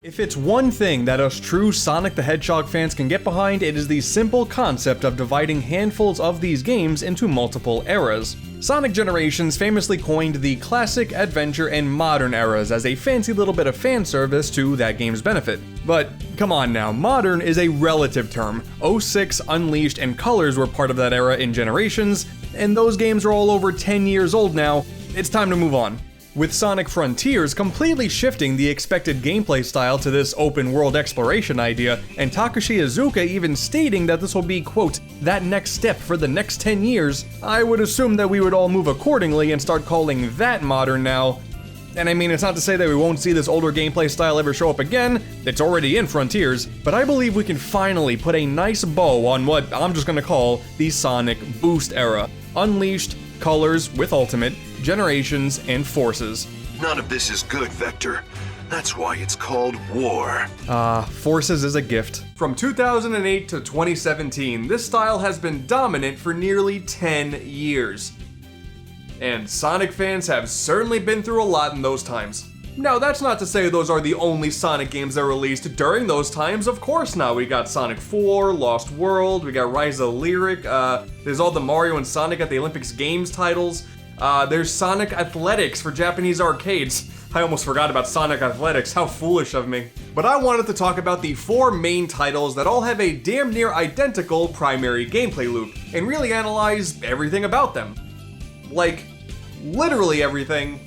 If it's one thing that us true Sonic the Hedgehog fans can get behind, it is the simple concept of dividing handfuls of these games into multiple eras. Sonic Generations famously coined the classic, adventure, and modern eras as a fancy little bit of fan service to that game's benefit. But come on now, modern is a relative term. 06, Unleashed, and Colors were part of that era in Generations, and those games are all over 10 years old now. It's time to move on. With Sonic Frontiers completely shifting the expected gameplay style to this open world exploration idea, and Takashi Iizuka even stating that this will be, quote, that next step for the next 10 years, I would assume that we would all move accordingly and start calling that modern now. And I mean, it's not to say that we won't see this older gameplay style ever show up again, it's already in Frontiers, but I believe we can finally put a nice bow on what I'm just gonna call the Sonic Boost era. Unleashed, Colors with Ultimate, Generations, and Forces. None of this is good, Vector. That's why it's called war. Forces is a gift. From 2008 to 2017, this style has been dominant for nearly 10 years. And Sonic fans have certainly been through a lot in those times. Now, that's not to say those are the only Sonic games that were released during those times. Of course not. We got Sonic 4, Lost World, we got Rise of Lyric, there's all the Mario and Sonic at the Olympics Games titles. There's Sonic Athletics for Japanese arcades. I almost forgot about Sonic Athletics, how foolish of me. But I wanted to talk about the 4 main titles that all have a damn near identical primary gameplay loop, and really analyze everything about them. Like, literally everything.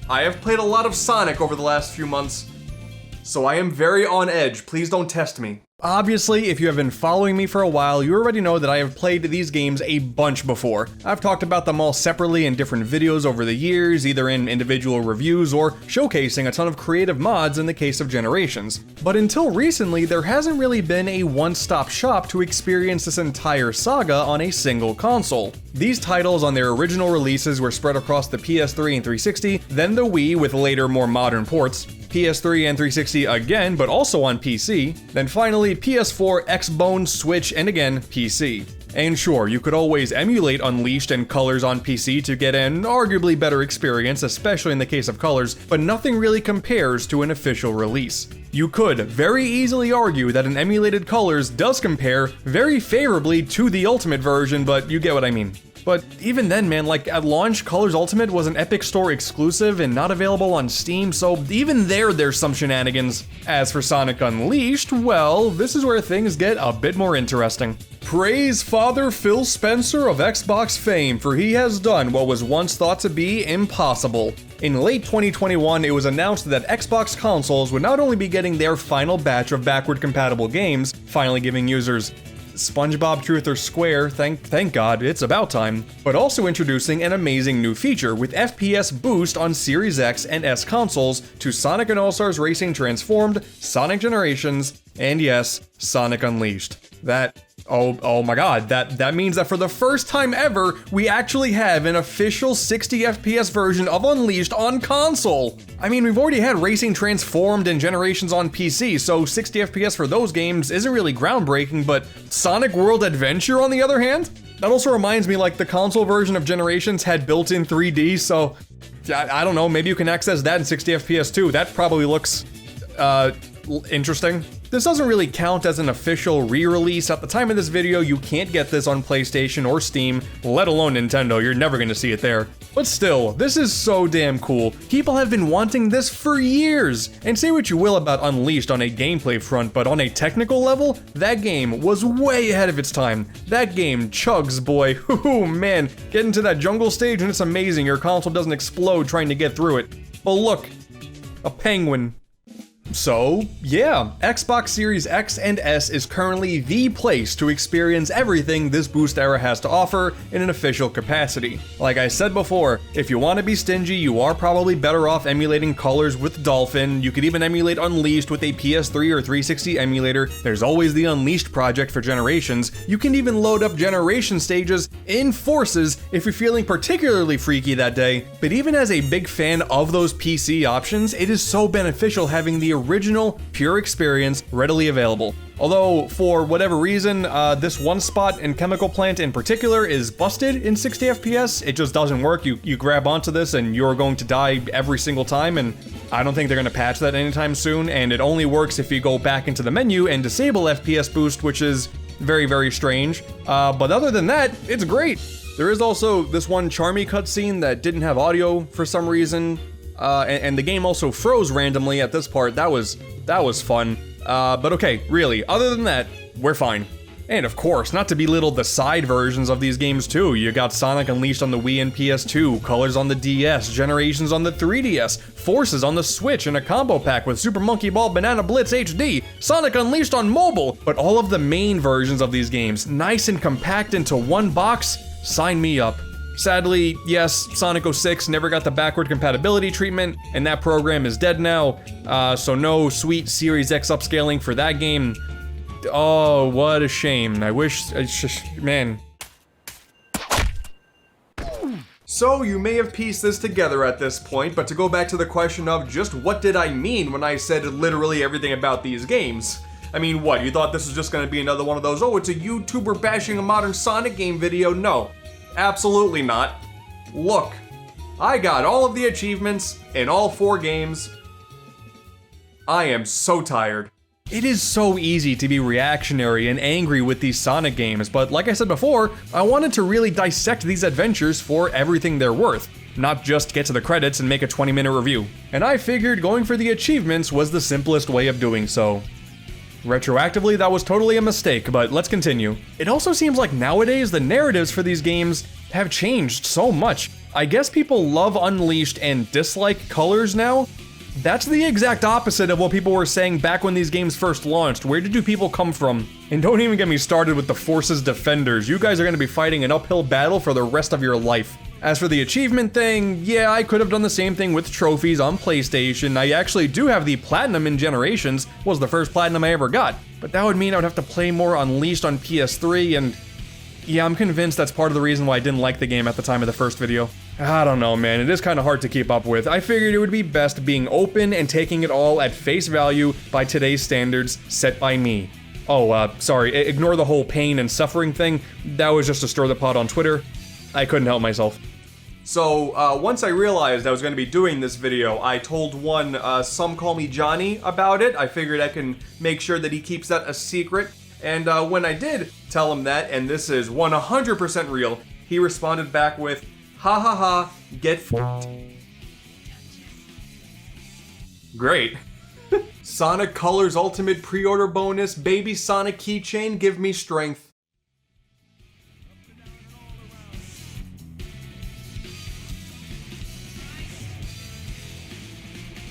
I have played a lot of Sonic over the last few months, so I am very on edge. Please don't test me. Obviously, if you have been following me for a while, you already know that I have played these games a bunch before. I've talked about them all separately in different videos over the years, either in individual reviews or showcasing a ton of creative mods in the case of Generations. But until recently, there hasn't really been a one-stop shop to experience this entire saga on a single console. These titles on their original releases were spread across the PS3 and 360, then the Wii with later more modern ports, PS3 and 360 again, but also on PC, then finally PS4, Xbone, Switch, and again, PC. And sure, you could always emulate Unleashed and Colors on PC to get an arguably better experience, especially in the case of Colors, but nothing really compares to an official release. You could very easily argue that an emulated Colors does compare very favorably to the Ultimate version, but you get what I mean. But even then, man, like at launch, Colors Ultimate was an Epic Store exclusive and not available on Steam, so even there's some shenanigans. As for Sonic Unleashed, well, this is where things get a bit more interesting. Praise Father Phil Spencer of Xbox fame, for he has done what was once thought to be impossible. In late 2021, it was announced that Xbox consoles would not only be getting their final batch of backward-compatible games, finally giving users SpongeBob Truth or Square, thank God, it's about time, but also introducing an amazing new feature with FPS boost on Series X and S consoles to Sonic and All-Stars Racing Transformed, Sonic Generations, and yes, Sonic Unleashed. Oh my god, that means that for the first time ever, we actually have an official 60 FPS version of Unleashed on console. I mean, we've already had Racing Transformed and Generations on PC, so 60 FPS for those games isn't really groundbreaking, but Sonic World Adventure on the other hand? That also reminds me, like, the console version of Generations had built-in 3D, so I don't know, maybe you can access that in 60 FPS too. That probably looks, interesting. This doesn't really count as an official re-release. At the time of this video, you can't get this on PlayStation or Steam, let alone Nintendo. You're never gonna see it there. But still, this is so damn cool. People have been wanting this for years. And say what you will about Unleashed on a gameplay front, but on a technical level, that game was way ahead of its time. That game chugs, boy. Ooh, man. Get into that jungle stage and it's amazing. Your console doesn't explode trying to get through it. But look, a penguin. So, yeah, Xbox Series X and S is currently the place to experience everything this boost era has to offer in an official capacity. Like I said before, if you want to be stingy, you are probably better off emulating Colors with Dolphin. You could even emulate Unleashed with a PS3 or 360 emulator. There's always the Unleashed project for Generations. You can even load up Generation stages in Forces if you're feeling particularly freaky that day. But even as a big fan of those PC options, it is so beneficial having the original, pure experience readily available. Although, for whatever reason, this one spot in Chemical Plant in particular is busted in 60 FPS. It just doesn't work. You grab onto this and you're going to die every single time, and I don't think they're gonna patch that anytime soon, and it only works if you go back into the menu and disable FPS boost, which is very, very strange. But other than that, it's great. There is also this one Charmy cutscene that didn't have audio for some reason, and the game also froze randomly at this part. That was fun. But okay, really, other than that, we're fine. And of course, not to belittle the side versions of these games too. You got Sonic Unleashed on the Wii and PS2, Colors on the DS, Generations on the 3DS, Forces on the Switch in a combo pack with Super Monkey Ball Banana Blitz HD, Sonic Unleashed on mobile, but all of the main versions of these games, nice and compact into one box, sign me up. Sadly, yes, Sonic 06 never got the backward compatibility treatment, and that program is dead now, so no sweet Series X upscaling for that game. Oh, what a shame. I wish, man. So you may have pieced this together at this point, but to go back to the question of just what did I mean when I said literally everything about these games? I mean, what, you thought this was just gonna be another one of those, oh, it's a YouTuber bashing a modern Sonic game video? No, absolutely not. Look, I got all of the achievements in all 4 games. I am so tired. It is so easy to be reactionary and angry with these Sonic games, but like I said before, I wanted to really dissect these adventures for everything they're worth, not just get to the credits and make a 20-minute review. And I figured going for the achievements was the simplest way of doing so. Retroactively, that was totally a mistake, but let's continue. It also seems like nowadays the narratives for these games have changed so much. I guess people love Unleashed and dislike Colors now. That's the exact opposite of what people were saying back when these games first launched. Where did you people come from? And don't even get me started with the Forces Defenders. You guys are going to be fighting an uphill battle for the rest of your life. As for the achievement thing, yeah, I could have done the same thing with trophies on PlayStation. I actually do have the Platinum in Generations, was the first Platinum I ever got. But that would mean I would have to play more Unleashed on PS3, and yeah, I'm convinced that's part of the reason why I didn't like the game at the time of the first video. I don't know, man, it is kind of hard to keep up with. I figured it would be best being open and taking it all at face value by today's standards set by me. Oh, sorry, ignore the whole pain and suffering thing. That was just to stir the pot on Twitter. I couldn't help myself. So, once I realized I was going to be doing this video, I told some call me Johnny about it. I figured I can make sure that he keeps that a secret. And when I did tell him that, and this is 100% real, he responded back with, ha ha ha, get f***ed. Great. Sonic Colors Ultimate Pre-Order Bonus, Baby Sonic Keychain, give me strength.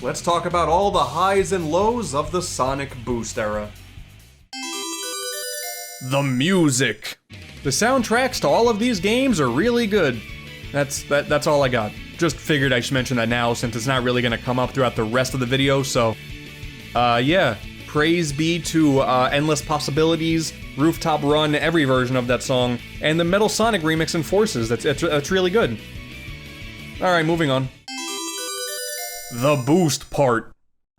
Let's talk about all the highs and lows of the Sonic Boost era. The music. The soundtracks to all of these games are really good. That's all I got. Just figured I should mention that now since it's not really gonna come up throughout the rest of the video, so... yeah. Praise be to Endless Possibilities, Rooftop Run, every version of that song, and the Metal Sonic remix in Forces. That's really good. Alright, moving on. The boost part.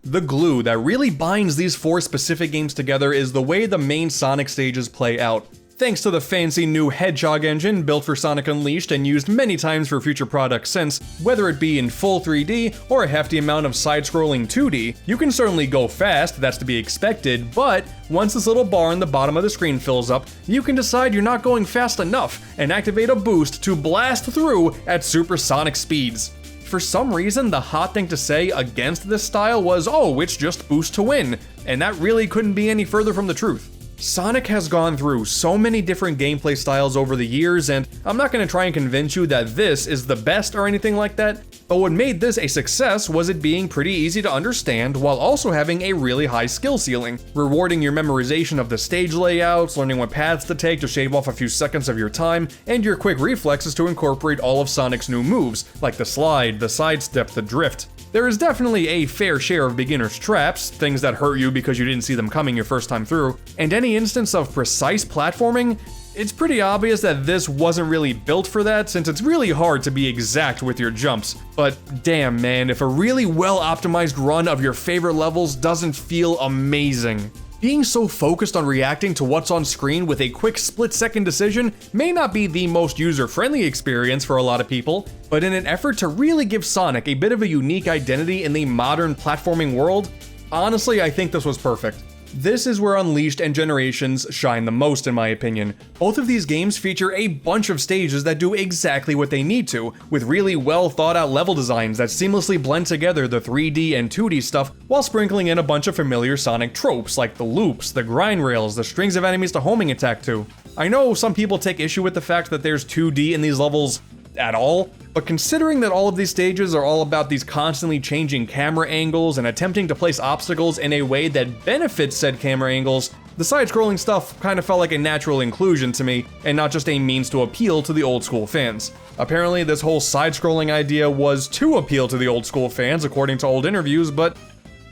The glue that really binds these 4 specific games together is the way the main Sonic stages play out. Thanks to the fancy new Hedgehog engine built for Sonic Unleashed and used many times for future products since, whether it be in full 3D or a hefty amount of side-scrolling 2D, you can certainly go fast, that's to be expected, but once this little bar in the bottom of the screen fills up, you can decide you're not going fast enough and activate a boost to blast through at supersonic speeds. For some reason, the hot thing to say against this style was, oh, it's just boost to win, and that really couldn't be any further from the truth. Sonic has gone through so many different gameplay styles over the years, and I'm not going to try and convince you that this is the best or anything like that, but what made this a success was it being pretty easy to understand while also having a really high skill ceiling, rewarding your memorization of the stage layouts, learning what paths to take to shave off a few seconds of your time, and your quick reflexes to incorporate all of Sonic's new moves, like the slide, the sidestep, the drift. There is definitely a fair share of beginner's traps, things that hurt you because you didn't see them coming your first time through, and any instance of precise platforming, it's pretty obvious that this wasn't really built for that since it's really hard to be exact with your jumps. But damn man, if a really well optimized run of your favorite levels doesn't feel amazing. Being so focused on reacting to what's on screen with a quick split-second decision may not be the most user-friendly experience for a lot of people, but in an effort to really give Sonic a bit of a unique identity in the modern platforming world, honestly, I think this was perfect. This is where Unleashed and Generations shine the most, in my opinion. Both of these games feature a bunch of stages that do exactly what they need to, with really well thought out level designs that seamlessly blend together the 3D and 2D stuff while sprinkling in a bunch of familiar Sonic tropes like the loops, the grind rails, the strings of enemies to homing attack to. I know some people take issue with the fact that there's 2D in these levels at all, but considering that all of these stages are all about these constantly changing camera angles and attempting to place obstacles in a way that benefits said camera angles, the side-scrolling stuff kind of felt like a natural inclusion to me, and not just a means to appeal to the old school fans. Apparently this whole side-scrolling idea was to appeal to the old school fans according to old interviews, but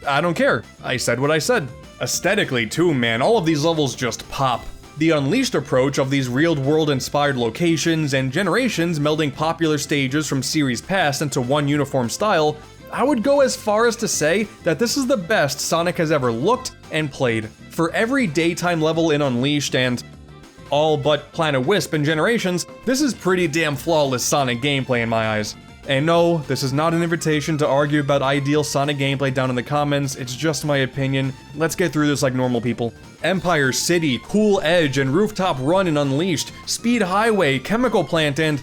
I don't care. I said what I said. Aesthetically too, man, all of these levels just pop. The Unleashed approach of these real-world inspired locations and Generations melding popular stages from series past into one uniform style, I would go as far as to say that this is the best Sonic has ever looked and played. For every daytime level in Unleashed and all but Planet Wisp in Generations, this is pretty damn flawless Sonic gameplay in my eyes. And no, this is not an invitation to argue about ideal Sonic gameplay down in the comments, it's just my opinion. Let's get through this like normal people. Empire City, Cool Edge, and Rooftop Run in Unleashed, Speed Highway, Chemical Plant, and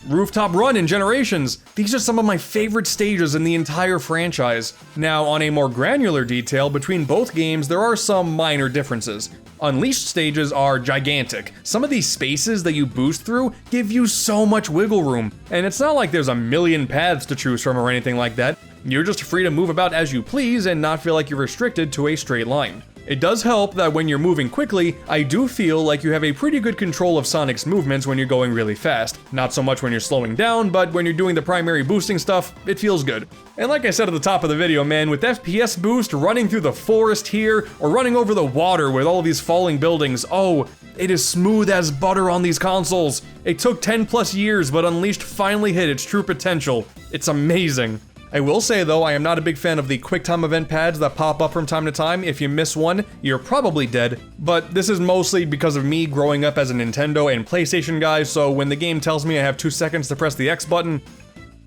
Rooftop Run in Generations. These are some of my favorite stages in the entire franchise. Now, on a more granular detail, between both games there are some minor differences. Unleashed stages are gigantic. Some of these spaces that you boost through give you so much wiggle room, and it's not like there's a million paths to choose from or anything like that. You're just free to move about as you please and not feel like you're restricted to a straight line. It does help that when you're moving quickly, I do feel like you have a pretty good control of Sonic's movements when you're going really fast. Not so much when you're slowing down, but when you're doing the primary boosting stuff, it feels good. And like I said at the top of the video, man, with FPS boost, running through the forest here, or running over the water with all these falling buildings, oh, it is smooth as butter on these consoles. It took 10 plus years, but Unleashed finally hit its true potential. It's amazing. I will say though, I am not a big fan of the QuickTime event pads that pop up from time to time. If you miss one, you're probably dead. But this is mostly because of me growing up as a Nintendo and PlayStation guy, so when the game tells me I have 2 seconds to press the X button,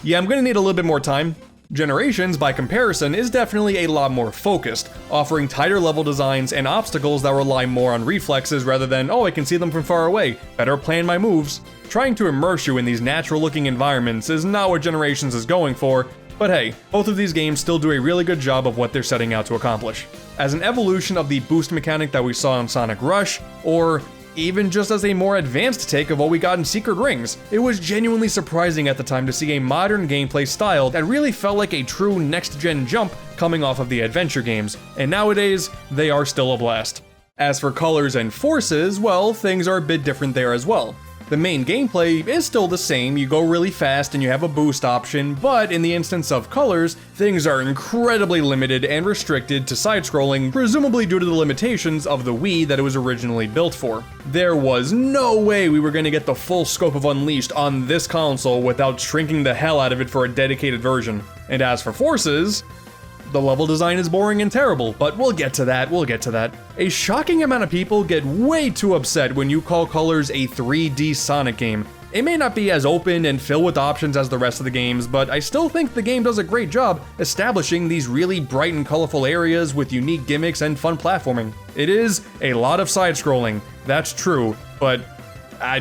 yeah, I'm gonna need a little bit more time. Generations, by comparison, is definitely a lot more focused, offering tighter level designs and obstacles that rely more on reflexes rather than, oh, I can see them from far away, better plan my moves. Trying to immerse you in these natural looking environments is not what Generations is going for, but hey, both of these games still do a really good job of what they're setting out to accomplish. As an evolution of the boost mechanic that we saw in Sonic Rush, or even just as a more advanced take of what we got in Secret Rings, it was genuinely surprising at the time to see a modern gameplay style that really felt like a true next-gen jump coming off of the adventure games, and nowadays, they are still a blast. As for colors and forces, well, things are a bit different there as well. The main gameplay is still the same, you go really fast and you have a boost option, but in the instance of colors, things are incredibly limited and restricted to side-scrolling, presumably due to the limitations of the Wii that it was originally built for. There was no way we were going to get the full scope of Unleashed on this console without shrinking the hell out of it for a dedicated version. And as for forces, the level design is boring and terrible, but we'll get to that. A shocking amount of people get way too upset when you call Colors a 3D Sonic game. It may not be as open and filled with options as the rest of the games, but I still think the game does a great job establishing these really bright and colorful areas with unique gimmicks and fun platforming. It is a lot of side-scrolling, that's true, but I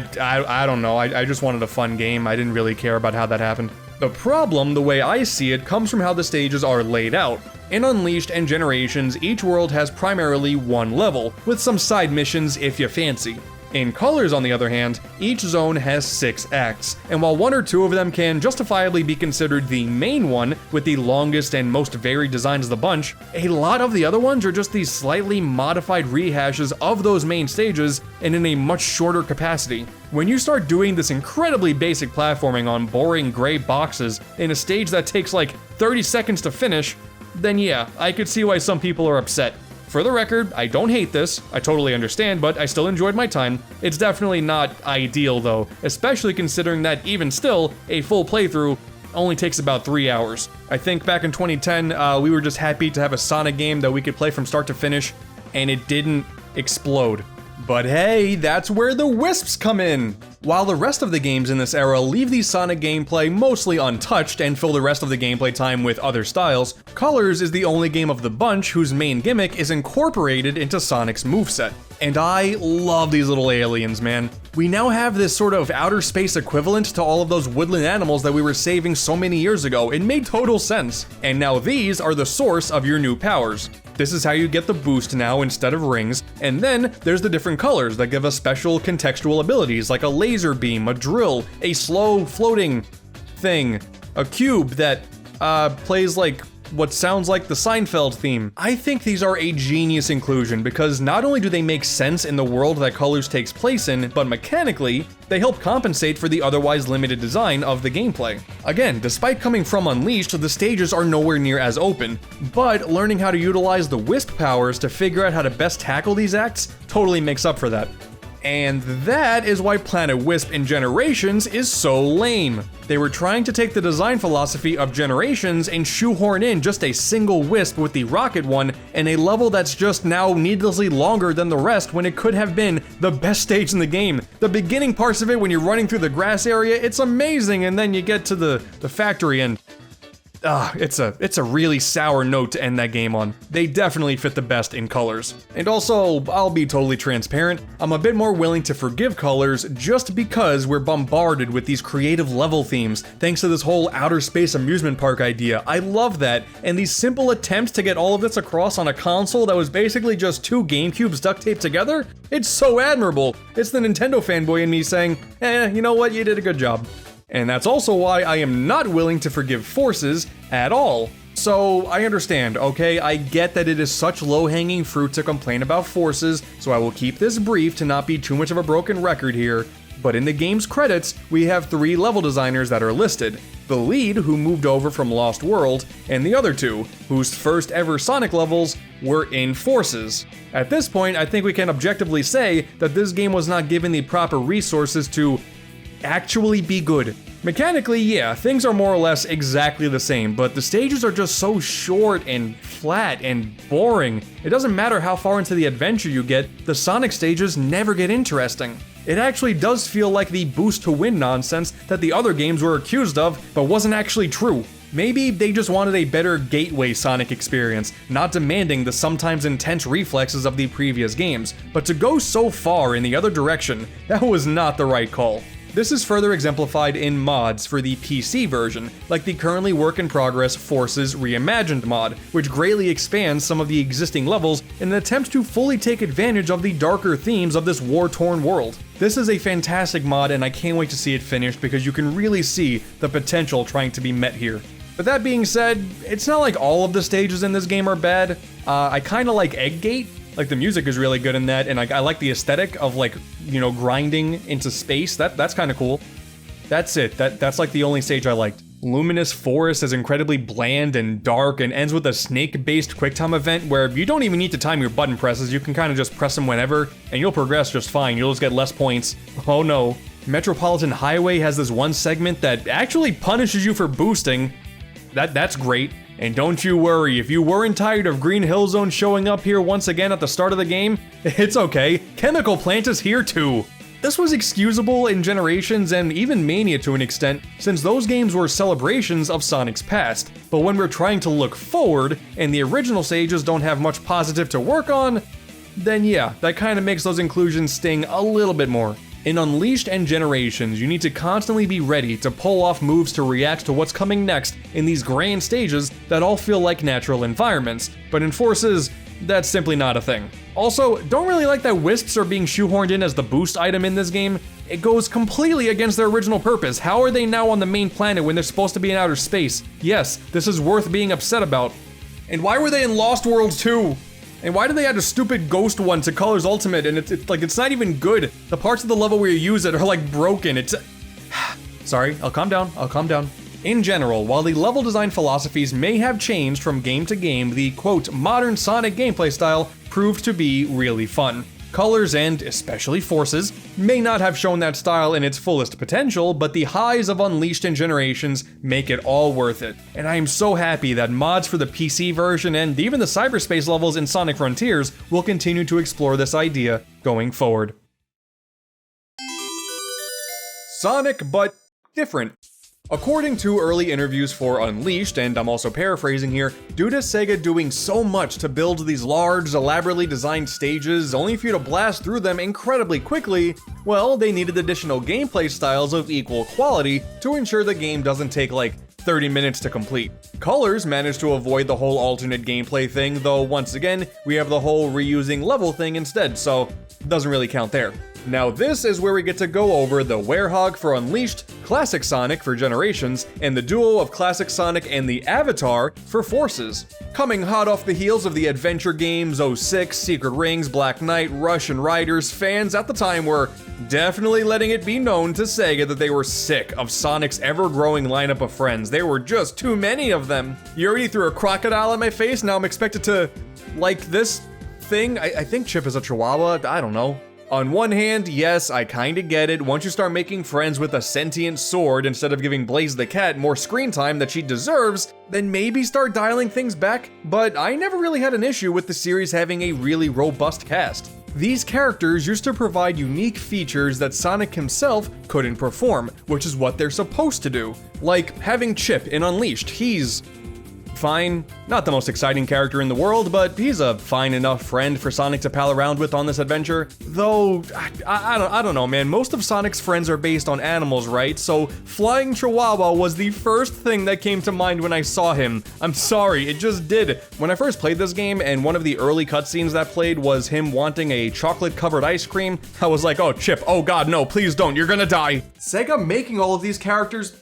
don't know, I just wanted a fun game. I didn't really care about how that happened. The problem, the way I see it, comes from how the stages are laid out. In Unleashed and Generations, each world has primarily one level, with some side missions if you fancy. In Colors, on the other hand, each zone has 6 acts, and while 1 or 2 of them can justifiably be considered the main one, with the longest and most varied designs of the bunch, a lot of the other ones are just these slightly modified rehashes of those main stages, and in a much shorter capacity. When you start doing this incredibly basic platforming on boring gray boxes in a stage that takes like 30 seconds to finish, then yeah, I could see why some people are upset. For the record, I don't hate this, I totally understand, but I still enjoyed my time. It's definitely not ideal though, especially considering that even still, a full playthrough only takes about 3 hours. I think back in 2010, we were just happy to have a Sonic game that we could play from start to finish and it didn't explode. But hey, that's where the Wisps come in! While the rest of the games in this era leave the Sonic gameplay mostly untouched and fill the rest of the gameplay time with other styles, Colors is the only game of the bunch whose main gimmick is incorporated into Sonic's moveset. And I love these little aliens, man. We now have this sort of outer space equivalent to all of those woodland animals that we were saving so many years ago. It made total sense. And now these are the source of your new powers. This is how you get the boost now instead of rings, and then there's the different colors that give us special contextual abilities like a laser beam, a drill, a slow floating thing, a cube that plays like what sounds like the Seinfeld theme. I think these are a genius inclusion because not only do they make sense in the world that Colors takes place in, but mechanically, they help compensate for the otherwise limited design of the gameplay. Again, despite coming from Unleashed, the stages are nowhere near as open, but learning how to utilize the Wisp powers to figure out how to best tackle these acts totally makes up for that. And that is why Planet Wisp in Generations is so lame. They were trying to take the design philosophy of Generations and shoehorn in just a single Wisp with the rocket one in a level that's just now needlessly longer than the rest when it could have been the best stage in the game. The beginning parts of it when you're running through the grass area, it's amazing, and then you get to the factory and it's a really sour note to end that game on. They definitely fit the best in Colors. And also, I'll be totally transparent, I'm a bit more willing to forgive Colors just because we're bombarded with these creative level themes thanks to this whole outer space amusement park idea. I love that, and these simple attempts to get all of this across on a console that was basically just two GameCubes duct taped together, it's so admirable. It's the Nintendo fanboy in me saying, you know what, you did a good job. And that's also why I am not willing to forgive Forces at all. So I understand, okay, I get that it is such low-hanging fruit to complain about Forces, so I will keep this brief to not be too much of a broken record here. But in the game's credits, we have 3 level designers that are listed. The lead, who moved over from Lost World, and the other 2, whose first ever Sonic levels were in Forces. At this point, I think we can objectively say that this game was not given the proper resources to actually be good. Mechanically, yeah, things are more or less exactly the same, but the stages are just so short and flat and boring. It doesn't matter how far into the adventure you get, the Sonic stages never get interesting. It actually does feel like the boost to win nonsense that the other games were accused of, but wasn't actually true. Maybe they just wanted a better gateway Sonic experience, not demanding the sometimes intense reflexes of the previous games, but to go so far in the other direction, that was not the right call. This is further exemplified in mods for the PC version, like the currently work-in-progress Forces Reimagined mod, which greatly expands some of the existing levels in an attempt to fully take advantage of the darker themes of this war-torn world. This is a fantastic mod, and I can't wait to see it finished because you can really see the potential trying to be met here. But that being said, it's not like all of the stages in this game are bad. I kinda like Egggate. Like, the music is really good in that, and I like the aesthetic of, like, you know, grinding into space. That's kind of cool. That's it. That's like the only stage I liked. Luminous Forest is incredibly bland and dark and ends with a snake-based quicktime event where you don't even need to time your button presses. You can kind of just press them whenever, and you'll progress just fine. You'll just get less points. Oh no. Metropolitan Highway has this one segment that actually punishes you for boosting. That's great. And don't you worry, if you weren't tired of Green Hill Zone showing up here once again at the start of the game, it's okay, Chemical Plant is here too! This was excusable in Generations and even Mania to an extent, since those games were celebrations of Sonic's past, but when we're trying to look forward, and the original stages don't have much positive to work on, then yeah, that kinda makes those inclusions sting a little bit more. In Unleashed and Generations, you need to constantly be ready to pull off moves to react to what's coming next in these grand stages that all feel like natural environments, but in Forces, that's simply not a thing. Also, don't really like that Wisps are being shoehorned in as the boost item in this game. It goes completely against their original purpose. How are they now on the main planet when they're supposed to be in outer space? Yes, this is worth being upset about. And why were they in Lost World too? And why did they add a stupid ghost one to Colors Ultimate and it's not even good? The parts of the level where you use it are like broken. Sorry, I'll calm down. In general, while the level design philosophies may have changed from game to game, the quote modern Sonic gameplay style proved to be really fun. Colors, and especially Forces, may not have shown that style in its fullest potential, but the highs of Unleashed and Generations make it all worth it. And I am so happy that mods for the PC version and even the cyberspace levels in Sonic Frontiers will continue to explore this idea going forward. Sonic, but different. According to early interviews for Unleashed, and I'm also paraphrasing here, due to Sega doing so much to build these large, elaborately designed stages only for you to blast through them incredibly quickly, well, they needed additional gameplay styles of equal quality to ensure the game doesn't take like 30 minutes to complete. Colors managed to avoid the whole alternate gameplay thing, though once again, we have the whole reusing level thing instead, so it doesn't really count there. Now this is where we get to go over the Werehog for Unleashed, Classic Sonic for Generations, and the duo of Classic Sonic and the Avatar for Forces. Coming hot off the heels of the adventure games 06, Secret Rings, Black Knight, Rush, and Riders, fans at the time were definitely letting it be known to Sega that they were sick of Sonic's ever-growing lineup of friends. There were just too many of them. You already threw a crocodile at my face, now I'm expected to like this thing? I think Chip is a chihuahua, I don't know. On one hand, yes, I kinda get it. Once you start making friends with a sentient sword instead of giving Blaze the cat more screen time that she deserves, then maybe start dialing things back, but I never really had an issue with the series having a really robust cast. These characters used to provide unique features that Sonic himself couldn't perform, which is what they're supposed to do. Like having Chip in Unleashed, he's fine. Not the most exciting character in the world, but he's a fine enough friend for Sonic to pal around with on this adventure. Though, I don't know, man. Most of Sonic's friends are based on animals, right? So Flying Chihuahua was the first thing that came to mind when I saw him. I'm sorry, it just did. When I first played this game, and one of the early cutscenes that played was him wanting a chocolate-covered ice cream, I was like, oh, Chip, oh god, no, please don't, you're gonna die. Sega making all of these characters,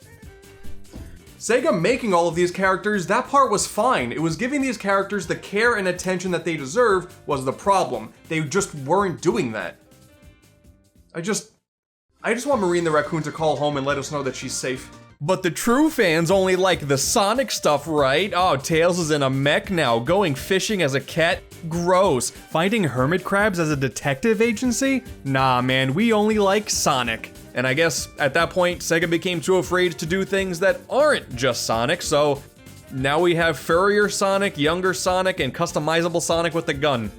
that part was fine. It was giving these characters the care and attention that they deserve was the problem. They just weren't doing that. I just want Marine the Raccoon to call home and let us know that she's safe. But the true fans only like the Sonic stuff, right? Oh, Tails is in a mech now, going fishing as a cat? Gross. Finding hermit crabs as a detective agency? Nah, man, we only like Sonic. And I guess at that point, Sega became too afraid to do things that aren't just Sonic, so now we have furrier Sonic, younger Sonic, and customizable Sonic with a gun.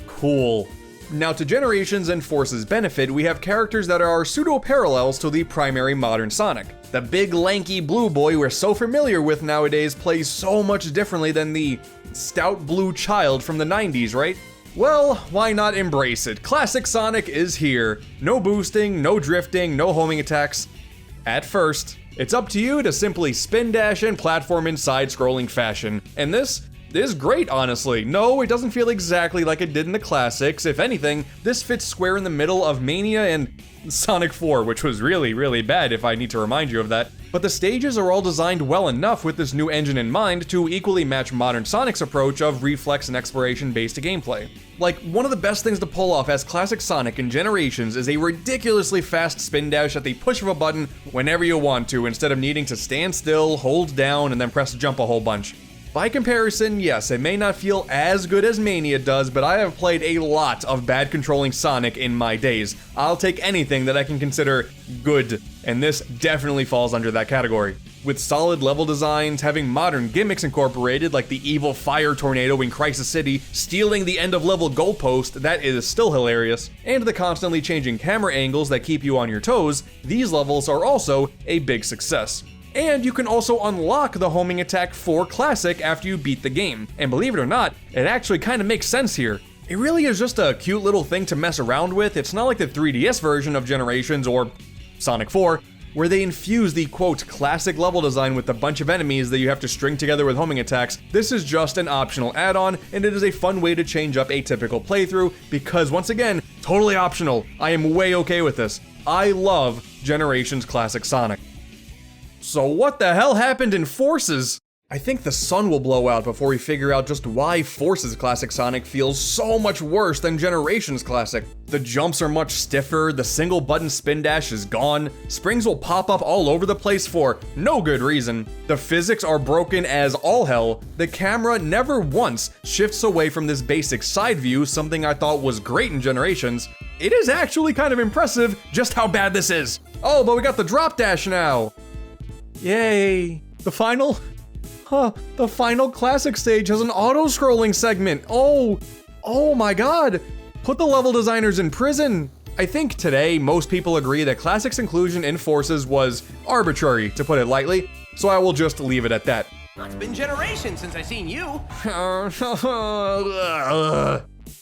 Cool. Now to Generations and Force's benefit, we have characters that are pseudo-parallels to the primary modern Sonic. The big lanky blue boy we're so familiar with nowadays plays so much differently than the stout blue child from the 90s, right? Well, why not embrace it? Classic Sonic is here. No boosting, no drifting, no homing attacks. At first. It's up to you to simply spin dash and platform in side-scrolling fashion. And this is great, honestly. No, it doesn't feel exactly like it did in the classics. If anything, this fits square in the middle of Mania and Sonic 4, which was really, really bad if I need to remind you of that. But the stages are all designed well enough with this new engine in mind to equally match modern Sonic's approach of reflex and exploration-based gameplay. Like, one of the best things to pull off as classic Sonic in Generations is a ridiculously fast spin dash at the push of a button whenever you want to, instead of needing to stand still, hold down, and then press jump a whole bunch. By comparison, yes, it may not feel as good as Mania does, but I have played a lot of bad controlling Sonic in my days. I'll take anything that I can consider good, and this definitely falls under that category. With solid level designs, having modern gimmicks incorporated like the evil fire tornado in Crisis City, stealing the end of level goalpost that is still hilarious, and the constantly changing camera angles that keep you on your toes, these levels are also a big success. And you can also unlock the homing attack for Classic after you beat the game. And believe it or not, it actually kind of makes sense here. It really is just a cute little thing to mess around with. It's not like the 3DS version of Generations or Sonic 4, where they infuse the quote classic level design with a bunch of enemies that you have to string together with homing attacks. This is just an optional add-on, and it is a fun way to change up a typical playthrough, because once again, totally optional. I am way okay with this. I love Generations Classic Sonic. So what the hell happened in Forces? I think the sun will blow out before we figure out just why Forces Classic Sonic feels so much worse than Generations Classic. The jumps are much stiffer, the single button spin dash is gone, springs will pop up all over the place for no good reason, the physics are broken as all hell, the camera never once shifts away from this basic side view, something I thought was great in Generations. It is actually kind of impressive just how bad this is. Oh, but we got the drop dash now. Yay. The final classic stage has an auto-scrolling segment. Oh my god. Put the level designers in prison. I think today most people agree that Classic's inclusion in Forces was arbitrary, to put it lightly, so I will just leave it at that. It's been generations since I seen you.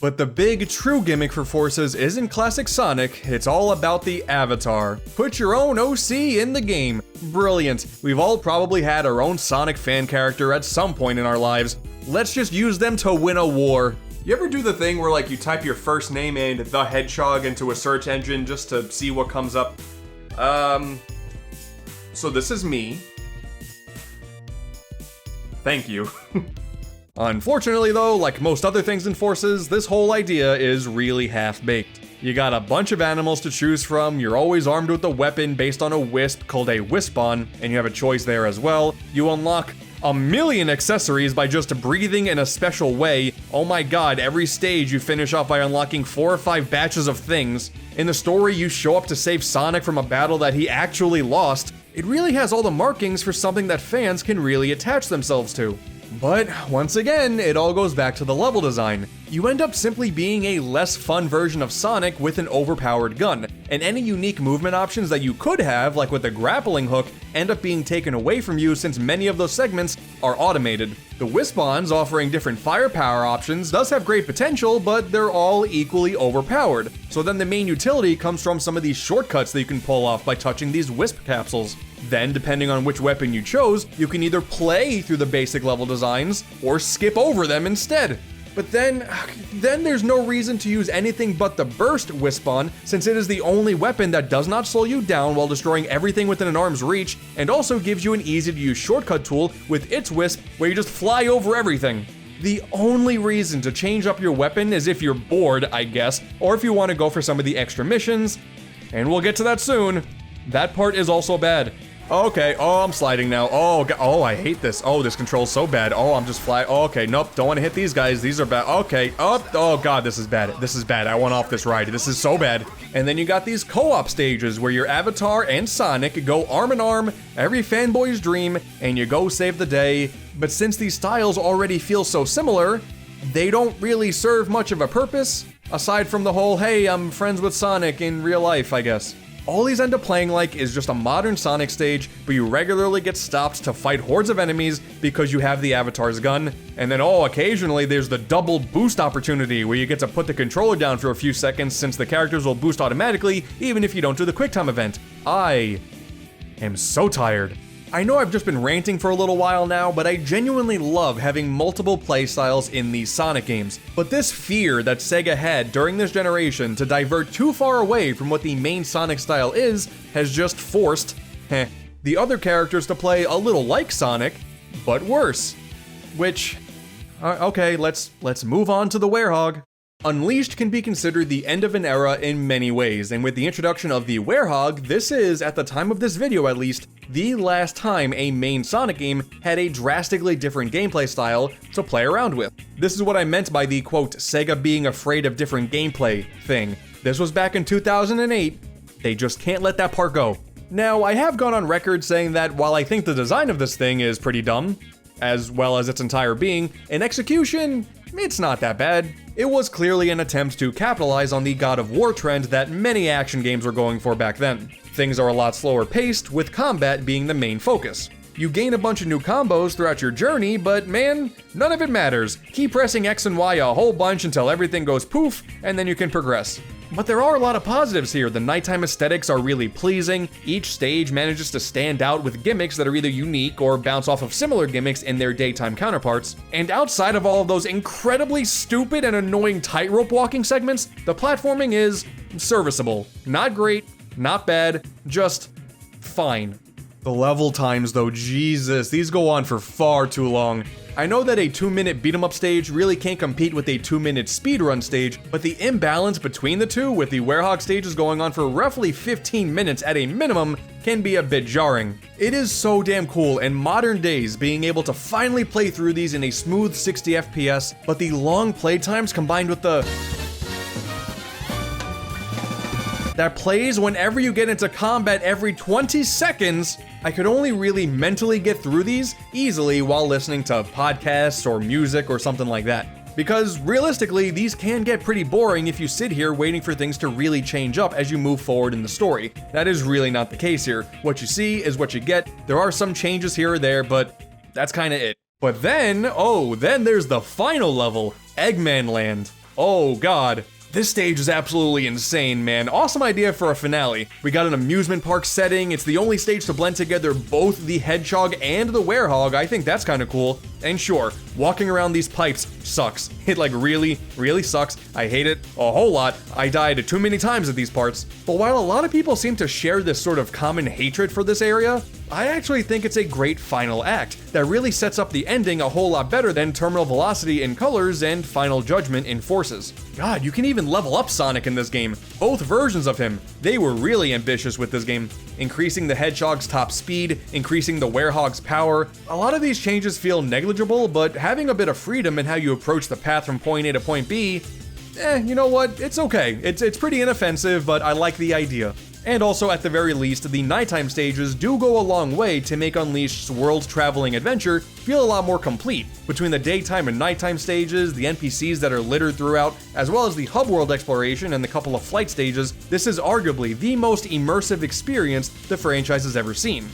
But the big true gimmick for Forces isn't Classic Sonic, it's all about the avatar. Put your own OC in the game. Brilliant. We've all probably had our own Sonic fan character at some point in our lives. Let's just use them to win a war. You ever do the thing where like you type your first name and the Hedgehog into a search engine just to see what comes up? So this is me. Thank you. Unfortunately though, like most other things in Forces, this whole idea is really half-baked. You got a bunch of animals to choose from, you're always armed with a weapon based on a wisp called a Wispon, and you have a choice there as well. You unlock a million accessories by just breathing in a special way. Oh my god, every stage you finish off by unlocking 4 or 5 batches of things. In the story, you show up to save Sonic from a battle that he actually lost. It really has all the markings for something that fans can really attach themselves to. But once again, it all goes back to the level design. You end up simply being a less fun version of Sonic with an overpowered gun, and any unique movement options that you could have, like with the grappling hook, end up being taken away from you since many of those segments are automated. The Wispons, offering different firepower options, does have great potential, but they're all equally overpowered. So then the main utility comes from some of these shortcuts that you can pull off by touching these Wisp capsules. Then, depending on which weapon you chose, you can either play through the basic level designs, or skip over them instead. But then there's no reason to use anything but the Burst Wispon, since it is the only weapon that does not slow you down while destroying everything within an arm's reach, and also gives you an easy-to-use shortcut tool with its Wisp, where you just fly over everything. The only reason to change up your weapon is if you're bored, I guess, or if you want to go for some of the extra missions, and we'll get to that soon. That part is also bad. Okay, oh, I'm sliding now. Oh, God. Oh, I hate this. Oh, this controls so bad. Oh, I'm just flying. Oh, okay, nope, don't want to hit these guys. These are bad. Okay, oh, God, this is bad. This is bad. I want off this ride. This is so bad. And then you got these co-op stages where your avatar and Sonic go arm in arm, every fanboy's dream, and you go save the day. But since these styles already feel so similar, they don't really serve much of a purpose, aside from the whole, hey, I'm friends with Sonic in real life, I guess. All these end up playing like is just a modern Sonic stage, but you regularly get stopped to fight hordes of enemies because you have the avatar's gun. And then, occasionally there's the double boost opportunity where you get to put the controller down for a few seconds since the characters will boost automatically even if you don't do the QuickTime event. I am so tired. I know I've just been ranting for a little while now, but I genuinely love having multiple playstyles in these Sonic games. But this fear that Sega had during this generation to divert too far away from what the main Sonic style is has just forced, the other characters to play a little like Sonic, but worse. Which, okay, let's move on to the Werehog. Unleashed can be considered the end of an era in many ways, and with the introduction of the Werehog, this is, at the time of this video at least, the last time a main Sonic game had a drastically different gameplay style to play around with. This is what I meant by the quote, Sega being afraid of different gameplay thing. This was back in 2008, they just can't let that part go. Now, I have gone on record saying that while I think the design of this thing is pretty dumb, as well as its entire being, in execution, it's not that bad. It was clearly an attempt to capitalize on the God of War trend that many action games were going for back then. Things are a lot slower paced, with combat being the main focus. You gain a bunch of new combos throughout your journey, but man, none of it matters. Keep pressing X and Y a whole bunch until everything goes poof, and then you can progress. But there are a lot of positives here. The nighttime aesthetics are really pleasing, each stage manages to stand out with gimmicks that are either unique or bounce off of similar gimmicks in their daytime counterparts. And outside of all of those incredibly stupid and annoying tightrope walking segments, the platforming is serviceable. Not great, not bad, just fine. The level times though, Jesus, these go on for far too long. I know that a 2-minute beat-em-up stage really can't compete with a 2-minute speedrun stage, but the imbalance between the two, with the Werehog stages going on for roughly 15 minutes at a minimum, can be a bit jarring. It is so damn cool in modern days being able to finally play through these in a smooth 60 FPS, but the long playtimes combined with the that plays whenever you get into combat every 20 seconds, I could only really mentally get through these easily while listening to podcasts or music or something like that. Because realistically, these can get pretty boring if you sit here waiting for things to really change up as you move forward in the story. That is really not the case here. What you see is what you get. There are some changes here or there, but that's kinda it. But then there's the final level, Eggman Land. Oh god. This stage is absolutely insane, man. Awesome idea for a finale. We got an amusement park setting. It's the only stage to blend together both the hedgehog and the werehog. I think that's kind of cool. And sure, walking around these pipes sucks. It like really sucks. I hate it a whole lot. I died too many times at these parts. But while a lot of people seem to share this sort of common hatred for this area, I actually think it's a great final act that really sets up the ending a whole lot better than Terminal Velocity in Colors and Final Judgment in Forces. God, you can even level up Sonic in this game. Both versions of him. They were really ambitious with this game. Increasing the hedgehog's top speed, increasing the werehog's power. A lot of these changes feel negligible, but having a bit of freedom in how you approach the path from point A to point B, you know what? It's okay. It's pretty inoffensive, but I like the idea. And also, at the very least, the nighttime stages do go a long way to make Unleashed's world-traveling adventure feel a lot more complete. Between the daytime and nighttime stages, the NPCs that are littered throughout, as well as the hub world exploration and the couple of flight stages, this is arguably the most immersive experience the franchise has ever seen.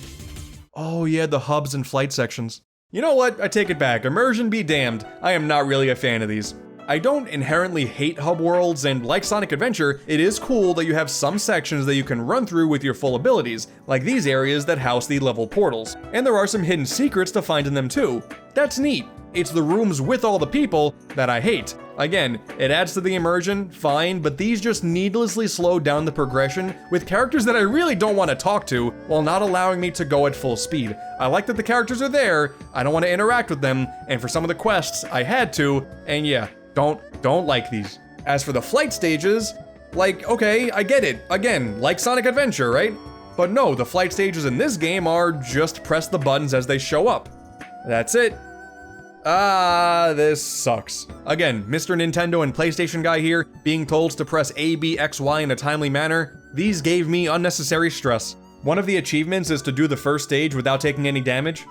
Oh yeah, the hubs and flight sections. You know what? I take it back. Immersion be damned. I am not really a fan of these. I don't inherently hate hub worlds, and like Sonic Adventure, it is cool that you have some sections that you can run through with your full abilities, like these areas that house the level portals. And there are some hidden secrets to find in them too. That's neat. It's the rooms with all the people that I hate. Again, it adds to the immersion, fine, but these just needlessly slow down the progression with characters that I really don't want to talk to while not allowing me to go at full speed. I like that the characters are there, I don't want to interact with them, and for some of the quests, I had to, and yeah. Don't like these. As for the flight stages, like, okay, I get it. Again, like Sonic Adventure, right? But no, the flight stages in this game are just press the buttons as they show up. That's it. This sucks. Again, Mr. Nintendo and PlayStation guy here, being told to press A, B, X, Y in a timely manner, these gave me unnecessary stress. One of the achievements is to do the first stage without taking any damage.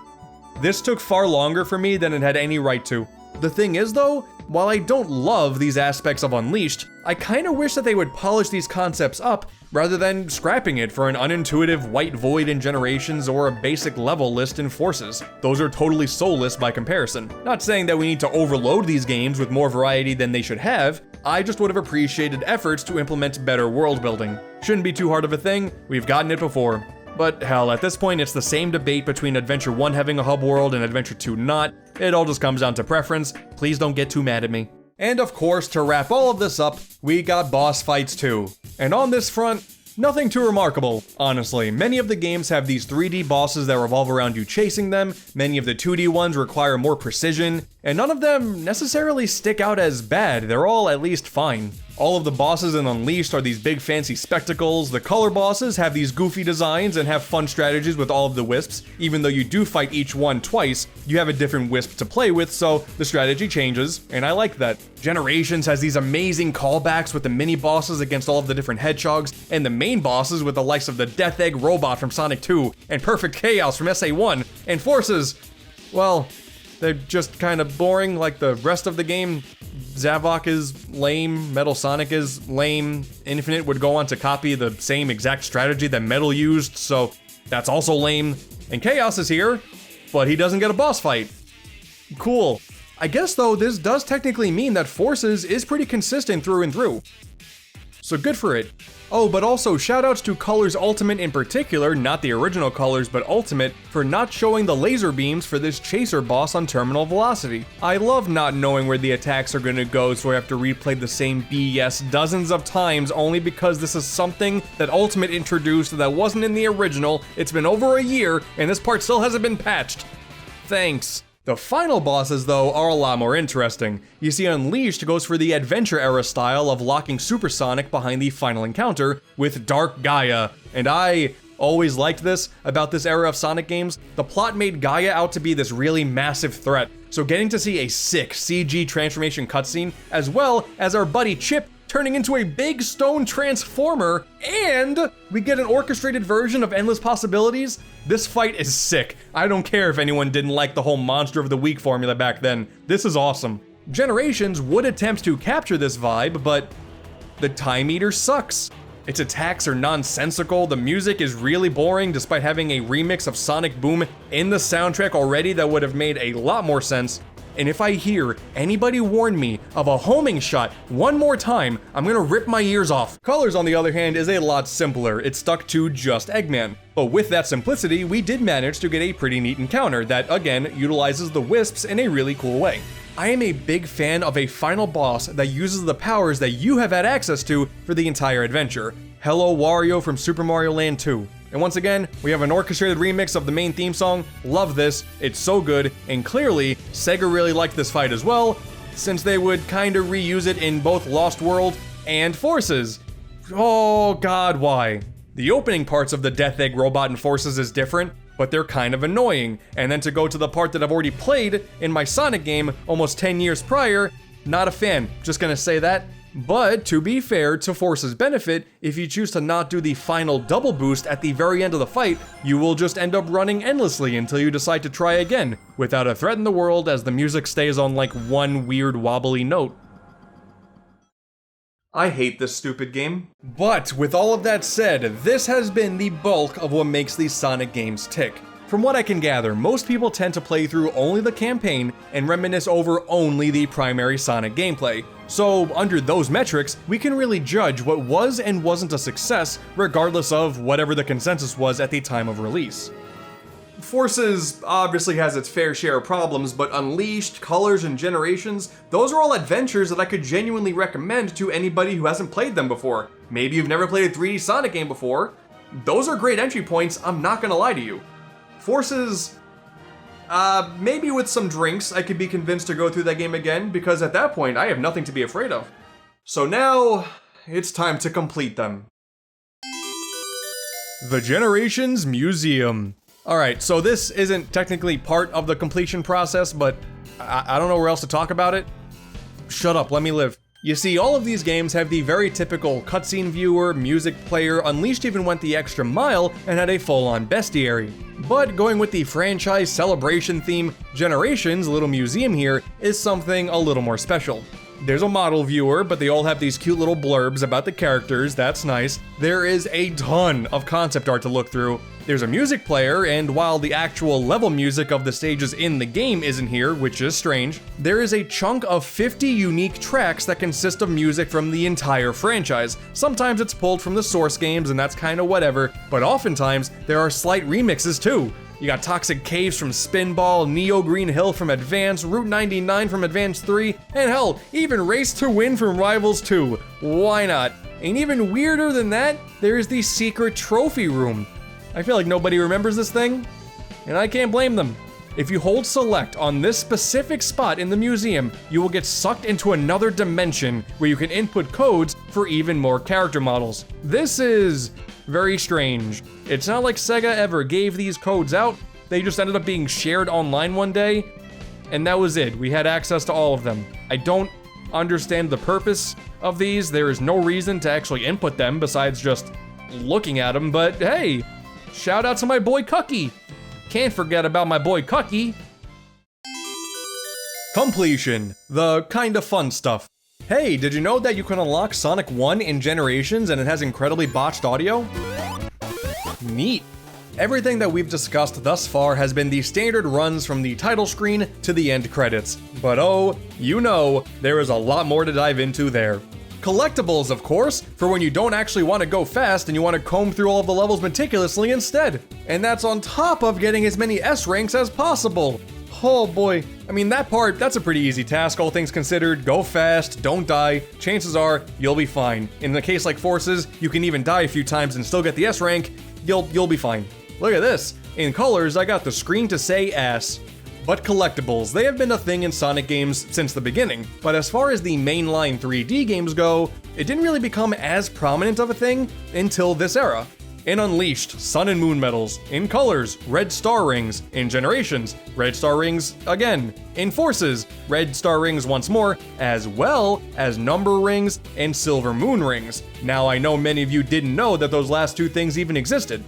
This took far longer for me than it had any right to. The thing is though, while I don't love these aspects of Unleashed, I kinda wish that they would polish these concepts up rather than scrapping it for an unintuitive white void in Generations or a basic level list in Forces. Those are totally soulless by comparison. Not saying that we need to overload these games with more variety than they should have, I just would have appreciated efforts to implement better world building. Shouldn't be too hard of a thing, we've gotten it before. But hell, at this point it's the same debate between Adventure 1 having a hub world and Adventure 2 not. It all just comes down to preference. Please don't get too mad at me. And of course, to wrap all of this up, we got boss fights too. And on this front, nothing too remarkable, honestly. Many of the games have these 3D bosses that revolve around you chasing them, many of the 2D ones require more precision, and none of them necessarily stick out as bad, they're all at least fine. All of the bosses in Unleashed are these big fancy spectacles, the color bosses have these goofy designs and have fun strategies with all of the Wisps. Even though you do fight each one twice, you have a different Wisp to play with, so the strategy changes, and I like that. Generations has these amazing callbacks with the mini bosses against all of the different hedgehogs, and the main bosses with the likes of the Death Egg robot from Sonic 2, and Perfect Chaos from SA1, and Forces, well, they're just kind of boring like the rest of the game. Zavok is lame, Metal Sonic is lame, Infinite would go on to copy the same exact strategy that Metal used, so that's also lame. And Chaos is here, but he doesn't get a boss fight. Cool. I guess though, this does technically mean that Forces is pretty consistent through and through. so good for it. Oh, but also shoutouts to Colors Ultimate in particular, not the original Colors, but Ultimate, for not showing the laser beams for this Chaser boss on Terminal Velocity. I love not knowing where the attacks are gonna go, so I have to replay the same BS dozens of times only because this is something that Ultimate introduced that wasn't in the original. It's been over a year, and this part still hasn't been patched. Thanks. The final bosses, though, are a lot more interesting. You see, Unleashed goes for the adventure-era style of locking Supersonic behind the final encounter with Dark Gaia, and I always liked this about this era of Sonic games. The plot made Gaia out to be this really massive threat, so getting to see a sick CG transformation cutscene, as well as our buddy Chip turning into a big stone transformer, and we get an orchestrated version of Endless Possibilities. This fight is sick. I don't care if anyone didn't like the whole Monster of the Week formula back then. This is awesome. Generations would attempt to capture this vibe, but the Time Eater sucks. Its attacks are nonsensical, the music is really boring despite having a remix of Sonic Boom in the soundtrack already that would have made a lot more sense. And if I hear anybody warn me of a homing shot one more time, I'm gonna rip my ears off. Colors, on the other hand, is a lot simpler. It stuck to just Eggman. But with that simplicity, we did manage to get a pretty neat encounter that, again, utilizes the Wisps in a really cool way. I am a big fan of a final boss that uses the powers that you have had access to for the entire adventure. Hello Wario from Super Mario Land 2. And once again, we have an orchestrated remix of the main theme song. Love this, it's so good, and clearly, Sega really liked this fight as well, since they would kinda reuse it in both Lost World and Forces. Oh god, why? The opening parts of the Death Egg robot in Forces is different, but they're kind of annoying. And then to go to the part that I've already played in my Sonic game almost 10 years prior, not a fan, just gonna say that. But to be fair, to Force's benefit, if you choose to not do the final double boost at the very end of the fight, you will just end up running endlessly until you decide to try again, without a threat in the world as the music stays on like one weird wobbly note. I hate this stupid game. But with all of that said, this has been the bulk of what makes these Sonic games tick. From what I can gather, most people tend to play through only the campaign and reminisce over only the primary Sonic gameplay. So under those metrics, we can really judge what was and wasn't a success, regardless of whatever the consensus was at the time of release. Forces obviously has its fair share of problems, but Unleashed, Colors, and Generations, those are all adventures that I could genuinely recommend to anybody who hasn't played them before. Maybe you've never played a 3D Sonic game before. Those are great entry points, I'm not gonna lie to you. Forces, maybe with some drinks, I could be convinced to go through that game again, because at that point, I have nothing to be afraid of. So now, it's time to complete them. The Generations Museum. Alright, so this isn't technically part of the completion process, but I don't know where else to talk about it. Shut up, let me live. You see, all of these games have the very typical cutscene viewer, music player. Unleashed even went the extra mile and had a full-on bestiary. But going with the franchise celebration theme, Generations' little museum here is something a little more special. There's a model viewer, but they all have these cute little blurbs about the characters, that's nice. There is a ton of concept art to look through. There's a music player, and while the actual level music of the stages in the game isn't here, which is strange, there is a chunk of 50 unique tracks that consist of music from the entire franchise. Sometimes it's pulled from the source games, and that's kinda whatever, but oftentimes there are slight remixes too. You got Toxic Caves from Spinball, Neo Green Hill from Advance, Route 99 from Advance 3, and hell, even Race to Win from Rivals 2. Why not? And even weirder than that, there's the secret trophy room. I feel like nobody remembers this thing, and I can't blame them. If you hold select on this specific spot in the museum, you will get sucked into another dimension where you can input codes for even more character models. This is very strange. It's not like Sega ever gave these codes out, they just ended up being shared online one day, and that was it. We had access to all of them. I don't understand the purpose of these. There is no reason to actually input them besides just looking at them, but hey, shout out to my boy Cucky. Can't forget about my boy Cucky. Completion, the kinda fun stuff. Hey, did you know that you can unlock Sonic 1 in Generations and it has incredibly botched audio? Neat. Everything that we've discussed thus far has been the standard runs from the title screen to the end credits. But oh, you know, there is a lot more to dive into there. Collectibles, of course, for when you don't actually want to go fast and you want to comb through all of the levels meticulously instead. And that's on top of getting as many S ranks as possible. Oh boy. I mean, that's a pretty easy task, all things considered. Go fast, don't die. Chances are, you'll be fine. In the case like Forces, you can even die a few times and still get the S rank. You'll be fine. Look at this. In colors, I got the screen to say ass. But collectibles, they have been a thing in Sonic games since the beginning. But as far as the mainline 3D games go, it didn't really become as prominent of a thing until this era. In Unleashed, Sun and Moon medals. In Colors, Red Star Rings. In Generations, Red Star Rings again. In Forces, Red Star Rings once more, as well as Number Rings and Silver Moon Rings. Now I know many of you didn't know that those last two things even existed.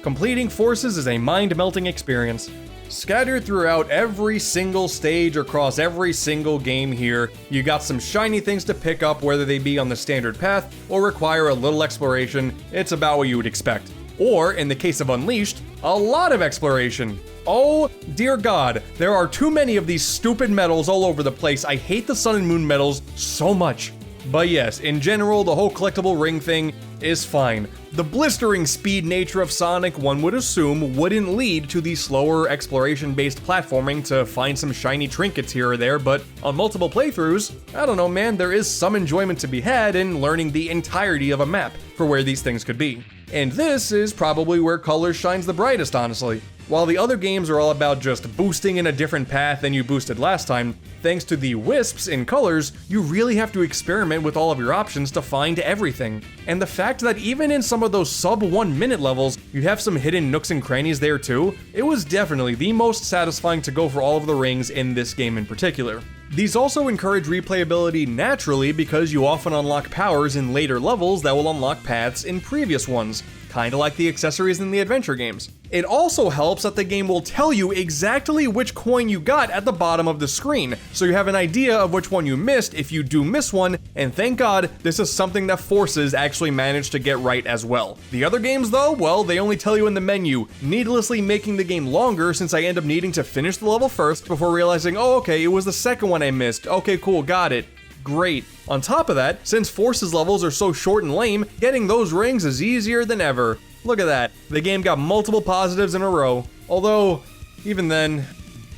Completing Forces is a mind-melting experience. Scattered throughout every single stage across every single game here, you got some shiny things to pick up, whether they be on the standard path or require a little exploration. It's about what you would expect. Or, in the case of Unleashed, a lot of exploration. Oh dear God, there are too many of these stupid medals all over the place. I hate the Sun and Moon medals so much. But yes, in general, the whole collectible ring thing is fine. The blistering speed nature of Sonic, one would assume, wouldn't lead to the slower exploration-based platforming to find some shiny trinkets here or there, but on multiple playthroughs, I don't know man, there is some enjoyment to be had in learning the entirety of a map for where these things could be. And this is probably where Colors shines the brightest, honestly. While the other games are all about just boosting in a different path than you boosted last time, thanks to the Wisps in Colors, you really have to experiment with all of your options to find everything. And the fact that even in some of those sub 1 minute levels, you have some hidden nooks and crannies there too, it was definitely the most satisfying to go for all of the rings in this game in particular. These also encourage replayability naturally because you often unlock powers in later levels that will unlock paths in previous ones, kinda like the accessories in the adventure games. It also helps that the game will tell you exactly which coin you got at the bottom of the screen, so you have an idea of which one you missed if you do miss one, and thank God, this is something that Forces actually managed to get right as well. The other games though, well, they only tell you in the menu, needlessly making the game longer since I end up needing to finish the level first before realizing, oh okay, it was the second one I missed, okay cool, got it. Great. On top of that, since Forces levels are so short and lame, getting those rings is easier than ever. Look at that. The game got multiple positives in a row. Although, even then,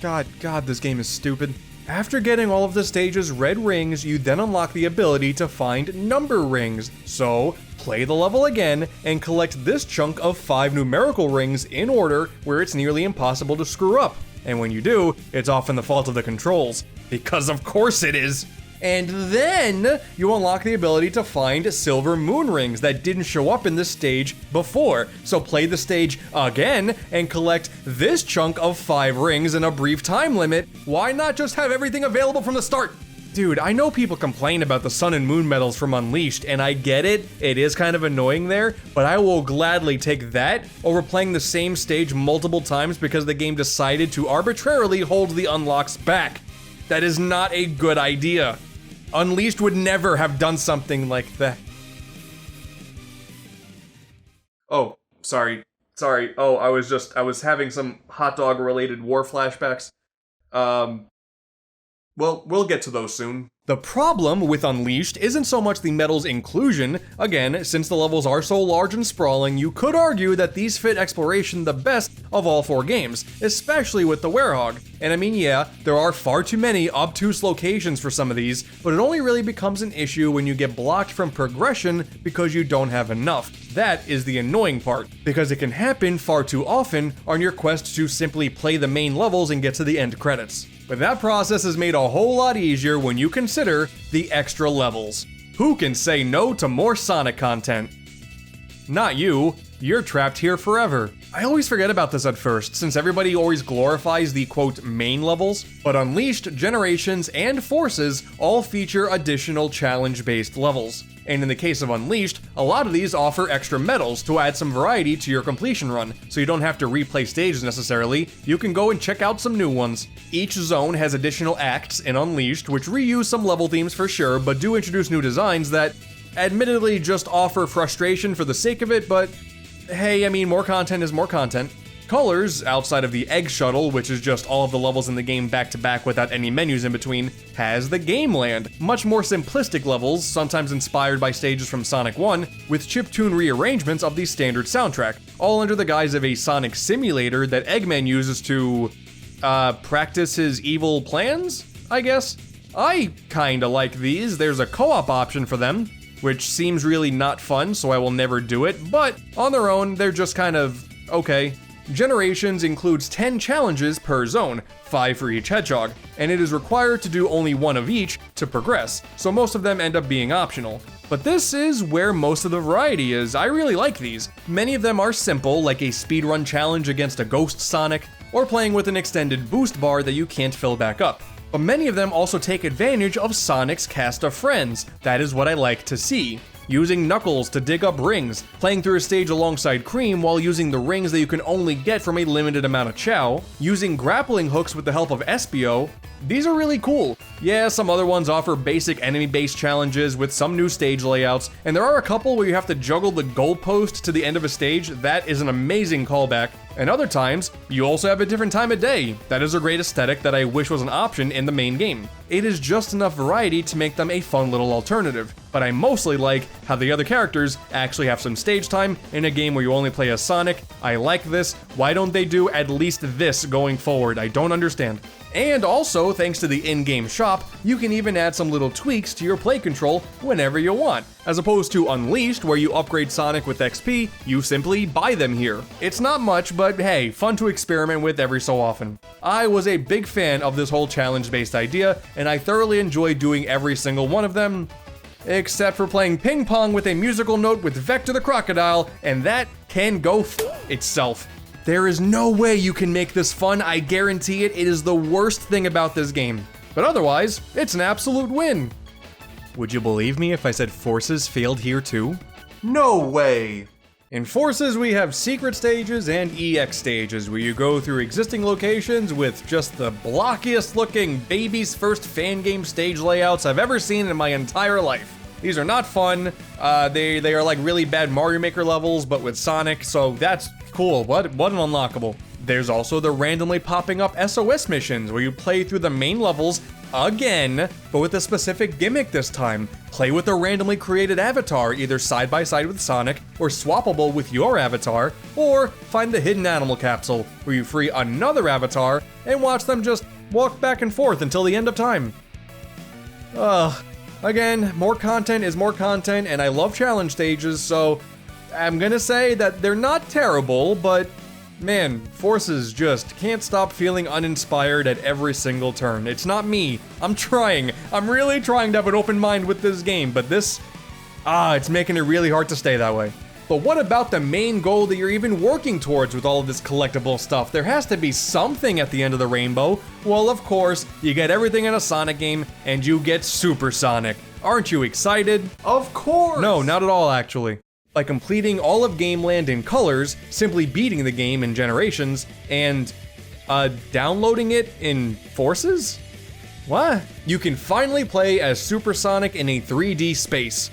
God, this game is stupid. After getting all of the stage's red rings, you then unlock the ability to find number rings. So, play the level again and collect this chunk of 5 numerical rings in order where it's nearly impossible to screw up. And when you do, it's often the fault of the controls. Because of course it is! And then you unlock the ability to find Silver Moon Rings that didn't show up in this stage before. So play the stage again and collect this chunk of 5 rings in a brief time limit. Why not just have everything available from the start? Dude, I know people complain about the Sun and Moon medals from Unleashed, and I get it, it is kind of annoying there, but I will gladly take that over playing the same stage multiple times because the game decided to arbitrarily hold the unlocks back. That is not a good idea. Unleashed would never have done something like that. Oh, sorry. Oh, I was having some hot dog related war flashbacks. Well, we'll get to those soon. The problem with Unleashed isn't so much the medal's inclusion. Again, since the levels are so large and sprawling, you could argue that these fit exploration the best of all 4 games, especially with the Werehog. And I mean, yeah, there are far too many obtuse locations for some of these, but it only really becomes an issue when you get blocked from progression because you don't have enough. That is the annoying part, because it can happen far too often on your quest to simply play the main levels and get to the end credits. But that process is made a whole lot easier when you consider the extra levels. Who can say no to more Sonic content? Not you. You're trapped here forever. I always forget about this at first, since everybody always glorifies the quote main levels, but Unleashed, Generations, and Forces all feature additional challenge-based levels. And in the case of Unleashed, a lot of these offer extra medals to add some variety to your completion run, so you don't have to replay stages necessarily, you can go and check out some new ones. Each zone has additional acts in Unleashed, which reuse some level themes for sure, but do introduce new designs that admittedly just offer frustration for the sake of it, but hey, I mean, more content is more content. Colors, outside of the Egg Shuttle, which is just all of the levels in the game back to back without any menus in between, has the Game Land, much more simplistic levels, sometimes inspired by stages from Sonic 1, with chiptune rearrangements of the standard soundtrack, all under the guise of a Sonic simulator that Eggman uses to, practice his evil plans, I guess? I kinda like these. There's a co-op option for them, which seems really not fun, so I will never do it, but on their own, they're just kind of okay. Generations includes 10 challenges per zone, 5 for each hedgehog, and it is required to do only one of each to progress, so most of them end up being optional. But this is where most of the variety is. I really like these. Many of them are simple, like a speedrun challenge against a ghost Sonic, or playing with an extended boost bar that you can't fill back up. But many of them also take advantage of Sonic's cast of friends. That is what I like to see. Using Knuckles to dig up rings, playing through a stage alongside Cream while using the rings that you can only get from a limited amount of chow, using grappling hooks with the help of Espio. These are really cool. Yeah, some other ones offer basic enemy-based challenges with some new stage layouts, and there are a couple where you have to juggle the goalpost to the end of a stage. That is an amazing callback. And other times, you also have a different time of day. That is a great aesthetic that I wish was an option in the main game. It is just enough variety to make them a fun little alternative, but I mostly like how the other characters actually have some stage time in a game where you only play as Sonic. I like this. Why don't they do at least this going forward? I don't understand. And also, thanks to the in-game shop, you can even add some little tweaks to your play control whenever you want. As opposed to Unleashed, where you upgrade Sonic with XP, you simply buy them here. It's not much, but hey, fun to experiment with every so often. I was a big fan of this whole challenge-based idea, and I thoroughly enjoyed doing every single one of them, except for playing ping pong with a musical note with Vector the Crocodile, and that can go itself. There is no way you can make this fun, I guarantee it. It is the worst thing about this game. But otherwise, it's an absolute win. Would you believe me if I said Forces failed here too? No way! In Forces, we have secret stages and EX stages, where you go through existing locations with just the blockiest looking baby's first fan game stage layouts I've ever seen in my entire life. These are not fun. They are like really bad Mario Maker levels, but with Sonic, so that's cool. What an unlockable. There's also the randomly popping up SOS missions, where you play through the main levels again, but with a specific gimmick this time. Play with a randomly created avatar, either side by side with Sonic, or swappable with your avatar, or find the hidden animal capsule, where you free another avatar and watch them just walk back and forth until the end of time. Again, more content is more content, and I love challenge stages, so I'm gonna say that they're not terrible, but man, Forces just can't stop feeling uninspired at every single turn. It's not me. I'm trying. I'm really trying to have an open mind with this game, but this, it's making it really hard to stay that way. But what about the main goal that you're even working towards with all of this collectible stuff? There has to be something at the end of the rainbow. Well, of course, you get everything in a Sonic game, and you get Super Sonic. Aren't you excited? Of course! No, not at all, actually. By completing all of Game Land in colors, simply beating the game in Generations, and, downloading it in Forces? What? You can finally play as Super Sonic in a 3D space.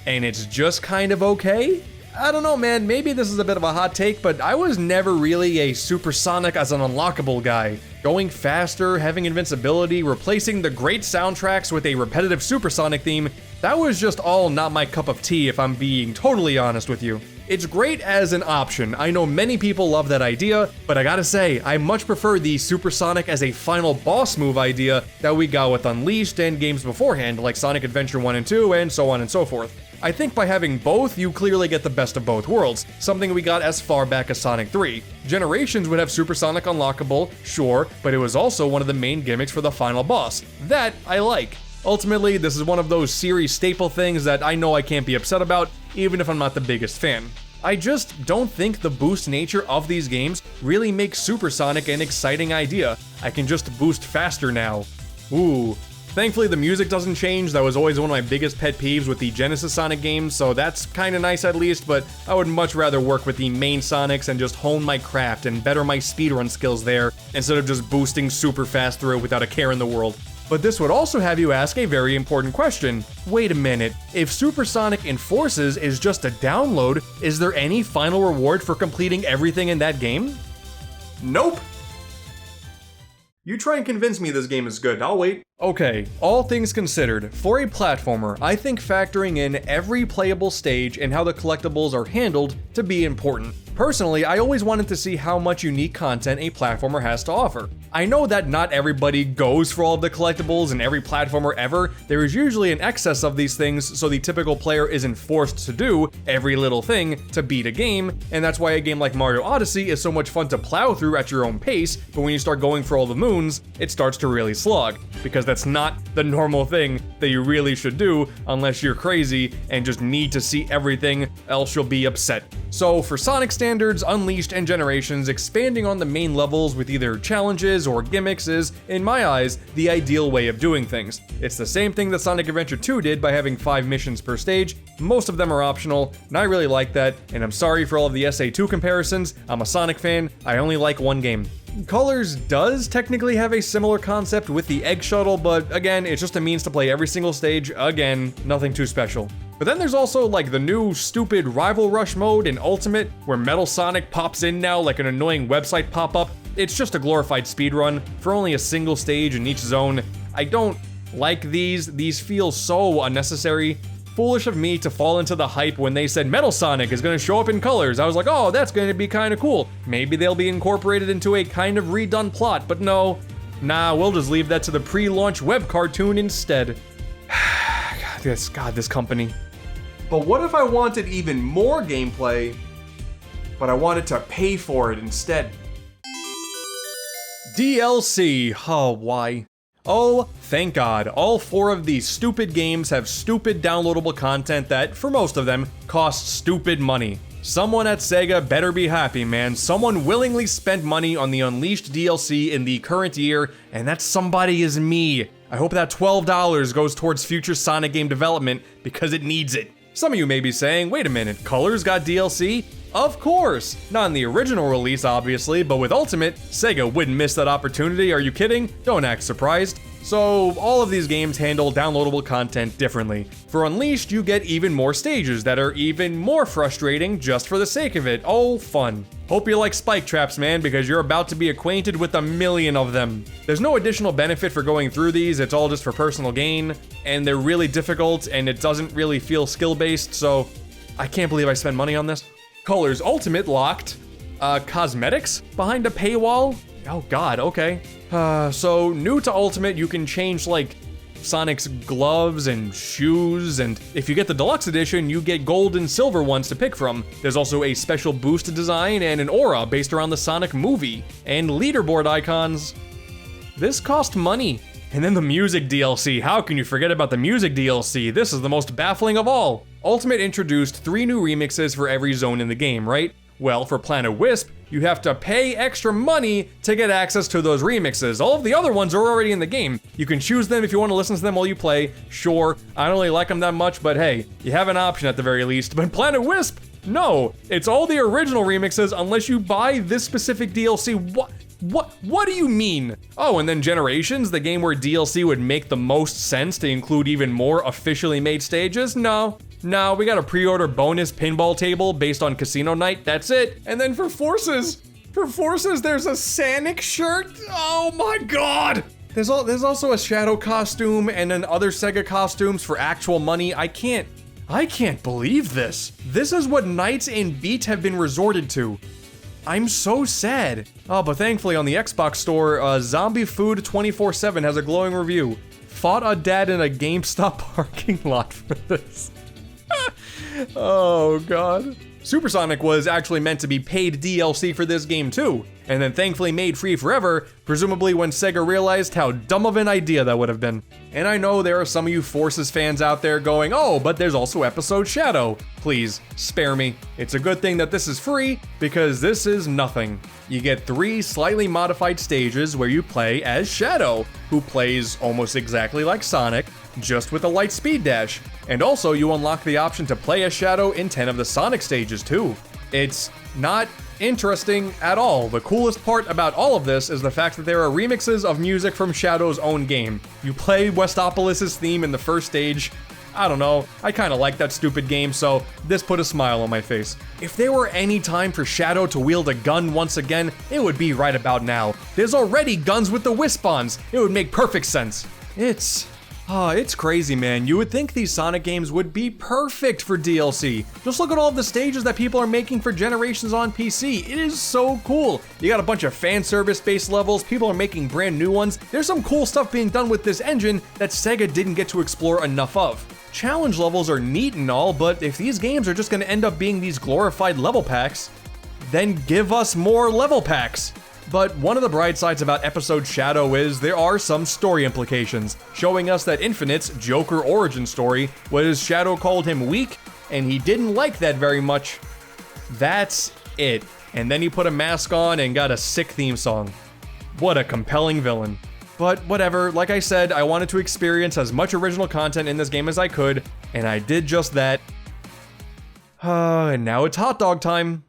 And it's just kind of okay? I don't know, man, maybe this is a bit of a hot take, but I was never really a Super Sonic as an unlockable guy. Going faster, having invincibility, replacing the great soundtracks with a repetitive Super Sonic theme, that was just all not my cup of tea if I'm being totally honest with you. It's great as an option. I know many people love that idea, but I gotta say, I much prefer the Super Sonic as a final boss move idea that we got with Unleashed and games beforehand, like Sonic Adventure 1 and 2, and so on and so forth. I think by having both, you clearly get the best of both worlds, something we got as far back as Sonic 3. Generations would have Super Sonic unlockable, sure, but it was also one of the main gimmicks for the final boss. That I like. Ultimately, this is one of those series staple things that I know I can't be upset about, even if I'm not the biggest fan. I just don't think the boost nature of these games really makes Super Sonic an exciting idea. I can just boost faster now. Ooh. Thankfully, the music doesn't change. That was always one of my biggest pet peeves with the Genesis Sonic games, so that's kinda nice at least, but I would much rather work with the main Sonics and just hone my craft and better my speedrun skills there, instead of just boosting super fast through it without a care in the world. But this would also have you ask a very important question. Wait a minute, if Super Sonic in Forces is just a download, is there any final reward for completing everything in that game? Nope. You try and convince me this game is good, I'll wait. Okay, all things considered, for a platformer, I think factoring in every playable stage and how the collectibles are handled to be important. Personally, I always wanted to see how much unique content a platformer has to offer. I know that not everybody goes for all of the collectibles in every platformer ever. There is usually an excess of these things, so the typical player isn't forced to do every little thing to beat a game, and that's why a game like Mario Odyssey is so much fun to plow through at your own pace, but when you start going for all the moons, it starts to really slog, because that's not the normal thing that you really should do unless you're crazy and just need to see everything, else you'll be upset. So for Sonic standards, Unleashed and Generations, expanding on the main levels with either challenges or gimmicks is, in my eyes, the ideal way of doing things. It's the same thing that Sonic Adventure 2 did by having 5 missions per stage. Most of them are optional, and I really like that, and I'm sorry for all of the SA2 comparisons. I'm a Sonic fan, I only like one game. Colors does technically have a similar concept with the egg shuttle, but again, it's just a means to play every single stage. Again, nothing too special. But then there's also like the new stupid Rival Rush mode in Ultimate, where Metal Sonic pops in now like an annoying website pop-up. It's just a glorified speedrun for only a single stage in each zone. I don't like these feel so unnecessary. Foolish of me to fall into the hype when they said Metal Sonic is going to show up in colors. I was like, oh, that's going to be kind of cool. Maybe they'll be incorporated into a kind of redone plot, but no. Nah, we'll just leave that to the pre-launch web cartoon instead. God, this company. But what if I wanted even more gameplay, but I wanted to pay for it instead? DLC. Oh, why? Oh, thank God, all 4 of these stupid games have stupid downloadable content that, for most of them, costs stupid money. Someone at Sega better be happy, man. Someone willingly spent money on the Unleashed DLC in the current year, and that somebody is me. I hope that $12 goes towards future Sonic game development, because it needs it. Some of you may be saying, wait a minute, Colors got DLC? Of course! Not in the original release, obviously, but with Ultimate, Sega wouldn't miss that opportunity, are you kidding? Don't act surprised. So, all of these games handle downloadable content differently. For Unleashed, you get even more stages that are even more frustrating just for the sake of it. Oh, fun. Hope you like spike traps, man, because you're about to be acquainted with a million of them. There's no additional benefit for going through these, it's all just for personal gain, and they're really difficult, and it doesn't really feel skill-based, so I can't believe I spent money on this. Colors Ultimate locked. Cosmetics behind a paywall? Oh god, okay. So new to Ultimate, you can change like Sonic's gloves and shoes, and if you get the deluxe edition, you get gold and silver ones to pick from. There's also a special boost design and an aura based around the Sonic movie, and leaderboard icons. This cost money. And then the music DLC, how can you forget about the music DLC? This is the most baffling of all. Ultimate introduced 3 new remixes for every zone in the game, right? Well, for Planet Wisp, you have to pay extra money to get access to those remixes. All of the other ones are already in the game. You can choose them if you want to listen to them while you play. Sure, I don't really like them that much, but hey, you have an option at the very least. But Planet Wisp, no, it's all the original remixes unless you buy this specific DLC. What do you mean? Oh, and then Generations, the game where DLC would make the most sense to include even more officially made stages? No, we got a pre-order bonus pinball table based on Casino Night, that's it. And then for Forces, there's a Sonic shirt? Oh my god! There's also a Shadow costume and then other Sega costumes for actual money. I can't believe this. This is what Nights and Beat have been resorted to. I'm so sad. Oh, but thankfully on the Xbox store, Zombie Food 24/7 has a glowing review. Fought a dad in a GameStop parking lot for this. Oh god. Supersonic was actually meant to be paid DLC for this game too, and then thankfully made free forever, presumably when Sega realized how dumb of an idea that would have been. And I know there are some of you Forces fans out there going, oh, but there's also Episode Shadow. Please, spare me. It's a good thing that this is free, because this is nothing. You get 3 slightly modified stages where you play as Shadow, who plays almost exactly like Sonic, just with a light speed dash. And also you unlock the option to play as Shadow in 10 of the Sonic stages too. It's not interesting at all. The coolest part about all of this is the fact that there are remixes of music from Shadow's own game. You play Westopolis' theme in the first stage, I don't know, I kinda like that stupid game, so this put a smile on my face. If there were any time for Shadow to wield a gun once again, it would be right about now. There's already guns with the Wisps. It would make perfect sense. It's crazy, man. You would think these Sonic games would be perfect for DLC. Just look at all the stages that people are making for Generations on PC. It is so cool. You got a bunch of fan service based levels, people are making brand new ones. There's some cool stuff being done with this engine that Sega didn't get to explore enough of. Challenge levels are neat and all, but if these games are just gonna end up being these glorified level packs, then give us more level packs. But one of the bright sides about episode Shadow is there are some story implications, showing us that Infinite's Joker origin story was Shadow called him weak, and he didn't like that very much. That's it. And then he put a mask on and got a sick theme song. What a compelling villain. But whatever, like I said, I wanted to experience as much original content in this game as I could, and I did just that. And now it's hot dog time.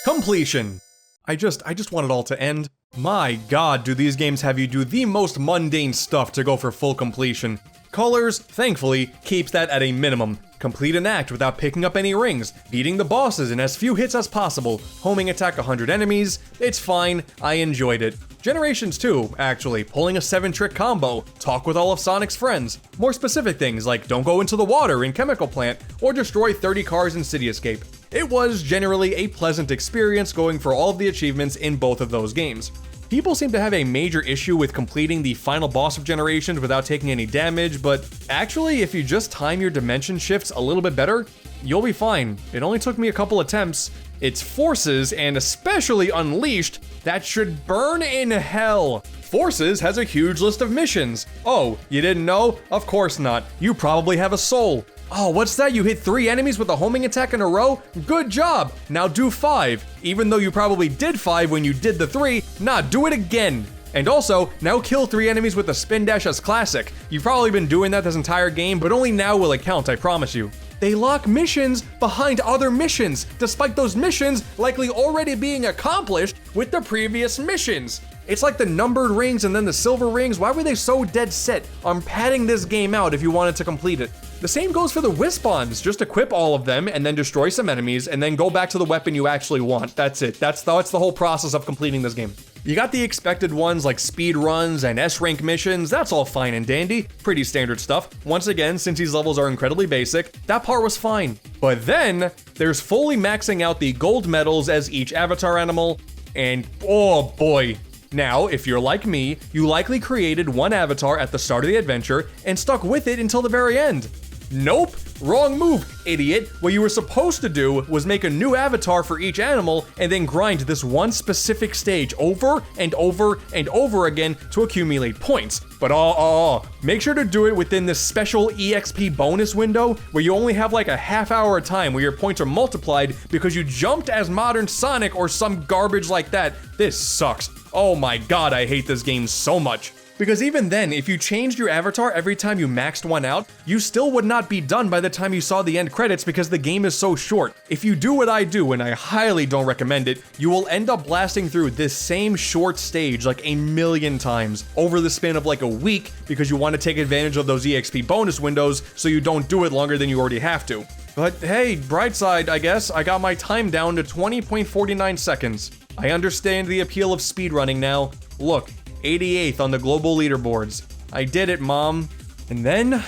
Completion. I just want it all to end. My god, do these games have you do the most mundane stuff to go for full completion. Colors, thankfully, keeps that at a minimum. Complete an act without picking up any rings, beating the bosses in as few hits as possible, homing attack 100 enemies, it's fine, I enjoyed it. Generations 2, actually, pulling a 7-trick combo, talk with all of Sonic's friends. More specific things like don't go into the water in Chemical Plant, or destroy 30 cars in City Escape. It was generally a pleasant experience going for all of the achievements in both of those games. People seem to have a major issue with completing the final boss of Generations without taking any damage, but actually, if you just time your dimension shifts a little bit better, you'll be fine. It only took me a couple attempts. It's Forces, and especially Unleashed, that should burn in hell. Forces has a huge list of missions. Oh, you didn't know? Of course not. You probably have a soul. Oh, what's that? You hit 3 enemies with a homing attack in a row? Good job! Now do 5. Even though you probably did 5 when you did the 3, nah, do it again. And also, now kill 3 enemies with a spin dash as classic. You've probably been doing that this entire game, but only now will it count, I promise you. They lock missions behind other missions, despite those missions likely already being accomplished with the previous missions. It's like the numbered rings and then the silver rings. Why were they so dead set on padding this game out if you wanted to complete it? The same goes for the Wisps. Just equip all of them and then destroy some enemies and then go back to the weapon you actually want. That's it. That's the whole process of completing this game. You got the expected ones like speed runs and S-rank missions. That's all fine and dandy. Pretty standard stuff. Once again, since these levels are incredibly basic, that part was fine. But then there's fully maxing out the gold medals as each avatar animal, and oh boy. Now, if you're like me, you likely created one avatar at the start of the adventure and stuck with it until the very end. Nope, wrong move, idiot. What you were supposed to do was make a new avatar for each animal and then grind this one specific stage over and over and over again to accumulate points. But make sure to do it within this special EXP bonus window where you only have like a half hour of time where your points are multiplied because you jumped as Modern Sonic or some garbage like that. This sucks. Oh my god, I hate this game so much. Because even then, if you changed your avatar every time you maxed one out, you still would not be done by the time you saw the end credits because the game is so short. If you do what I do, and I highly don't recommend it, you will end up blasting through this same short stage like a million times over the span of like a week because you want to take advantage of those EXP bonus windows so you don't do it longer than you already have to. But hey, bright side, I guess, I got my time down to 20.49 seconds. I understand the appeal of speedrunning now. Look, 88th on the global leaderboards. I did it, Mom. And then,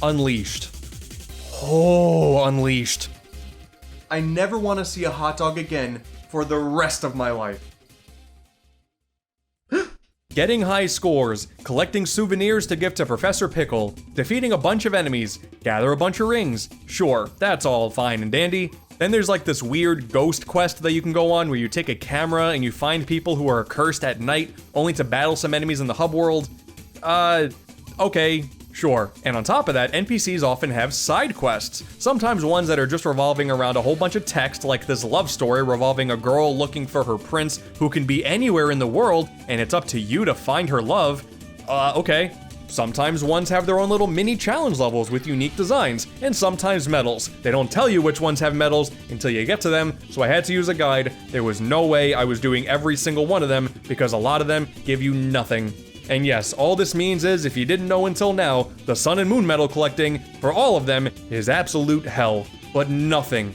Unleashed. Oh, Unleashed. I never want to see a hot dog again for the rest of my life. Getting high scores, collecting souvenirs to give to Professor Pickle, defeating a bunch of enemies, gather a bunch of rings. Sure, that's all fine and dandy. Then there's like this weird ghost quest that you can go on where you take a camera and you find people who are cursed at night only to battle some enemies in the hub world. Okay, sure. And on top of that, NPCs often have side quests, sometimes ones that are just revolving around a whole bunch of text, like this love story revolving a girl looking for her prince who can be anywhere in the world, and it's up to you to find her love. Okay. Sometimes ones have their own little mini challenge levels with unique designs, and sometimes medals. They don't tell you which ones have medals until you get to them, so I had to use a guide. There was no way I was doing every single one of them because a lot of them give you nothing. And yes, all this means is, if you didn't know until now, the Sun and Moon medal collecting, for all of them, is absolute hell. But nothing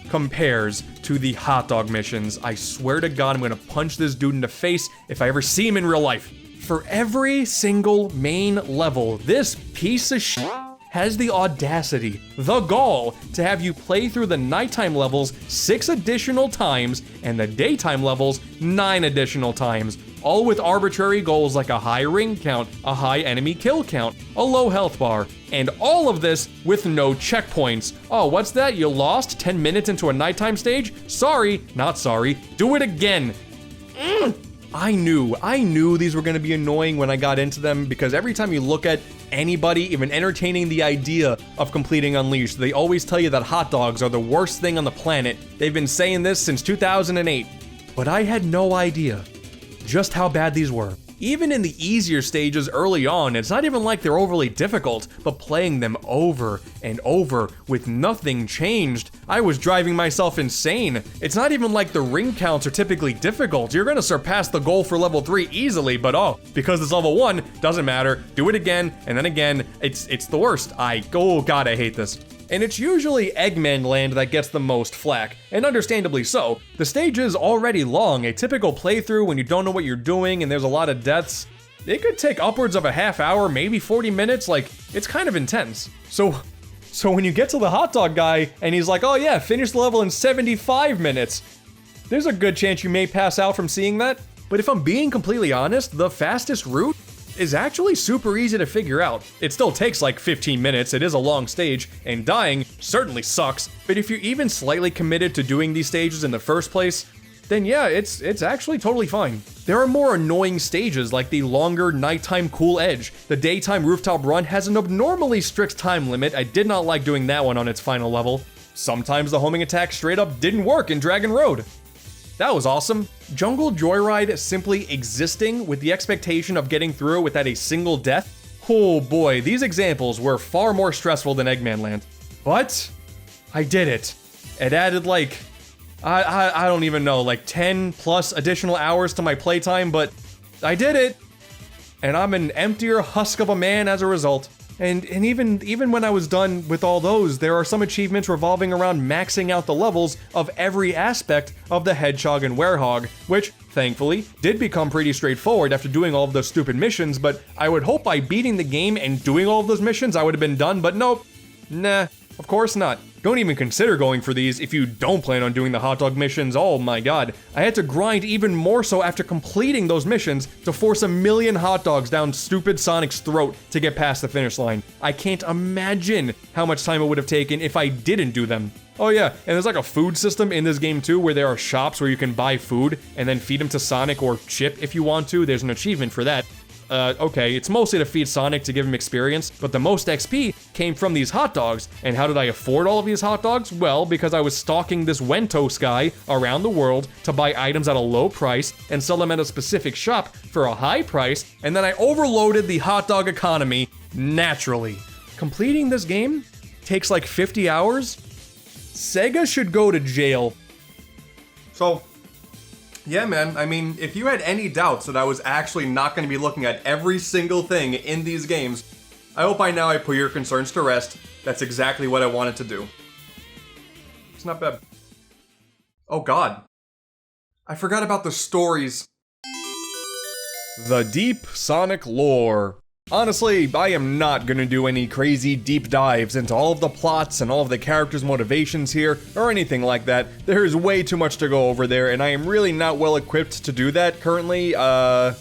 compares to the hot dog missions. I swear to God, I'm gonna punch this dude in the face if I ever see him in real life. For every single main level, this piece of shit has the audacity, the gall, to have you play through the nighttime levels 6 additional times and the daytime levels 9 additional times, all with arbitrary goals like a high ring count, a high enemy kill count, a low health bar, and all of this with no checkpoints. Oh, what's that? You lost 10 minutes into a nighttime stage? Sorry, not sorry, do it again. I knew these were gonna be annoying when I got into them, because every time you look at anybody even entertaining the idea of completing Unleashed, they always tell you that hot dogs are the worst thing on the planet. They've been saying this since 2008. But I had no idea just how bad these were. Even in the easier stages early on, it's not even like they're overly difficult, but playing them over and over with nothing changed, I was driving myself insane. It's not even like the ring counts are typically difficult. You're gonna surpass the goal for level 3 easily, but because it's level 1, doesn't matter. Do it again, and then again. It's the worst. Oh God, I hate this. And it's usually Eggman land that gets the most flack, and understandably so. The stage is already long. A typical playthrough when you don't know what you're doing and there's a lot of deaths, it could take upwards of a half hour, maybe 40 minutes, like, it's kind of intense. So when you get to the hot dog guy and he's like, oh yeah, finish the level in 75 minutes, there's a good chance you may pass out from seeing that. But if I'm being completely honest, the fastest route is actually super easy to figure out. It still takes like 15 minutes, it is a long stage, and dying certainly sucks, but if you're even slightly committed to doing these stages in the first place, then yeah, it's actually totally fine. There are more annoying stages like the longer nighttime cool edge. The daytime rooftop run has an abnormally strict time limit. I did not like doing that one on its final level. Sometimes the homing attack straight up didn't work in Dragon Road. That was awesome. Jungle Joyride simply existing with the expectation of getting through it without a single death. Oh boy, these examples were far more stressful than Eggman Land. But I did it. It added like, I don't even know, like 10 plus additional hours to my playtime, but I did it. And I'm an emptier husk of a man as a result. And even when I was done with all those, there are some achievements revolving around maxing out the levels of every aspect of the Hedgehog and Werehog, which, thankfully, did become pretty straightforward after doing all of those stupid missions, but I would hope by beating the game and doing all of those missions I would have been done, but nope. Nah, of course not. Don't even consider going for these if you don't plan on doing the hot dog missions. Oh my God. I had to grind even more so after completing those missions to force 1,000,000 hot dogs down stupid Sonic's throat to get past the finish line. I can't imagine how much time it would have taken if I didn't do them. Oh yeah, and there's like a food system in this game too, where there are shops where you can buy food and then feed them to Sonic or Chip if you want to. There's an achievement for that. Okay, it's mostly to feed Sonic to give him experience, but the most XP came from these hot dogs. And how did I afford all of these hot dogs? Well, because I was stalking this Wentos guy around the world to buy items at a low price and sell them at a specific shop for a high price, and then I overloaded the hot dog economy naturally. Completing this game takes like 50 hours. Sega should go to jail. So, yeah, man, I mean, if you had any doubts that I was actually not going to be looking at every single thing in these games, I hope by now I put your concerns to rest. That's exactly what I wanted to do. It's not bad. Oh God. I forgot about the stories. The deep Sonic lore. Honestly, I am not gonna do any crazy deep dives into all of the plots and all of the characters' motivations here, or anything like that. There is way too much to go over there, and I am really not well equipped to do that currently. I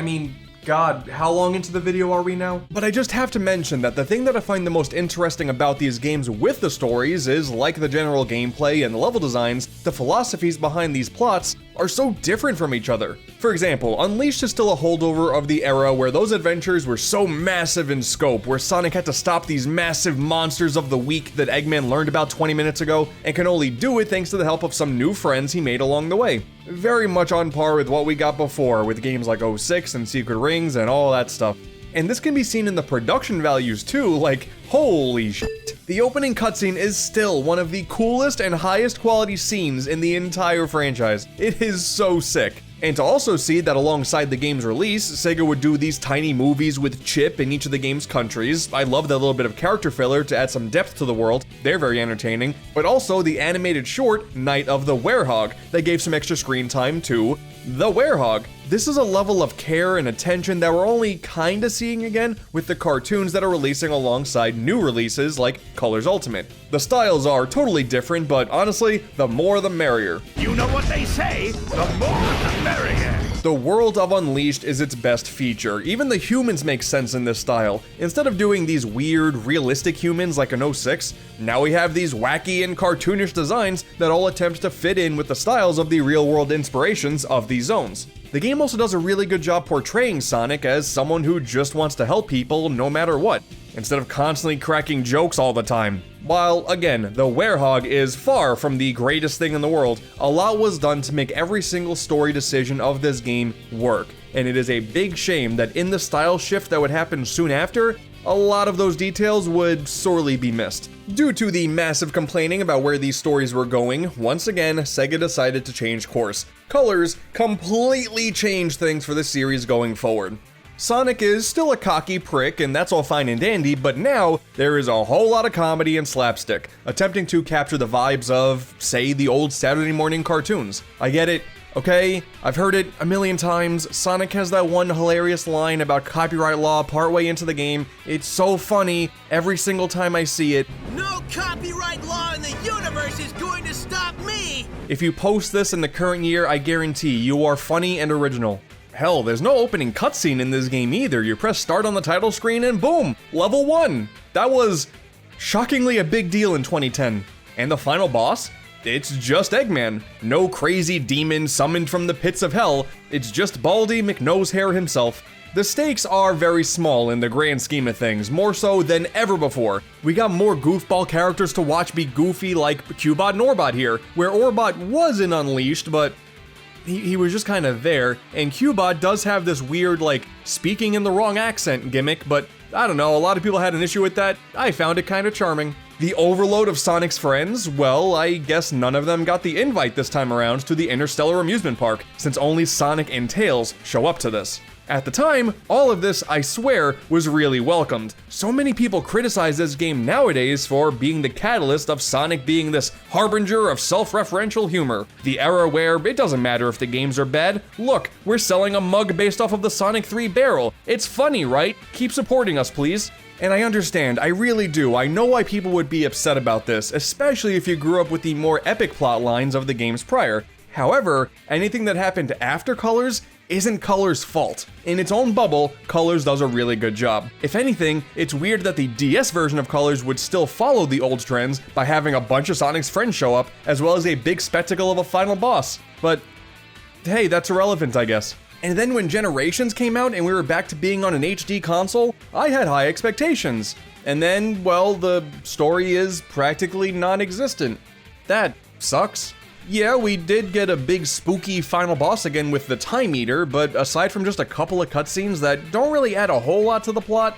mean, God, how long into the video are we now? But I just have to mention that the thing that I find the most interesting about these games with the stories is, like the general gameplay and the level designs, the philosophies behind these plots are so different from each other. For example, Unleashed is still a holdover of the era where those adventures were so massive in scope, where Sonic had to stop these massive monsters of the week that Eggman learned about 20 minutes ago, and can only do it thanks to the help of some new friends he made along the way. Very much on par with what we got before with games like 06 and Secret Rings and all that stuff. And this can be seen in the production values too, like, holy shit. The opening cutscene is still one of the coolest and highest quality scenes in the entire franchise. It is so sick. And to also see that alongside the game's release, Sega would do these tiny movies with Chip in each of the game's countries. I love that little bit of character filler to add some depth to the world. They're very entertaining. But also the animated short, Night of the Werehog, that gave some extra screen time to the Werehog. This is a level of care and attention that we're only kinda seeing again with the cartoons that are releasing alongside new releases like Colors Ultimate. The styles are totally different, but honestly, the more the merrier. You know what they say, the more the merrier. The world of Unleashed is its best feature. Even the humans make sense in this style. Instead of doing these weird, realistic humans like an 06, now we have these wacky and cartoonish designs that all attempt to fit in with the styles of the real-world inspirations of these zones. The game also does a really good job portraying Sonic as someone who just wants to help people no matter what, instead of constantly cracking jokes all the time. While, again, the Werehog is far from the greatest thing in the world, a lot was done to make every single story decision of this game work, and it is a big shame that in the style shift that would happen soon after, a lot of those details would sorely be missed. Due to the massive complaining about where these stories were going, once again, Sega decided to change course. Colors completely changed things for the series going forward. Sonic is still a cocky prick, and that's all fine and dandy, but now there is a whole lot of comedy and slapstick, attempting to capture the vibes of, say, the old Saturday morning cartoons. I get it, okay? I've heard it a million times. Sonic has that one hilarious line about copyright law partway into the game. It's so funny every single time I see it. No copyright law in the universe is going to stop me! If you post this in the current year, I guarantee you are funny and original. Hell, there's no opening cutscene in this game either. You press start on the title screen and boom, level 1. That was shockingly a big deal in 2010. And the final boss? It's just Eggman. No crazy demon summoned from the pits of hell. It's just Baldy McNosehair himself. The stakes are very small in the grand scheme of things, more so than ever before. We got more goofball characters to watch be goofy like Cubot and Orbot here, where Orbot was in Unleashed, but he was just kind of there, and Cubot does have this weird, like, speaking in the wrong accent gimmick, but I don't know, a lot of people had an issue with that. I found it kind of charming. The overload of Sonic's friends, well, I guess none of them got the invite this time around to the Interstellar Amusement Park, since only Sonic and Tails show up to this. At the time, all of this, I swear, was really welcomed. So many people criticize this game nowadays for being the catalyst of Sonic being this harbinger of self-referential humor. The era where it doesn't matter if the games are bad. Look, we're selling a mug based off of the Sonic 3 barrel. It's funny, right? Keep supporting us, please. And I understand, I really do. I know why people would be upset about this, especially if you grew up with the more epic plot lines of the games prior. However, anything that happened after Colors isn't Colors' fault. In its own bubble, Colors does a really good job. If anything, it's weird that the DS version of Colors would still follow the old trends by having a bunch of Sonic's friends show up, as well as a big spectacle of a final boss. But hey, that's irrelevant, I guess. And then when Generations came out and we were back to being on an HD console, I had high expectations. And then, well, the story is practically non-existent. That sucks. Yeah, we did get a big spooky final boss again with the Time Eater, but aside from just a couple of cutscenes that don't really add a whole lot to the plot,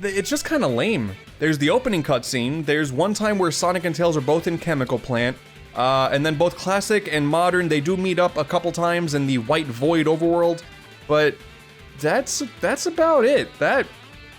it's just kinda lame. There's the opening cutscene, there's one time where Sonic and Tails are both in Chemical Plant, and then both classic and modern, they do meet up a couple times in the White Void overworld, but that's about it.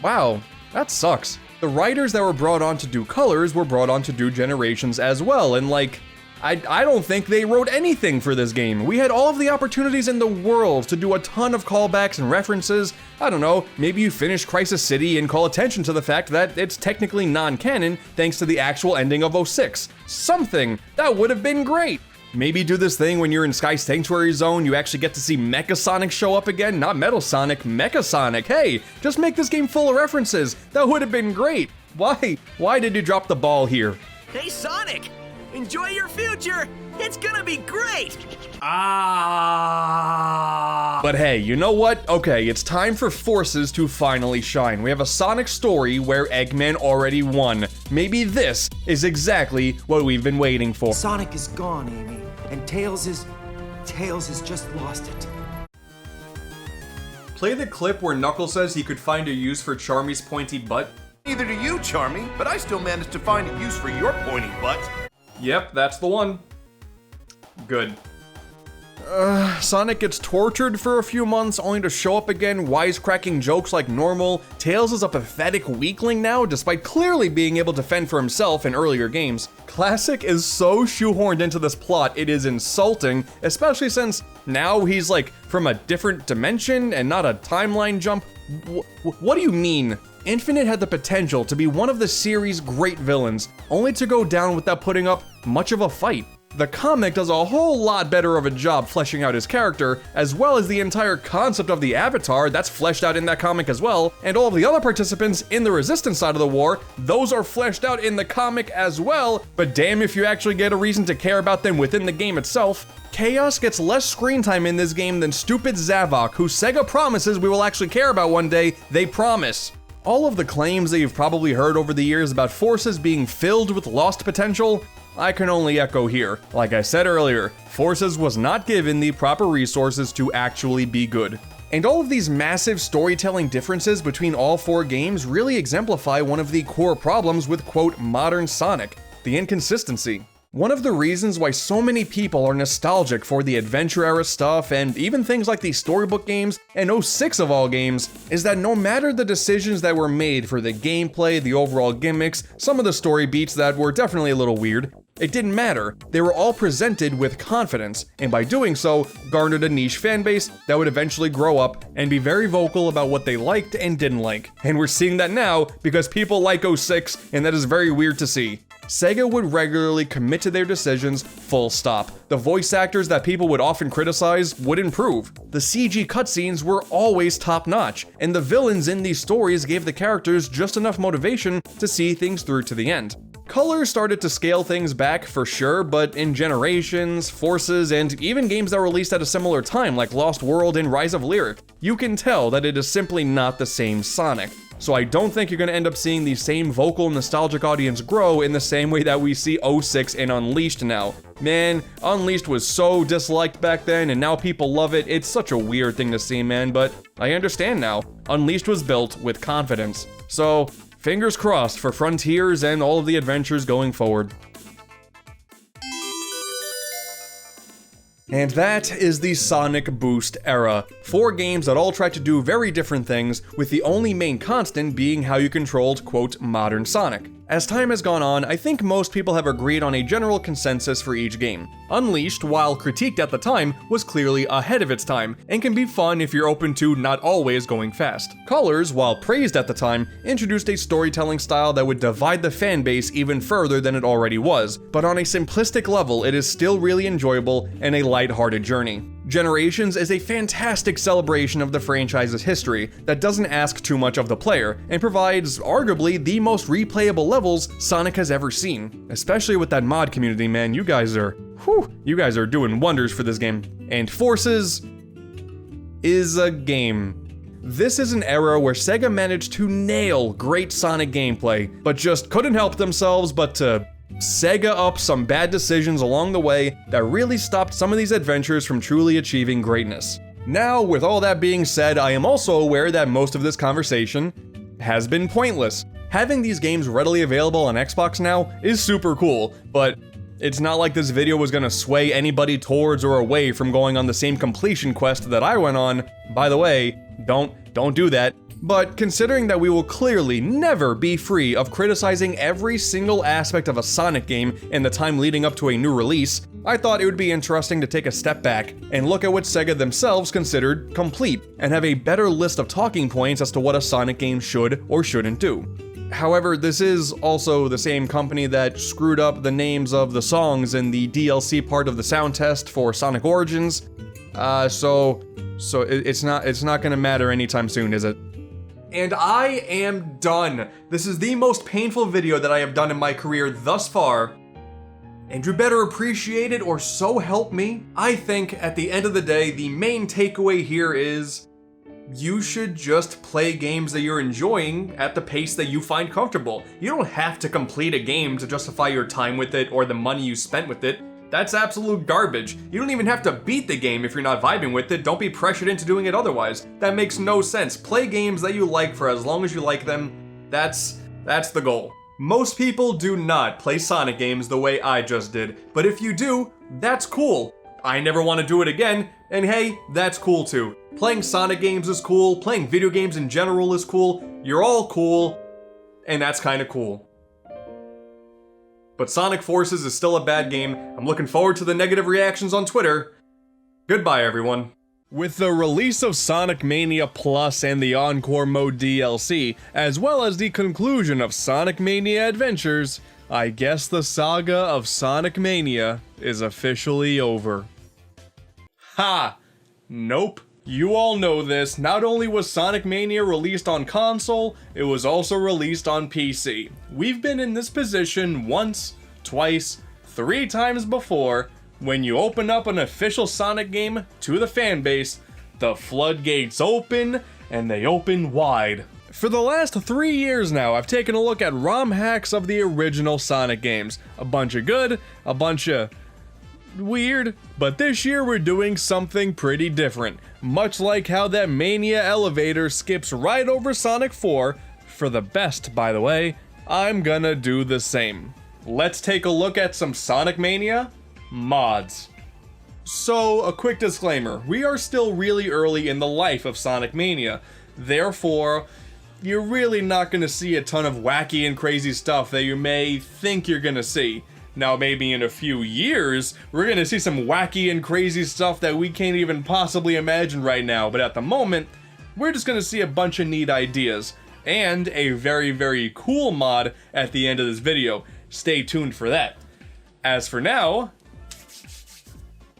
Wow, that sucks. The writers that were brought on to do Colors were brought on to do Generations as well, and like, I don't think they wrote anything for this game. We had all of the opportunities in the world to do a ton of callbacks and references. I don't know, maybe you finish Crisis City and call attention to the fact that it's technically non-canon thanks to the actual ending of 06. Something! That would have been great! Maybe do this thing when you're in Sky Sanctuary Zone, you actually get to see Mecha Sonic show up again, not Metal Sonic, Mecha Sonic. Hey, just make this game full of references. That would have been great. Why did you drop the ball here? Hey, Sonic! Enjoy your future! It's gonna be great! But hey, you know what? Okay, it's time for Forces to finally shine. We have a Sonic story where Eggman already won. Maybe this is exactly what we've been waiting for. Sonic is gone, Amy, and Tails has just lost it. Play the clip where Knuckles says he could find a use for Charmy's pointy butt. Neither do you, Charmy, but I still managed to find a use for your pointy butt. Yep, that's the one. Good. Sonic gets tortured for a few months only to show up again, wisecracking jokes like normal. Tails is a pathetic weakling now, despite clearly being able to fend for himself in earlier games. Classic is so shoehorned into this plot, it is insulting, especially since now he's like from a different dimension and not a timeline jump. What do you mean? Infinite had the potential to be one of the series' great villains, only to go down without putting up much of a fight. The comic does a whole lot better of a job fleshing out his character, as well as the entire concept of the Avatar that's fleshed out in that comic as well, and all of the other participants in the Resistance side of the war, those are fleshed out in the comic as well, but damn if you actually get a reason to care about them within the game itself. Chaos gets less screen time in this game than stupid Zavok, who Sega promises we will actually care about one day, they promise. All of the claims that you've probably heard over the years about Forces being filled with lost potential, I can only echo here. Like I said earlier, Forces was not given the proper resources to actually be good. And all of these massive storytelling differences between all four games really exemplify one of the core problems with, quote, modern Sonic, the inconsistency. One of the reasons why so many people are nostalgic for the adventure era stuff and even things like the storybook games and 06 of all games is that no matter the decisions that were made for the gameplay, the overall gimmicks, some of the story beats that were definitely a little weird, it didn't matter. They were all presented with confidence, and by doing so, garnered a niche fanbase that would eventually grow up and be very vocal about what they liked and didn't like. And we're seeing that now because people like 06, and that is very weird to see. Sega would regularly commit to their decisions, full stop. The voice actors that people would often criticize would improve. The CG cutscenes were always top-notch, and the villains in these stories gave the characters just enough motivation to see things through to the end. Color started to scale things back for sure, but in Generations, Forces, and even games that were released at a similar time like Lost World and Rise of Lyric, you can tell that it is simply not the same Sonic. So I don't think you're going to end up seeing the same vocal nostalgic audience grow in the same way that we see 06 and Unleashed now. Man, Unleashed was so disliked back then and now people love it. It's such a weird thing to see, man, but I understand now. Unleashed was built with confidence. So, fingers crossed for Frontiers and all of the adventures going forward. And that is the Sonic Boost era. 4 games that all tried to do very different things, with the only main constant being how you controlled, quote, modern Sonic. As time has gone on, I think most people have agreed on a general consensus for each game. Unleashed, while critiqued at the time, was clearly ahead of its time, and can be fun if you're open to not always going fast. Colors, while praised at the time, introduced a storytelling style that would divide the fanbase even further than it already was, but on a simplistic level, it is still really enjoyable and a lighthearted journey. Generations is a fantastic celebration of the franchise's history that doesn't ask too much of the player, and provides arguably the most replayable levels Sonic has ever seen. Especially with that mod community, man, you guys are doing wonders for this game. And Forces is a game. This is an era where Sega managed to nail great Sonic gameplay, but just couldn't help themselves but to Sega up some bad decisions along the way that really stopped some of these adventures from truly achieving greatness. Now, with all that being said, I am also aware that most of this conversation has been pointless. Having these games readily available on Xbox now is super cool, but it's not like this video was gonna sway anybody towards or away from going on the same completion quest that I went on. By the way, don't do that. But considering that we will clearly never be free of criticizing every single aspect of a Sonic game in the time leading up to a new release, I thought it would be interesting to take a step back and look at what Sega themselves considered complete, and have a better list of talking points as to what a Sonic game should or shouldn't do. However, this is also the same company that screwed up the names of the songs in the DLC part of the sound test for Sonic Origins, so it's not gonna matter anytime soon, is it? And I am done. This is the most painful video that I have done in my career thus far. And you better appreciate it, or so help me. I think at the end of the day, the main takeaway here is you should just play games that you're enjoying at the pace that you find comfortable. You don't have to complete a game to justify your time with it or the money you spent with it. That's absolute garbage. You don't even have to beat the game if you're not vibing with it. Don't be pressured into doing it otherwise. That makes no sense. Play games that you like for as long as you like them. That's the goal. Most people do not play Sonic games the way I just did, but if you do, that's cool. I never want to do it again, and hey, that's cool too. Playing Sonic games is cool, playing video games in general is cool, you're all cool, and that's kinda cool. But Sonic Forces is still a bad game. I'm looking forward to the negative reactions on Twitter. Goodbye, everyone. With the release of Sonic Mania Plus and the Encore Mode DLC, as well as the conclusion of Sonic Mania Adventures, I guess the saga of Sonic Mania is officially over. Ha! Nope. You all know this, not only was Sonic Mania released on console, it was also released on PC. We've been in this position once, twice, 3 times before. When you open up an official Sonic game to the fanbase, the floodgates open, and they open wide. For the last 3 years now, I've taken a look at ROM hacks of the original Sonic games. A bunch of good, a bunch of weird, but this year we're doing something pretty different. Much like how that Mania elevator skips right over Sonic 4, for the best by the way, I'm gonna do the same. Let's take a look at some Sonic Mania mods. So, a quick disclaimer, we are still really early in the life of Sonic Mania, therefore, you're really not gonna see a ton of wacky and crazy stuff that you may think you're gonna see. Now, maybe in a few years, we're gonna see some wacky and crazy stuff that we can't even possibly imagine right now, but at the moment, we're just gonna see a bunch of neat ideas, and a very, very cool mod at the end of this video. Stay tuned for that. As for now,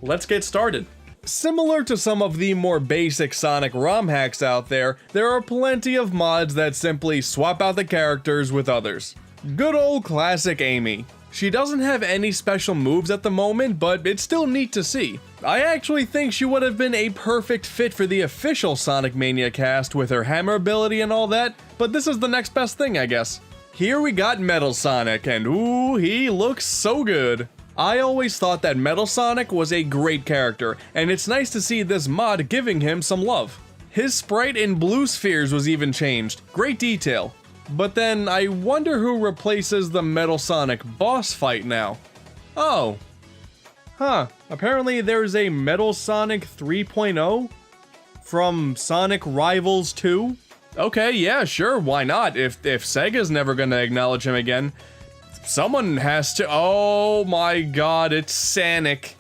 let's get started. Similar to some of the more basic Sonic ROM hacks out there, there are plenty of mods that simply swap out the characters with others. Good old classic Amy. She doesn't have any special moves at the moment, but it's still neat to see. I actually think she would have been a perfect fit for the official Sonic Mania cast with her hammer ability and all that, but this is the next best thing, I guess. Here we got Metal Sonic, and ooh, he looks so good. I always thought that Metal Sonic was a great character, and it's nice to see this mod giving him some love. His sprite in blue spheres was even changed, great detail. But then I wonder who replaces the Metal Sonic boss fight now. Oh. Huh, apparently there's a Metal Sonic 3.0 from Sonic Rivals 2? Okay, yeah, sure, why not? If Sega's never gonna acknowledge him again, someone has to. Oh my god, it's Sonic.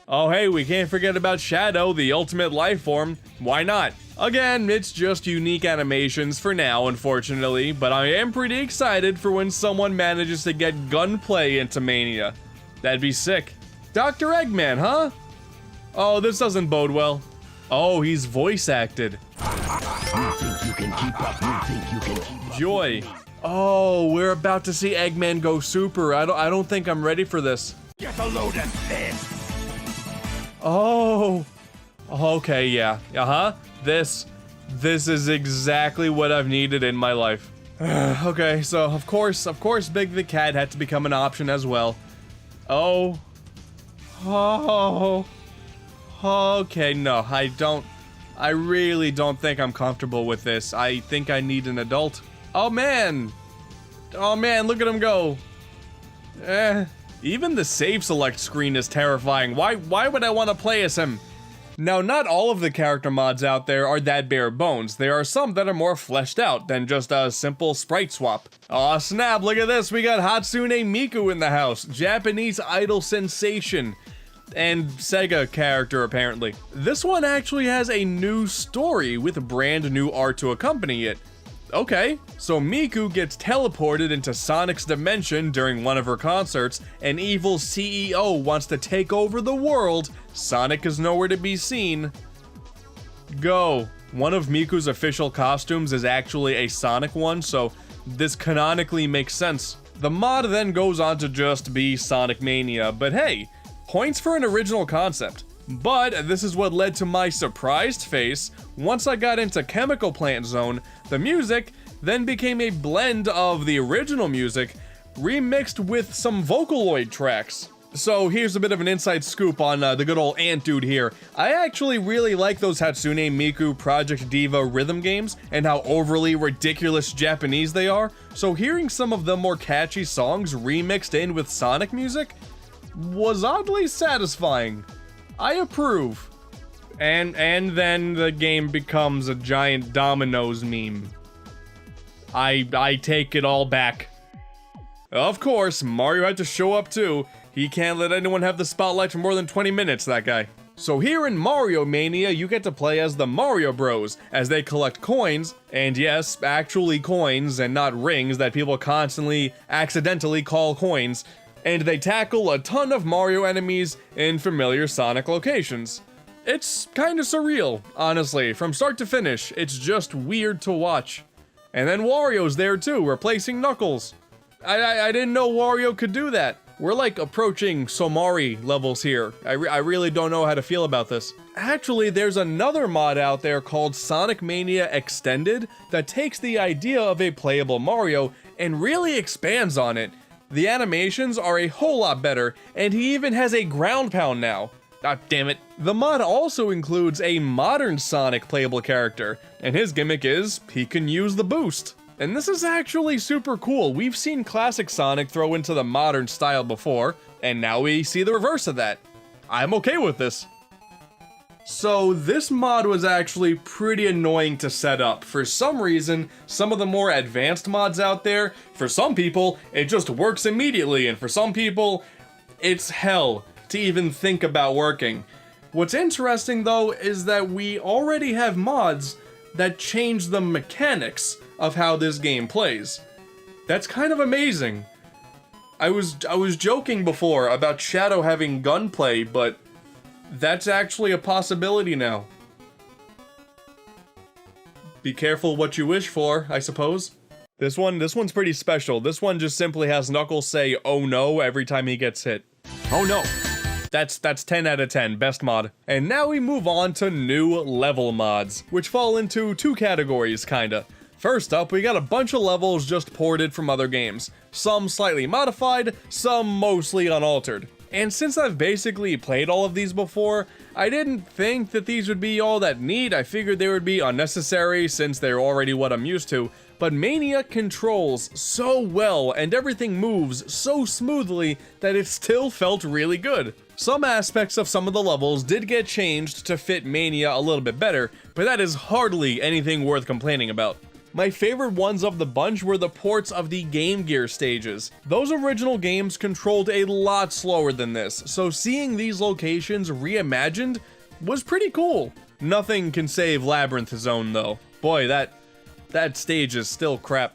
Oh hey, we can't forget about Shadow, the ultimate life form. Why not? Again, it's just unique animations for now, unfortunately, but I am pretty excited for when someone manages to get gunplay into Mania. That'd be sick. Dr. Eggman, huh? Oh, this doesn't bode well. Oh, he's voice acted. Joy. Oh, we're about to see Eggman go super. I don't think I'm ready for this. Get a load of this. Oh. Okay, yeah. Uh-huh. This is exactly what I've needed in my life. Okay, so of course Big the Cat had to become an option as well. Oh. Okay, no, I really don't think I'm comfortable with this. I think I need an adult. Oh man, look at him go. Even the save select screen is terrifying. Why would I want to play as him? Now, not all of the character mods out there are that bare bones. There are some that are more fleshed out than just a simple sprite swap. Aw snap, look at this, we got Hatsune Miku in the house, Japanese idol sensation, and Sega character apparently. This one actually has a new story with brand new art to accompany it. Okay, so Miku gets teleported into Sonic's dimension during one of her concerts. An evil CEO wants to take over the world. Sonic is nowhere to be seen. Go. One of Miku's official costumes is actually a Sonic one, so this canonically makes sense. The mod then goes on to just be Sonic Mania, but hey, points for an original concept. But this is what led to my surprised face. Once I got into Chemical Plant Zone, the music then became a blend of the original music remixed with some Vocaloid tracks. So here's a bit of an inside scoop on the good old AntDude here. I actually really like those Hatsune Miku Project Diva rhythm games and how overly ridiculous Japanese they are, so hearing some of the more catchy songs remixed in with Sonic music was oddly satisfying. I approve. And then the game becomes a giant Dominoes meme. I take it all back. Of course, Mario had to show up too. He can't let anyone have the spotlight for more than 20 minutes, that guy. So here in Mario Mania, you get to play as the Mario Bros, as they collect coins, and yes, actually coins and not rings that people constantly accidentally call coins, and they tackle a ton of Mario enemies in familiar Sonic locations. It's kinda surreal, honestly, from start to finish, it's just weird to watch. And then Wario's there too, replacing Knuckles. I didn't know Wario could do that. We're like approaching Somari levels here. I really don't know how to feel about this. Actually, there's another mod out there called Sonic Mania Extended that takes the idea of a playable Mario and really expands on it. The animations are a whole lot better, and he even has a ground pound now. Ah, damn it. The mod also includes a modern Sonic playable character, and his gimmick is he can use the boost. And this is actually super cool. We've seen classic Sonic throw into the modern style before, and now we see the reverse of that. I'm okay with this. So this mod was actually pretty annoying to set up. For some reason, some of the more advanced mods out there, for some people, it just works immediately, and for some people, it's hell to even think about working. What's interesting though is that we already have mods that change the mechanics of how this game plays. That's kind of amazing. I was joking before about Shadow having gunplay, but that's actually a possibility now. Be careful what you wish for, I suppose. This one's pretty special. This one just simply has Knuckles say "oh no" every time he gets hit. Oh no. That's 10 out of 10, best mod. And now we move on to new level mods, which fall into two categories, kinda. First up, we got a bunch of levels just ported from other games. Some slightly modified, some mostly unaltered. And since I've basically played all of these before, I didn't think that these would be all that neat. I figured they would be unnecessary since they're already what I'm used to. But Mania controls so well and everything moves so smoothly that it still felt really good. Some aspects of some of the levels did get changed to fit Mania a little bit better, but that is hardly anything worth complaining about. My favorite ones of the bunch were the ports of the Game Gear stages. Those original games controlled a lot slower than this, so seeing these locations reimagined was pretty cool. Nothing can save Labyrinth Zone though. Boy, that stage is still crap.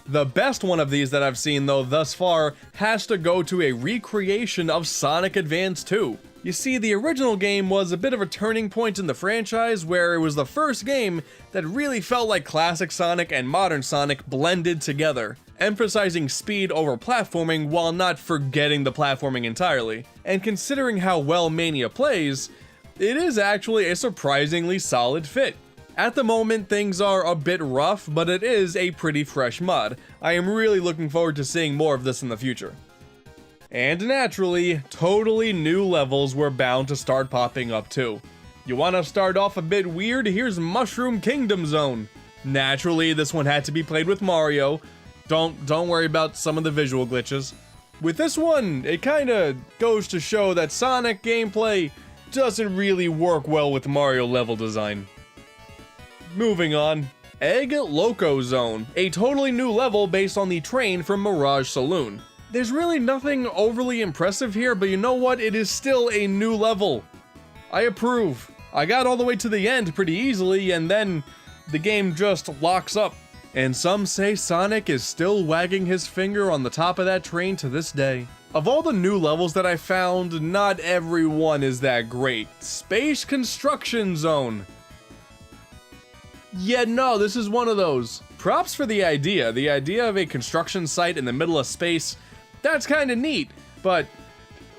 The best one of these that I've seen though thus far has to go to a recreation of Sonic Advance 2. You see, the original game was a bit of a turning point in the franchise where it was the first game that really felt like classic Sonic and modern Sonic blended together, emphasizing speed over platforming while not forgetting the platforming entirely. And considering how well Mania plays, it is actually a surprisingly solid fit. At the moment, things are a bit rough, but it is a pretty fresh mod. I am really looking forward to seeing more of this in the future. And naturally, totally new levels were bound to start popping up too. You want to start off a bit weird? Here's Mushroom Kingdom Zone. Naturally, this one had to be played with Mario. Don't worry about some of the visual glitches. With this one, it kinda goes to show that Sonic gameplay doesn't really work well with Mario level design. Moving on, Egg Loco Zone, a totally new level based on the train from Mirage Saloon. There's really nothing overly impressive here, but you know what? It is still a new level. I approve. I got all the way to the end pretty easily, and then the game just locks up. And some say Sonic is still wagging his finger on the top of that train to this day. Of all the new levels that I found, not every one is that great. Space Construction Zone. Yeah, no, this is one of those. Props for the idea. The idea of a construction site in the middle of space, that's kind of neat, but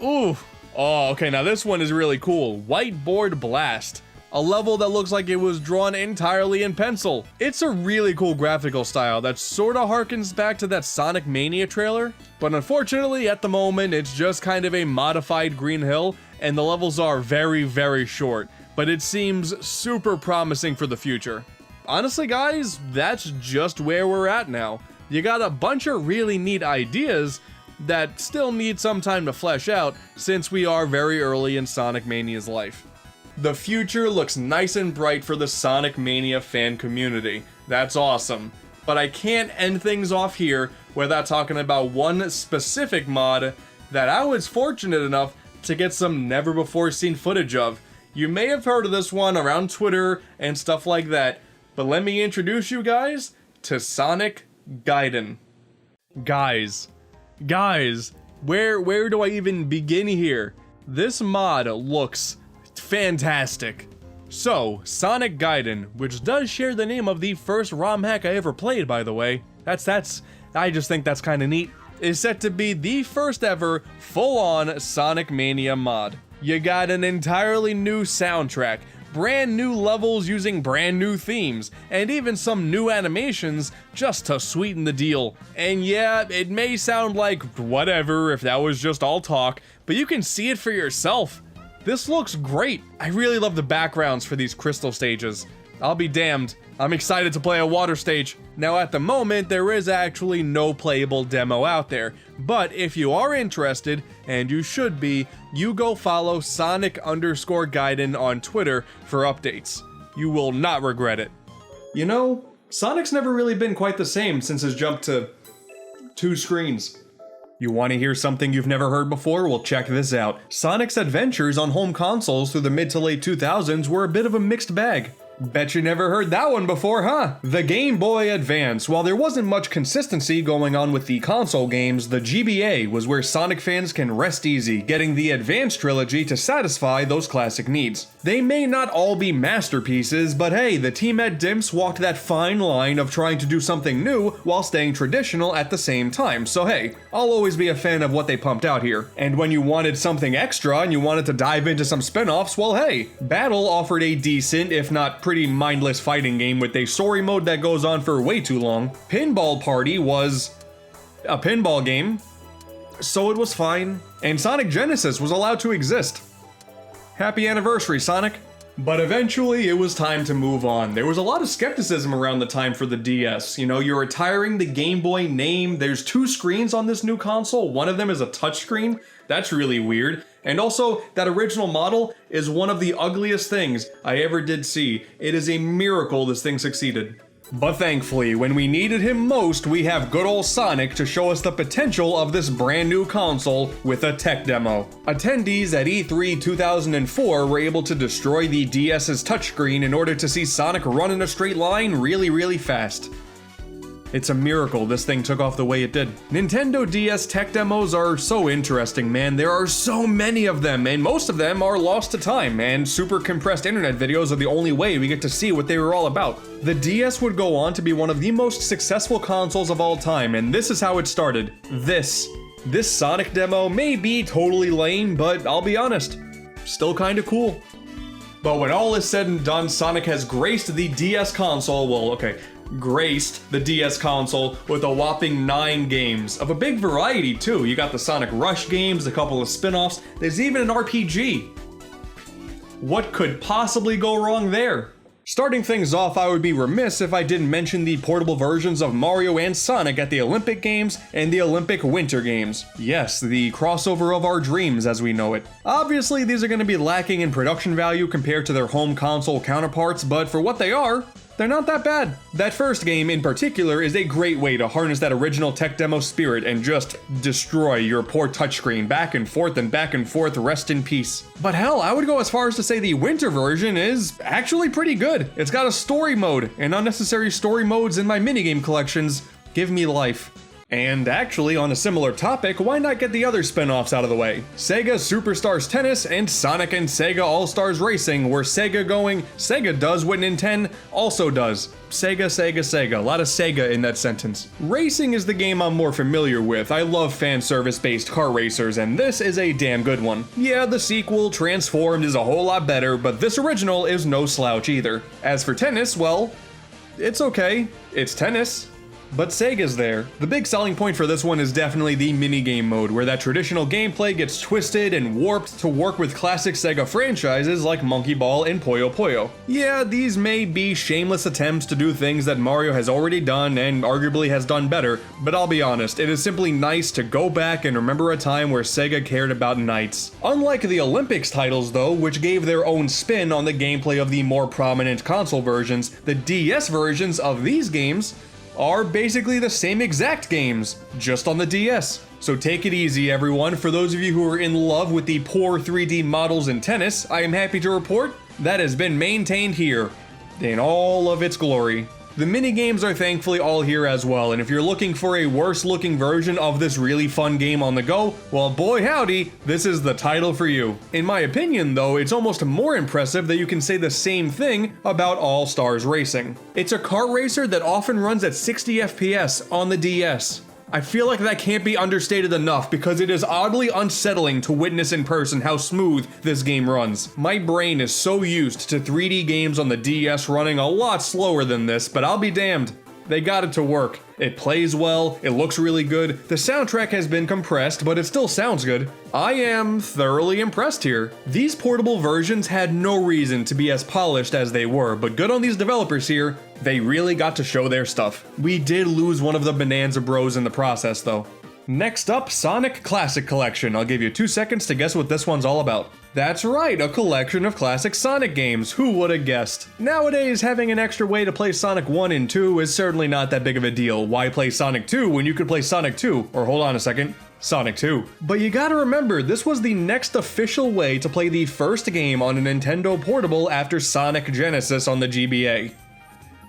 ooh. Oh, okay, now this one is really cool. Whiteboard Blast. A level that looks like it was drawn entirely in pencil. It's a really cool graphical style that sorta harkens back to that Sonic Mania trailer, but unfortunately at the moment it's just kind of a modified Green Hill, and the levels are very, very short, but it seems super promising for the future. Honestly guys, that's just where we're at now. You got a bunch of really neat ideas, that still need some time to flesh out since we are very early in Sonic Mania's life. The future looks nice and bright for the Sonic Mania fan community. That's awesome. But I can't end things off here without talking about one specific mod that I was fortunate enough to get some never before seen footage of. You may have heard of this one around Twitter and stuff like that, but let me introduce you guys to Sonic Gaiden. Guys, where do I even begin here? This mod looks fantastic. So, Sonic Gaiden, which does share the name of the first ROM hack I ever played, by the way, I just think that's kinda neat, is set to be the first ever full-on Sonic Mania mod. You got an entirely new soundtrack, brand new levels using brand new themes, and even some new animations just to sweeten the deal. And yeah, it may sound like whatever if that was just all talk, but you can see it for yourself. This looks great. I really love the backgrounds for these crystal stages. I'll be damned. I'm excited to play a water stage. Now at the moment, there is actually no playable demo out there, but if you are interested, and you should be, you go follow Sonic_Gaiden on Twitter for updates. You will not regret it. You know, Sonic's never really been quite the same since his jump to 2 screens. You want to hear something you've never heard before? Well, check this out. Sonic's adventures on home consoles through the mid to late 2000s were a bit of a mixed bag. Bet you never heard that one before, huh? The Game Boy Advance. While there wasn't much consistency going on with the console games, the GBA was where Sonic fans can rest easy, getting the Advance trilogy to satisfy those classic needs. They may not all be masterpieces, but hey, the team at Dimps walked that fine line of trying to do something new while staying traditional at the same time, so hey, I'll always be a fan of what they pumped out here. And when you wanted something extra and you wanted to dive into some spin-offs, well hey, Battle offered a decent, if not pretty mindless fighting game with a story mode that goes on for way too long. Pinball Party was a pinball game, so it was fine. And Sonic Genesis was allowed to exist. Happy anniversary, Sonic. But eventually it was time to move on. There was a lot of skepticism around the time for the DS. You know, you're retiring the Game Boy name. There's 2 screens on this new console. One of them is a touchscreen. That's really weird. And also, that original model is one of the ugliest things I ever did see. It is a miracle this thing succeeded. But thankfully, when we needed him most, we have good old Sonic to show us the potential of this brand new console with a tech demo. Attendees at E3 2004 were able to destroy the DS's touchscreen in order to see Sonic run in a straight line really fast. It's a miracle this thing took off the way it did. Nintendo DS tech demos are so interesting, man. There are so many of them, and most of them are lost to time, and super compressed internet videos are the only way we get to see what they were all about. The DS would go on to be one of the most successful consoles of all time, and this is how it started. This Sonic demo may be totally lame, but I'll be honest, still kinda cool. But when all is said and done, Sonic has graced the DS console, graced the DS console with a whopping 9 games, of a big variety too. You got the Sonic Rush games, a couple of spin-offs, there's even an RPG. What could possibly go wrong there? Starting things off, I would be remiss if I didn't mention the portable versions of Mario and Sonic at the Olympic Games and the Olympic Winter Games. Yes, the crossover of our dreams as we know it. Obviously, these are going to be lacking in production value compared to their home console counterparts, but for what they are, they're not that bad. That first game in particular is a great way to harness that original tech demo spirit and just destroy your poor touchscreen back and forth, rest in peace. But hell, I would go as far as to say the winter version is actually pretty good. It's got a story mode, and unnecessary story modes in my minigame collections give me life. And actually, on a similar topic, why not get the other spin-offs out of the way? Sega Superstars Tennis and Sonic and Sega All-Stars Racing, where Sega does what Nintendo also does. Sega, a lot of Sega in that sentence. Racing is the game I'm more familiar with. I love fan service-based car racers, and this is a damn good one. Yeah, the sequel, Transformed, is a whole lot better, but this original is no slouch either. As for tennis, well, it's okay. It's tennis. but Sega's there. The big selling point for this one is definitely the minigame mode, where that traditional gameplay gets twisted and warped to work with classic Sega franchises like Monkey Ball and Puyo Puyo. Yeah, these may be shameless attempts to do things that Mario has already done and arguably has done better, but I'll be honest, it is simply nice to go back and remember a time where Sega cared about knights. Unlike the Olympics titles though, which gave their own spin on the gameplay of the more prominent console versions, the DS versions of these games are basically the same exact games, just on the DS. So take it easy everyone. For those of you who are in love with the poor 3D models in tennis, I am happy to report that has been maintained here in all of its glory. The minigames are thankfully all here as well, and if you're looking for a worse looking version of this really fun game on the go, well boy howdy, this is the title for you. In my opinion though, it's almost more impressive that you can say the same thing about All Stars Racing. It's a kart racer that often runs at 60 FPS on the DS. I feel like that can't be understated enough because it is oddly unsettling to witness in person how smooth this game runs. My brain is so used to 3D games on the DS running a lot slower than this, but I'll be damned. They got it to work. It plays well, it looks really good, the soundtrack has been compressed, but it still sounds good. I am thoroughly impressed here. These portable versions had no reason to be as polished as they were, but good on these developers here. They really got to show their stuff. We did lose one of the Bonanza Bros in the process though. Next up, Sonic Classic Collection. I'll give you 2 seconds to guess what this one's all about. That's right, a collection of classic Sonic games. Who would have guessed? Nowadays, having an extra way to play Sonic 1 and 2 is certainly not that big of a deal. Why play Sonic 2 when you could play Sonic 2? Or hold on a second, Sonic 2. But you gotta remember, this was the next official way to play the first game on a Nintendo Portable after Sonic Genesis on the GBA.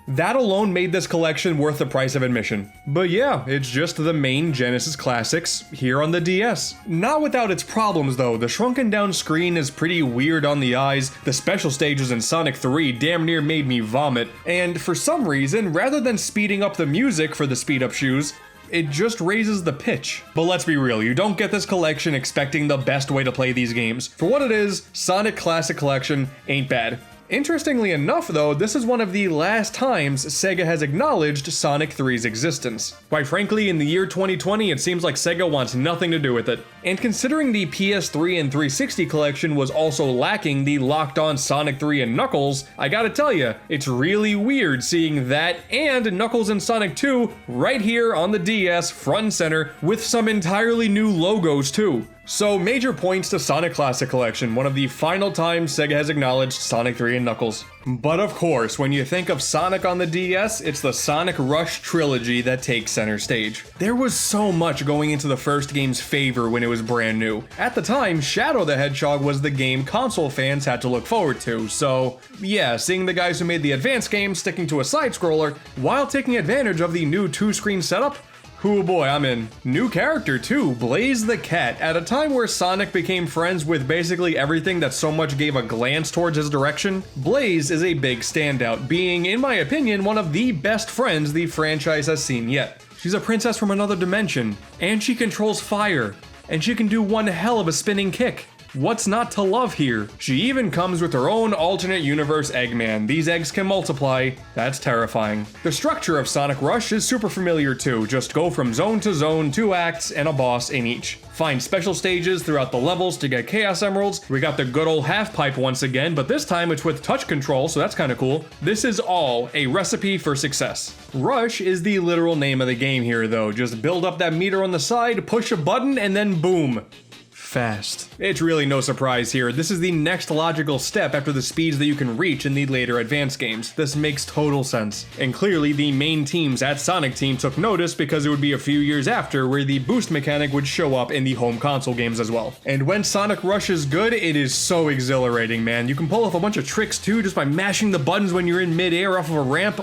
That alone made this collection worth the price of admission. But yeah, it's just the main Genesis classics here on the DS. Not without its problems though. The shrunken down screen is pretty weird on the eyes, the special stages in Sonic 3 damn near made me vomit, and for some reason, rather than speeding up the music for the speed up shoes, it just raises the pitch. But let's be real, you don't get this collection expecting the best way to play these games. For what it is, Sonic Classic Collection ain't bad. Interestingly enough though, this is one of the last times Sega has acknowledged Sonic 3's existence. Quite frankly, in the year 2020, it seems like Sega wants nothing to do with it. And considering the PS3 and 360 collection was also lacking the locked-on Sonic 3 and Knuckles, I gotta tell ya, it's really weird seeing that and Knuckles and Sonic 2 right here on the DS front and center with some entirely new logos too. So major points to Sonic Classic Collection, one of the final times Sega has acknowledged Sonic 3 and Knuckles. But of course, when you think of Sonic on the DS, it's the Sonic Rush trilogy that takes center stage. There was so much going into the first game's favor when it was brand new. At the time, Shadow the Hedgehog was the game console fans had to look forward to, so yeah, seeing the guys who made the advanced game sticking to a side-scroller while taking advantage of the new 2-screen setup, oh boy, I'm in. New character too, Blaze the Cat. At a time where Sonic became friends with basically everything that so much gave a glance towards his direction, Blaze is a big standout, being, in my opinion, one of the best friends the franchise has seen yet. She's a princess from another dimension, and she controls fire, and she can do one hell of a spinning kick. What's not to love here? She even comes with her own alternate universe Eggman. These eggs can multiply. That's terrifying. The structure of Sonic Rush is super familiar too. Just go from zone to zone, 2 acts, and a boss in each. Find special stages throughout the levels to get Chaos Emeralds. We got the good old half pipe once again, but this time it's with touch control, so that's kinda cool. This is all a recipe for success. Rush is the literal name of the game here though. Just build up that meter on the side, push a button, and then boom. Fast. It's really no surprise here. This is the next logical step after the speeds that you can reach in the later advanced games. This makes total sense. And clearly the main teams at Sonic Team took notice because it would be a few years after where the boost mechanic would show up in the home console games as well. And when Sonic Rush is good, it is so exhilarating, man. You can pull off a bunch of tricks too just by mashing the buttons when you're in mid-air off of a ramp.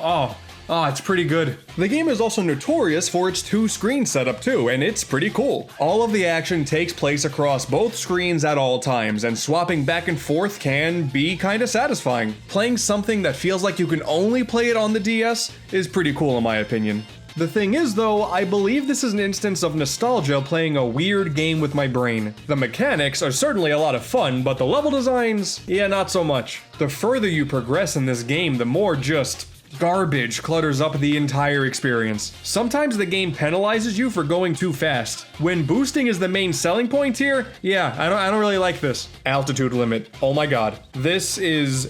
Oh, it's pretty good. The game is also notorious for its 2-screen setup too, and it's pretty cool. All of the action takes place across both screens at all times, and swapping back and forth can be kinda satisfying. Playing something that feels like you can only play it on the DS is pretty cool in my opinion. The thing is though, I believe this is an instance of nostalgia playing a weird game with my brain. The mechanics are certainly a lot of fun, but the level designs, yeah, not so much. The further you progress in this game, the more just Garbage clutters up the entire experience. Sometimes the game penalizes you for going too fast. When boosting is the main selling point here, yeah, I don't really like this. Altitude limit. Oh my god. This is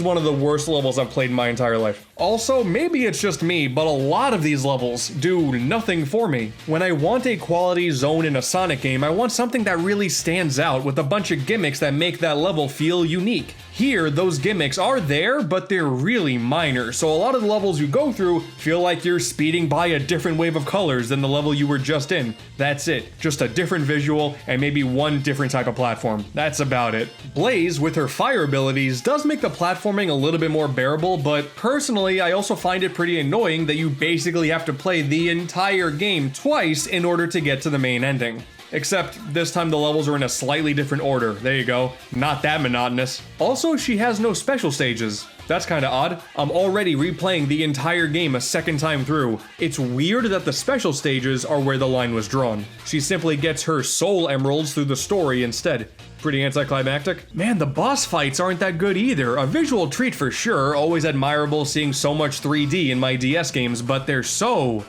one of the worst levels I've played in my entire life. Also, maybe it's just me, but a lot of these levels do nothing for me. When I want a quality zone in a Sonic game, I want something that really stands out with a bunch of gimmicks that make that level feel unique. Here, those gimmicks are there, but they're really minor, so a lot of the levels you go through feel like you're speeding by a different wave of colors than the level you were just in. That's it. Just a different visual and maybe one different type of platform. That's about it. Blaze, with her fire abilities, does make the platforming a little bit more bearable, but personally, I also find it pretty annoying that you basically have to play the entire game twice in order to get to the main ending. Except this time the levels are in a slightly different order. There you go. Not that monotonous. Also, she has no special stages. That's kinda odd. I'm already replaying the entire game a second time through. It's weird that the special stages are where the line was drawn. She simply gets her soul emeralds through the story instead. Pretty anticlimactic. Man, the boss fights aren't that good either. A visual treat for sure, always admirable seeing so much 3D in my DS games, but they're so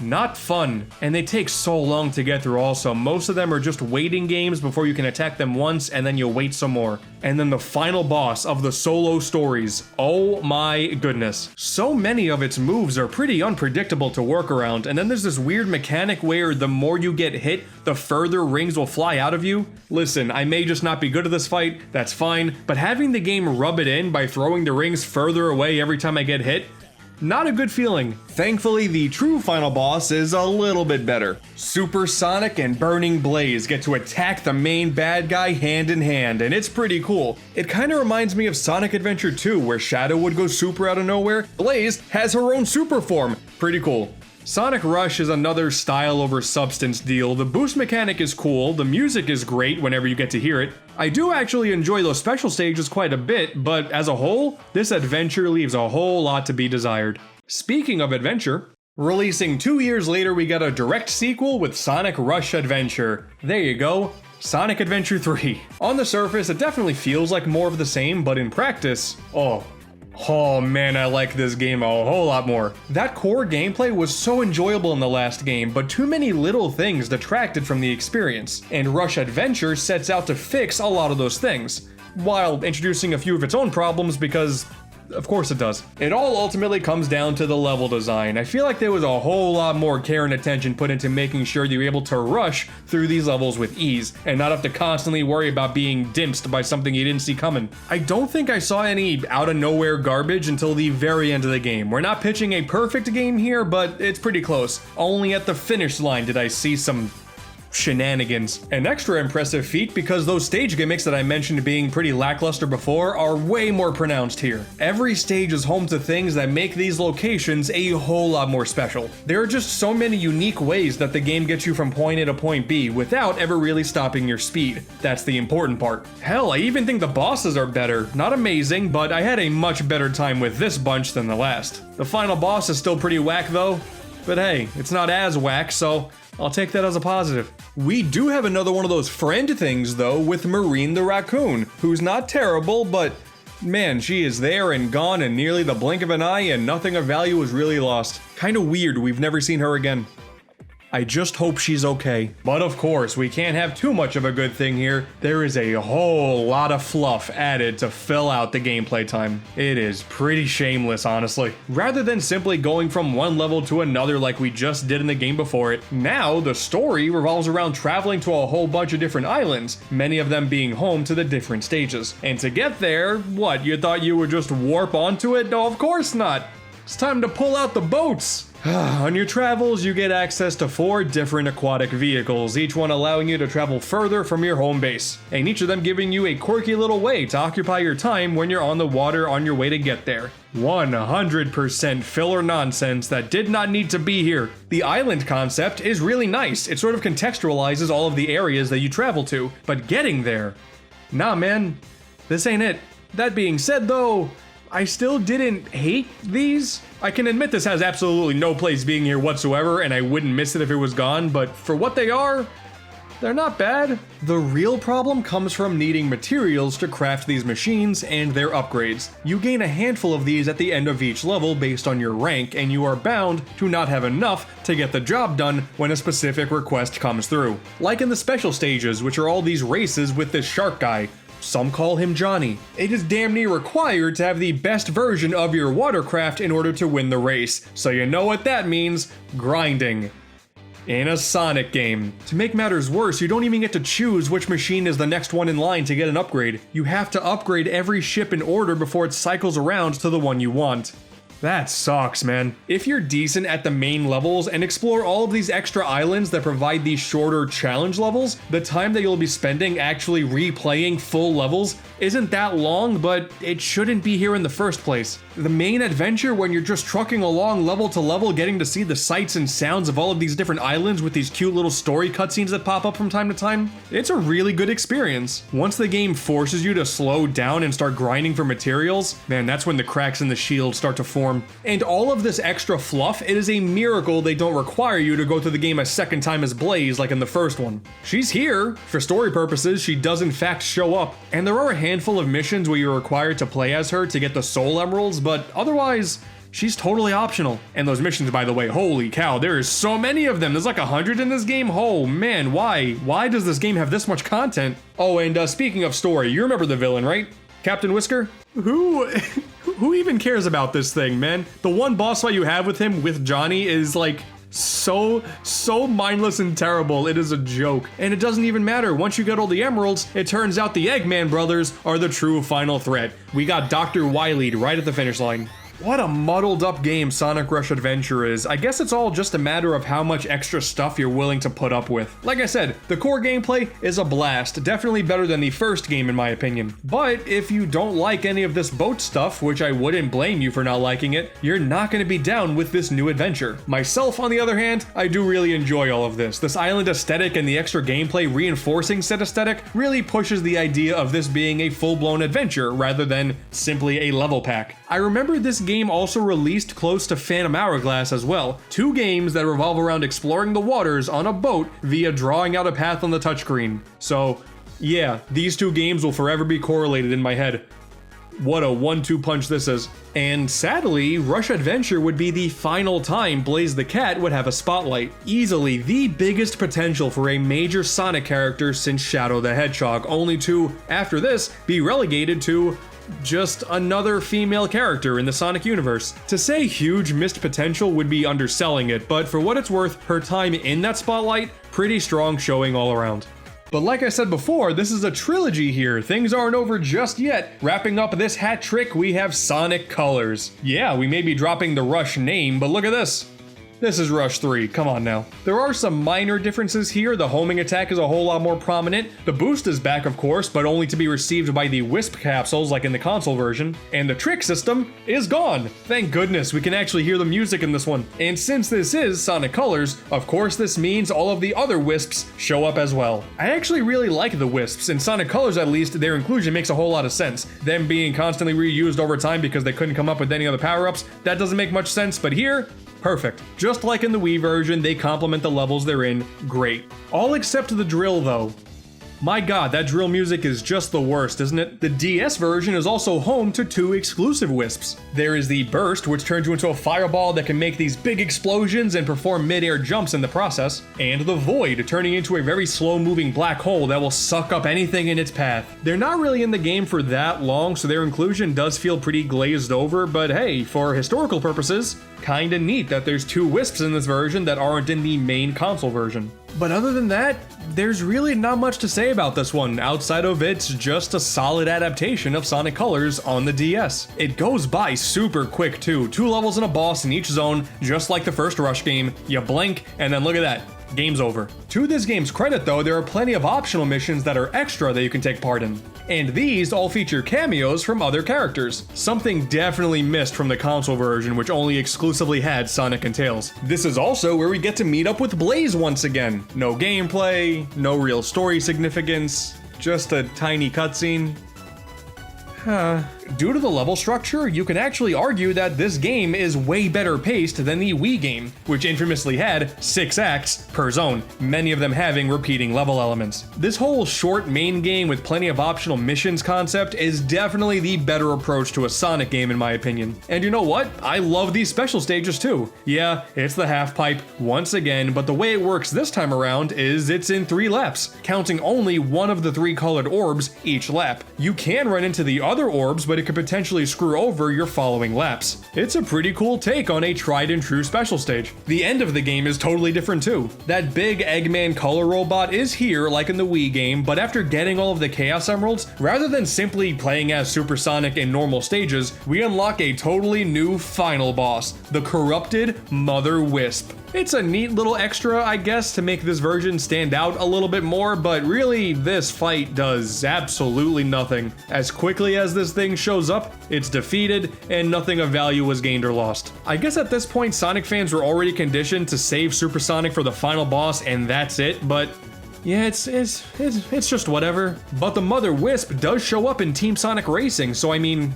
not fun. And they take so long to get through also. Most of them are just waiting games before you can attack them once and then you wait some more. And then the final boss of the solo stories. Oh my goodness. So many of its moves are pretty unpredictable to work around. And then there's this weird mechanic where the more you get hit, the further rings will fly out of you. Listen, I may just not be good at this fight, that's fine. But having the game rub it in by throwing the rings further away every time I get hit, not a good feeling. Thankfully, the true final boss is a little bit better. Super Sonic and Burning Blaze get to attack the main bad guy hand in hand, and it's pretty cool. It kind of reminds me of Sonic Adventure 2, where Shadow would go super out of nowhere. Blaze has her own super form. Pretty cool. Sonic Rush is another style over substance deal. The boost mechanic is cool, the music is great whenever you get to hear it. I do actually enjoy those special stages quite a bit, but as a whole, this adventure leaves a whole lot to be desired. Speaking of adventure, releasing 2 years later we got a direct sequel with Sonic Rush Adventure. There you go. Sonic Adventure 3. On the surface, it definitely feels like more of the same, but in practice, oh man, I like this game a whole lot more. That core gameplay was so enjoyable in the last game, but too many little things detracted from the experience, and Rush Adventure sets out to fix a lot of those things, while introducing a few of its own problems because of course it does. It all ultimately comes down to the level design. I feel like there was a whole lot more care and attention put into making sure you're able to rush through these levels with ease and not have to constantly worry about being dimsed by something you didn't see coming. I don't think I saw any out of nowhere garbage until the very end of the game. We're not pitching a perfect game here, but it's pretty close. Only at the finish line did I see some shenanigans. An extra impressive feat because those stage gimmicks that I mentioned being pretty lackluster before are way more pronounced here. Every stage is home to things that make these locations a whole lot more special. There are just so many unique ways that the game gets you from point A to point B without ever really stopping your speed. That's the important part. Hell, I even think the bosses are better. Not amazing, but I had a much better time with this bunch than the last. The final boss is still pretty whack though, but hey, it's not as whack, so I'll take that as a positive. We do have another one of those friend things though with Marine the Raccoon, who's not terrible, but man, she is there and gone in nearly the blink of an eye and nothing of value was really lost. Kinda weird, we've never seen her again. I just hope she's okay. But of course, we can't have too much of a good thing here. There is a whole lot of fluff added to fill out the gameplay time. It is pretty shameless, honestly. Rather than simply going from one level to another like we just did in the game before it, now the story revolves around traveling to a whole bunch of different islands, many of them being home to the different stages. And to get there, what, you thought you would just warp onto it? No, of course not. It's time to pull out the boats. On your travels, you get access to 4 different aquatic vehicles, each one allowing you to travel further from your home base, and each of them giving you a quirky little way to occupy your time when you're on the water on your way to get there. 100% filler nonsense that did not need to be here. The island concept is really nice. It sort of contextualizes all of the areas that you travel to, but getting there, nah man, this ain't it. That being said though, I still didn't hate these. I can admit this has absolutely no place being here whatsoever, and I wouldn't miss it if it was gone, but for what they are, they're not bad. The real problem comes from needing materials to craft these machines and their upgrades. You gain a handful of these at the end of each level based on your rank, and you are bound to not have enough to get the job done when a specific request comes through. Like in the special stages, which are all these races with this shark guy. Some call him Johnny. It is damn near required to have the best version of your watercraft in order to win the race, so you know what that means: grinding. In a Sonic game. To make matters worse, you don't even get to choose which machine is the next one in line to get an upgrade. You have to upgrade every ship in order before it cycles around to the one you want. That sucks, man. If you're decent at the main levels and explore all of these extra islands that provide these shorter challenge levels, the time that you'll be spending actually replaying full levels isn't that long, but it shouldn't be here in the first place. The main adventure, when you're just trucking along level to level, getting to see the sights and sounds of all of these different islands with these cute little story cutscenes that pop up from time to time, it's a really good experience. Once the game forces you to slow down and start grinding for materials, man, that's when the cracks in the shield start to form. And all of this extra fluff, it is a miracle they don't require you to go through the game a second time as Blaze like in the first one. She's here. For story purposes, she does in fact show up, and there are a handful of missions where you're required to play as her to get the soul emeralds, but otherwise, she's totally optional. And those missions, by the way, holy cow, there is so many of them. There's like 100 in this game. Oh man, why? Why does this game have this much content? Oh, and speaking of story, you remember the villain, right? Captain Whisker? Who even cares about this thing, man? The one boss fight you have with him, with Johnny, is like so mindless and terrible. It is a joke. And it doesn't even matter. Once you get all the emeralds, it turns out the Eggman brothers are the true final threat. We got Dr. Wily right at the finish line. What a muddled up game Sonic Rush Adventure is. I guess it's all just a matter of how much extra stuff you're willing to put up with. Like I said, the core gameplay is a blast, definitely better than the first game in my opinion. But if you don't like any of this boat stuff, which I wouldn't blame you for not liking it, you're not going to be down with this new adventure. Myself, on the other hand, I do really enjoy all of this. This island aesthetic and the extra gameplay reinforcing said aesthetic really pushes the idea of this being a full-blown adventure rather than simply a level pack. I remember this game also released close to Phantom Hourglass as well, two games that revolve around exploring the waters on a boat via drawing out a path on the touchscreen. So yeah, these two games will forever be correlated in my head. What a 1-2 punch this is. And sadly, Rush Adventure would be the final time Blaze the Cat would have a spotlight. Easily the biggest potential for a major Sonic character since Shadow the Hedgehog, only to, after this, be relegated to just another female character in the Sonic universe. To say huge missed potential would be underselling it, but for what it's worth, her time in that spotlight, pretty strong showing all around. But like I said before, this is a trilogy here. Things aren't over just yet. Wrapping up this hat trick, we have Sonic Colors. Yeah, we may be dropping the Rush name, but look at this. This is Rush 3, come on now. There are some minor differences here. The homing attack is a whole lot more prominent. The boost is back, of course, but only to be received by the Wisp capsules like in the console version. And the trick system is gone. Thank goodness, we can actually hear the music in this one. And since this is Sonic Colors, of course this means all of the other Wisps show up as well. I actually really like the Wisps. In Sonic Colors at least, their inclusion makes a whole lot of sense. Them being constantly reused over time because they couldn't come up with any other power-ups, that doesn't make much sense, but here, perfect. Just like in the Wii version, they complement the levels they're in great. All except the drill though. My god, that drill music is just the worst, isn't it? The DS version is also home to two exclusive Wisps. There is the Burst, which turns you into a fireball that can make these big explosions and perform mid-air jumps in the process, and the Void, turning into a very slow-moving black hole that will suck up anything in its path. They're not really in the game for that long, so their inclusion does feel pretty glazed over, but hey, for historical purposes, kinda neat that there's two Wisps in this version that aren't in the main console version. But other than that, there's really not much to say about this one, outside of it's just a solid adaptation of Sonic Colors on the DS. It goes by super quick too, 2 levels and a boss in each zone, just like the first Rush game. You blink, and then look at that. Game's over. To this game's credit though, there are plenty of optional missions that are extra that you can take part in. And these all feature cameos from other characters. Something definitely missed from the console version, which only exclusively had Sonic and Tails. This is also where we get to meet up with Blaze once again. No gameplay, no real story significance, just a tiny cutscene. due to the level structure, you can actually argue that this game is way better paced than the Wii game, which infamously had 6 acts per zone, many of them having repeating level elements. This whole short main game with plenty of optional missions concept is definitely the better approach to a Sonic game in my opinion. And you know what? I love these special stages too. Yeah, it's the half pipe once again, but the way it works this time around is it's in 3 laps, counting only one of the 3 colored orbs each lap. You can run into the other orbs, but it could potentially screw over your following laps. It's a pretty cool take on a tried and true special stage. The end of the game is totally different too. That big Eggman color robot is here like in the Wii game, but after getting all of the Chaos Emeralds, rather than simply playing as Supersonic in normal stages, we unlock a totally new final boss, the corrupted Mother Wisp. It's a neat little extra, I guess, to make this version stand out a little bit more, but really, this fight does absolutely nothing. As quickly as this thing shows up, it's defeated, and nothing of value was gained or lost. I guess at this point, Sonic fans were already conditioned to save Supersonic for the final boss, and that's it, but yeah, it's just whatever. But the Mother Wisp does show up in Team Sonic Racing, so I mean,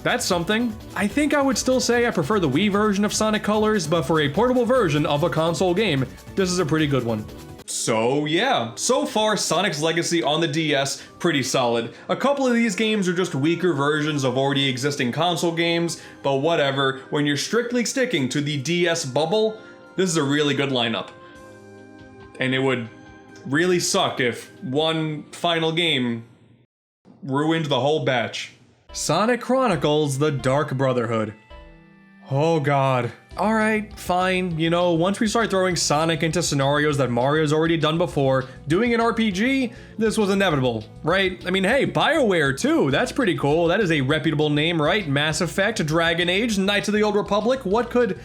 that's something. I think I would still say I prefer the Wii version of Sonic Colors, but for a portable version of a console game, this is a pretty good one. So yeah, so far Sonic's legacy on the DS, pretty solid. A couple of these games are just weaker versions of already existing console games, but whatever, when you're strictly sticking to the DS bubble, this is a really good lineup. And it would really suck if one final game ruined the whole batch. Sonic Chronicles: The Dark Brotherhood. Oh god. Alright, fine. You know, once we start throwing Sonic into scenarios that Mario's already done before, doing an RPG, this was inevitable, right? I mean, hey, BioWare too, that's pretty cool. That is a reputable name, right? Mass Effect, Dragon Age, Knights of the Old Republic. What could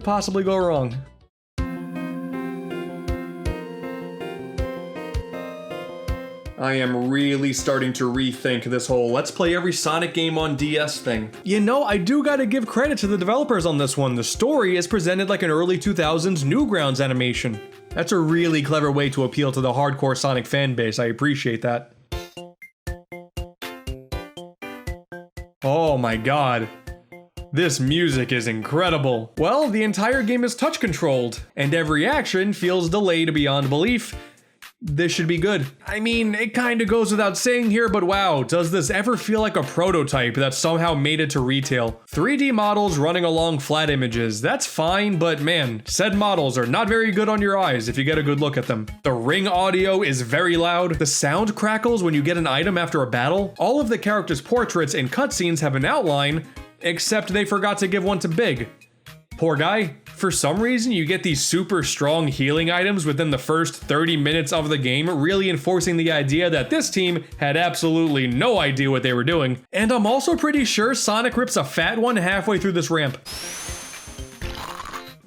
possibly go wrong? I am really starting to rethink this whole let's play every Sonic game on DS thing. You know, I do gotta give credit to the developers on this one. The story is presented like an early 2000s Newgrounds animation. That's a really clever way to appeal to the hardcore Sonic fan base. I appreciate that. Oh my god. This music is incredible. Well, the entire game is touch controlled, and every action feels delayed beyond belief. This should be good. I mean, it kinda goes without saying here, but wow, does this ever feel like a prototype that somehow made it to retail? 3D models running along flat images, that's fine, but man, said models are not very good on your eyes if you get a good look at them. The ring audio is very loud, the sound crackles when you get an item after a battle, all of the characters' portraits and cutscenes have an outline, except they forgot to give one to Big. Poor guy. For some reason, you get these super strong healing items within the first 30 minutes of the game, really enforcing the idea that this team had absolutely no idea what they were doing. And I'm also pretty sure Sonic rips a fat one halfway through this ramp.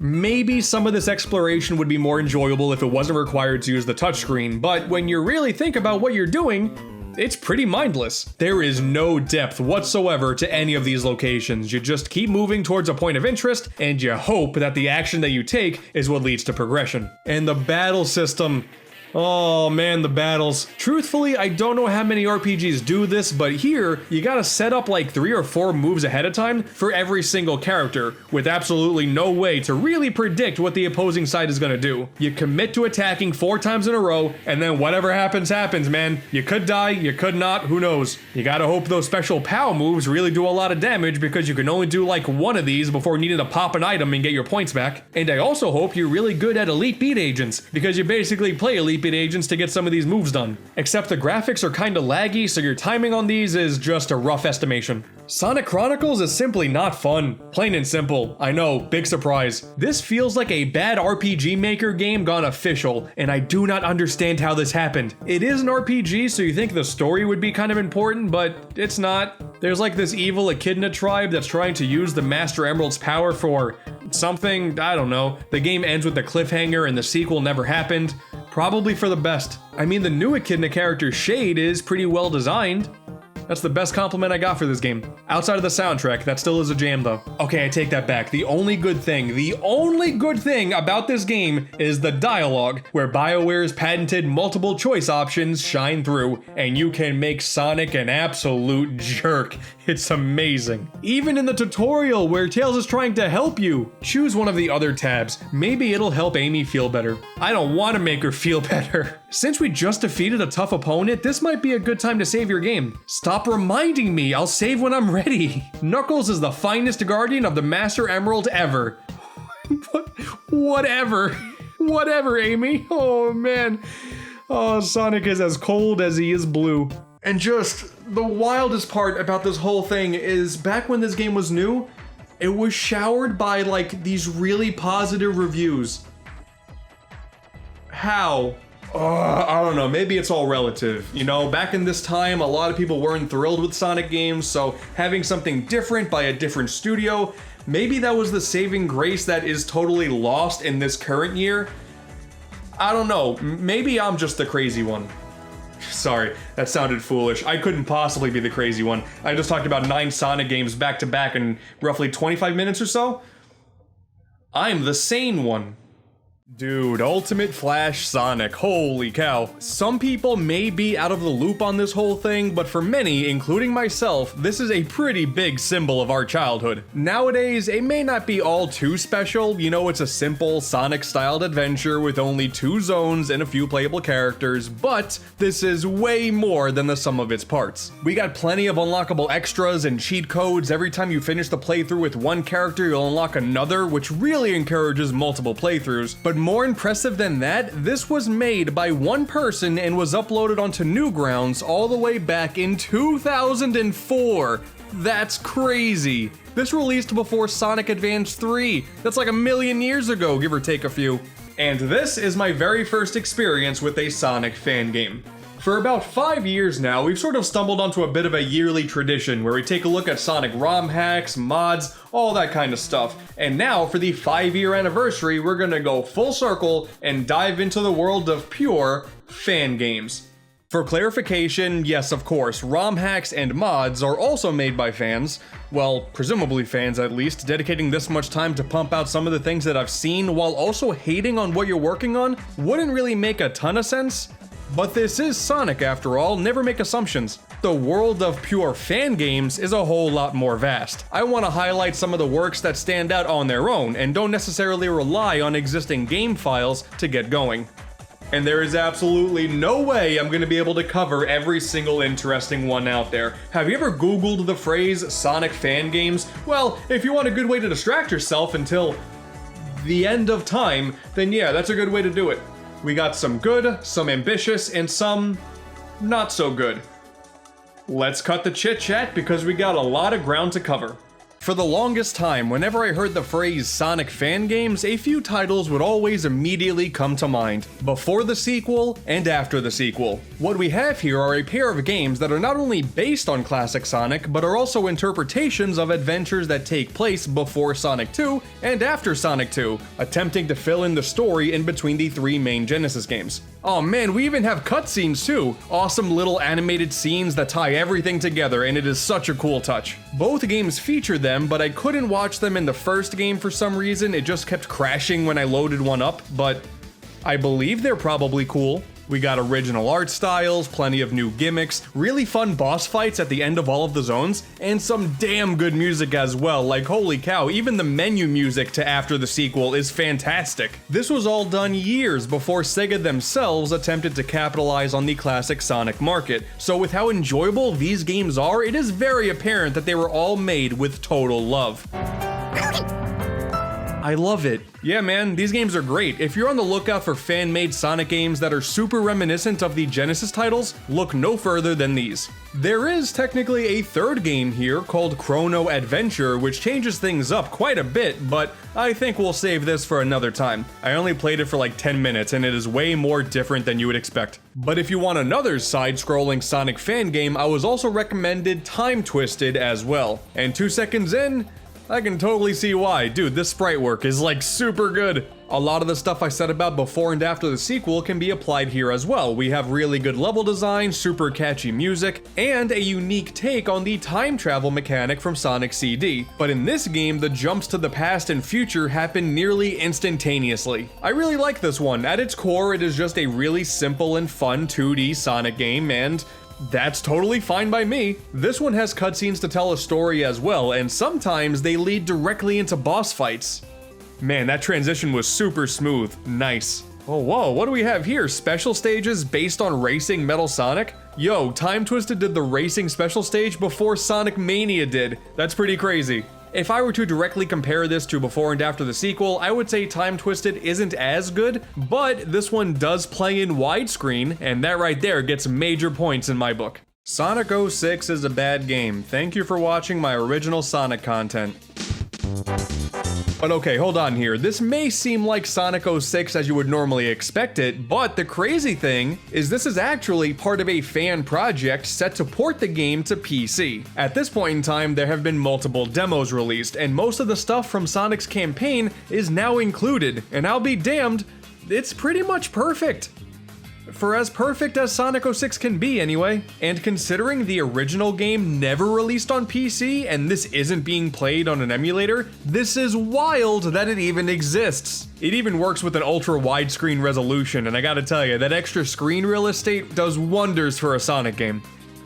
Maybe some of this exploration would be more enjoyable if it wasn't required to use the touchscreen, but when you really think about what you're doing, it's pretty mindless. There is no depth whatsoever to any of these locations. You just keep moving towards a point of interest, and you hope that the action that you take is what leads to progression. And the battle system, oh man, the battles. Truthfully, I don't know how many RPGs do this, but here, you gotta set up like 3 or 4 moves ahead of time for every single character, with absolutely no way to really predict what the opposing side is gonna do. You commit to attacking 4 times in a row, and then whatever happens, happens, man. You could die, you could not, who knows? You gotta hope those special POW moves really do a lot of damage, because you can only do like 1 of these before needing to pop an item and get your points back. And I also hope you're really good at Elite Beat Agents, because you basically play Elite Beat Agents to get some of these moves done. Except the graphics are kinda laggy, so your timing on these is just a rough estimation. Sonic Chronicles is simply not fun. Plain and simple. I know, big surprise. This feels like a bad RPG Maker game gone official, and I do not understand how this happened. It is an RPG, so you think the story would be kind of important, but it's not. There's like this evil Echidna tribe that's trying to use the Master Emerald's power for something, I don't know. The game ends with a cliffhanger and the sequel never happened. Probably for the best. I mean, the new Echidna character Shade is pretty well designed. That's the best compliment I got for this game. Outside of the soundtrack, that still is a jam though. Okay, I take that back. The only good thing about this game is the dialogue, where BioWare's patented multiple choice options shine through, and you can make Sonic an absolute jerk. It's amazing. Even in the tutorial where Tails is trying to help you, choose one of the other tabs. Maybe it'll help Amy feel better. I don't want to make her feel better. Since we just defeated a tough opponent, this might be a good time to save your game. Stop reminding me, I'll save when I'm ready. Knuckles is the finest guardian of the Master Emerald ever. Whatever, Amy. Oh man. Oh, Sonic is as cold as he is blue. And just the wildest part about this whole thing is back when this game was new, it was showered by like these really positive reviews. How? I don't know, maybe it's all relative. You know, back in this time, a lot of people weren't thrilled with Sonic games, so having something different by a different studio, maybe that was the saving grace that is totally lost in this current year. I don't know, maybe I'm just the crazy one. Sorry, that sounded foolish. I couldn't possibly be the crazy one. I just talked about 9 Sonic games back to back in roughly 25 minutes or so. I'm the sane one. Dude, Ultimate Flash Sonic, holy cow. Some people may be out of the loop on this whole thing, but for many, including myself, this is a pretty big symbol of our childhood. Nowadays, it may not be all too special, you know, it's a simple Sonic-styled adventure with only 2 zones and a few playable characters, but this is way more than the sum of its parts. We got plenty of unlockable extras and cheat codes. Every time you finish the playthrough with one character, you'll unlock another, which really encourages multiple playthroughs, but more impressive than that, this was made by one person and was uploaded onto Newgrounds all the way back in 2004. That's crazy. This released before Sonic Advance 3. That's like a million years ago, give or take a few. And this is my very first experience with a Sonic fan game. For about 5 years now, we've sort of stumbled onto a bit of a yearly tradition where we take a look at Sonic ROM hacks, mods, all that kind of stuff. And now, for the 5-year anniversary, we're gonna go full circle and dive into the world of pure fan games. For clarification, yes, of course, ROM hacks and mods are also made by fans. Well, presumably fans at least. Dedicating this much time to pump out some of the things that I've seen while also hating on what you're working on wouldn't really make a ton of sense. But this is Sonic after all, never make assumptions. The world of pure fan games is a whole lot more vast. I want to highlight some of the works that stand out on their own and don't necessarily rely on existing game files to get going. And there is absolutely no way I'm going to be able to cover every single interesting one out there. Have you ever Googled the phrase Sonic fan games? Well, if you want a good way to distract yourself until the end of time, then yeah, that's a good way to do it. We got some good, some ambitious, and some not so good. Let's cut the chit-chat because we got a lot of ground to cover. For the longest time, whenever I heard the phrase Sonic fan games, a few titles would always immediately come to mind, before the sequel and after the sequel. What we have here are a pair of games that are not only based on classic Sonic, but are also interpretations of adventures that take place before Sonic 2 and after Sonic 2, attempting to fill in the story in between the 3 main Genesis games. Oh man, we even have cutscenes too! Awesome little animated scenes that tie everything together, and it is such a cool touch. Both games feature them, but I couldn't watch them in the first game for some reason. It just kept crashing when I loaded one up, but I believe they're probably cool. We got original art styles, plenty of new gimmicks, really fun boss fights at the end of all of the zones, and some damn good music as well. Like holy cow, even the menu music to after the sequel is fantastic. This was all done years before Sega themselves attempted to capitalize on the classic Sonic market. So with how enjoyable these games are, it is very apparent that they were all made with total love. I love it. Yeah man, these games are great. If you're on the lookout for fan-made Sonic games that are super reminiscent of the Genesis titles, look no further than these. There is technically a third game here called Chrono Adventure, which changes things up quite a bit, but I think we'll save this for another time. I only played it for like 10 minutes and it is way more different than you would expect. But if you want another side-scrolling Sonic fan game, I was also recommended Time Twisted as well. And 2 seconds in, I can totally see why. Dude, this sprite work is like super good. A lot of the stuff I said about before and after the sequel can be applied here as well. We have really good level design, super catchy music, and a unique take on the time travel mechanic from Sonic CD. But in this game, the jumps to the past and future happen nearly instantaneously. I really like this one. At its core, it is just a really simple and fun 2D Sonic game, and that's totally fine by me. This one has cutscenes to tell a story as well, and sometimes they lead directly into boss fights. Man, that transition was super smooth. Nice. Oh, whoa, what do we have here? Special stages based on racing Metal Sonic? Yo, Time Twisted did the racing special stage before Sonic Mania did. That's pretty crazy. If I were to directly compare this to before and after the sequel, I would say Time Twisted isn't as good, but this one does play in widescreen, and that right there gets major points in my book. Sonic 06 is a bad game. Thank you for watching my original Sonic content. But okay, hold on here. This may seem like Sonic 06 as you would normally expect it, but the crazy thing is this is actually part of a fan project set to port the game to PC. At this point in time, there have been multiple demos released, and most of the stuff from Sonic's campaign is now included, and I'll be damned, it's pretty much perfect. For as perfect as Sonic 06 can be anyway. And considering the original game never released on PC and this isn't being played on an emulator, this is wild that it even exists. It even works with an ultra widescreen resolution, and I gotta tell you, that extra screen real estate does wonders for a Sonic game.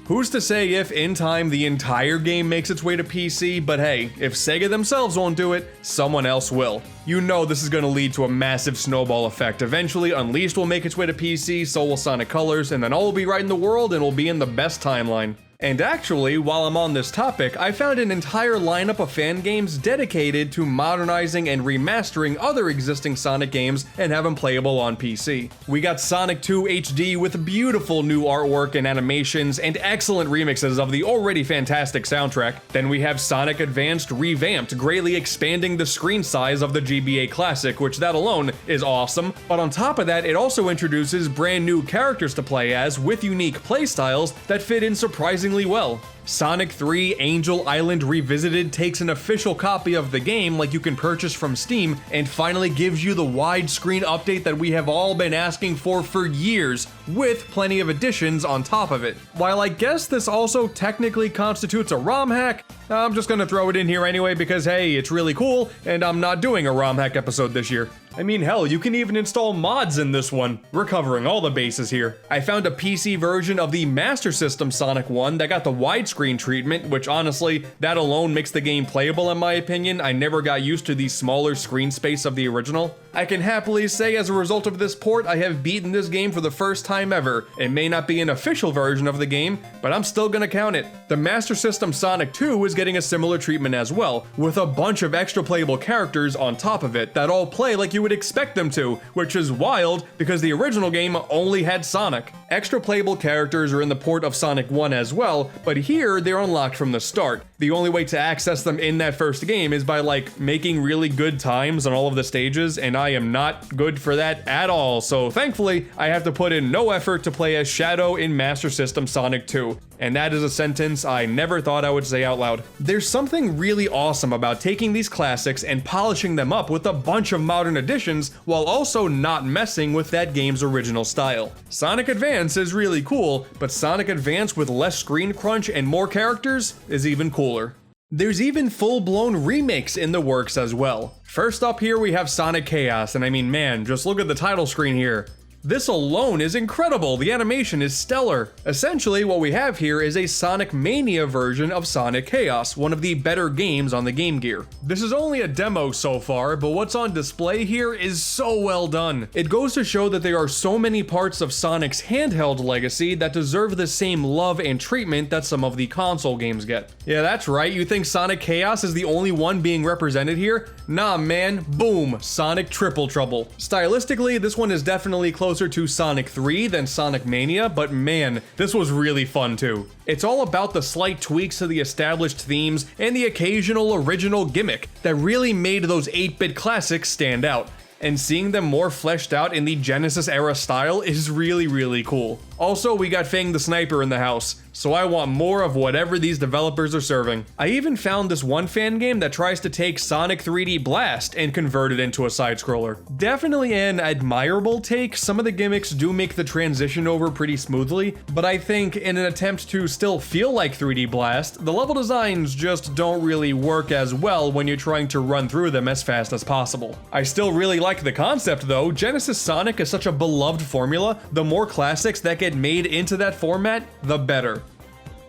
Who's to say if, in time, the entire game makes its way to PC, but hey, if Sega themselves won't do it, someone else will. You know this is gonna lead to a massive snowball effect. Eventually, Unleashed will make its way to PC, so will Sonic Colors, and then all will be right in the world and will be in the best timeline. And actually, while I'm on this topic, I found an entire lineup of fan games dedicated to modernizing and remastering other existing Sonic games and have them playable on PC. We got Sonic 2 HD with beautiful new artwork and animations and excellent remixes of the already fantastic soundtrack. Then we have Sonic Advanced Revamped, greatly expanding the screen size of the GBA Classic, which that alone is awesome. But on top of that, it also introduces brand new characters to play as with unique playstyles that fit in surprisingly well. Sonic 3 Angel Island Revisited takes an official copy of the game like you can purchase from Steam and finally gives you the widescreen update that we have all been asking for years, with plenty of additions on top of it. While I guess this also technically constitutes a ROM hack, I'm just gonna throw it in here anyway because hey, it's really cool and I'm not doing a ROM hack episode this year. I mean, hell, you can even install mods in this one. We're covering all the bases here. I found a PC version of the Master System Sonic 1 that got the widescreen treatment, which honestly, that alone makes the game playable in my opinion. I never got used to the smaller screen space of the original. I can happily say as a result of this port, I have beaten this game for the first time ever. It may not be an official version of the game, but I'm still gonna count it. The Master System Sonic 2 is getting a similar treatment as well, with a bunch of extra playable characters on top of it that all play like you would expect them to, which is wild because the original game only had Sonic. Extra playable characters are in the port of Sonic 1 as well, but here they're unlocked from the start. The only way to access them in that first game is by like making really good times on all of the stages, and I am not good for that at all, so thankfully I have to put in no effort to play as Shadow in Master System Sonic 2. And that is a sentence I never thought I would say out loud. There's something really awesome about taking these classics and polishing them up with a bunch of modern additions while also not messing with that game's original style. Sonic Advance is really cool, but Sonic Advance with less screen crunch and more characters is even cooler. There's even full-blown remakes in the works as well. First up here we have Sonic Chaos, and I mean man, just look at the title screen here. This alone is incredible, the animation is stellar. Essentially, what we have here is a Sonic Mania version of Sonic Chaos, one of the better games on the Game Gear. This is only a demo so far, but what's on display here is so well done. It goes to show that there are so many parts of Sonic's handheld legacy that deserve the same love and treatment that some of the console games get. Yeah, that's right, you think Sonic Chaos is the only one being represented here? Nah man, boom, Sonic Triple Trouble. Stylistically, this one is definitely closer to Sonic 3 than Sonic Mania, but man, this was really fun too. It's all about the slight tweaks to the established themes and the occasional original gimmick that really made those 8-bit classics stand out. And seeing them more fleshed out in the Genesis era style is really, really cool. Also, we got Fang the Sniper in the house, so I want more of whatever these developers are serving. I even found this one fan game that tries to take Sonic 3D Blast and convert it into a side-scroller. Definitely an admirable take. Some of the gimmicks do make the transition over pretty smoothly, but I think in an attempt to still feel like 3D Blast, the level designs just don't really work as well when you're trying to run through them as fast as possible. I still really like the concept though. Genesis Sonic is such a beloved formula. The more classics that get made into that format, the better.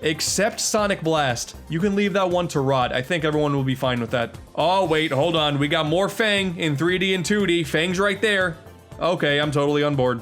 Except Sonic Blast. You can leave that one to rot. I think everyone will be fine with that. Oh wait, hold on. We got more Fang in 3D and 2D. Fang's right there. Okay, I'm totally on board.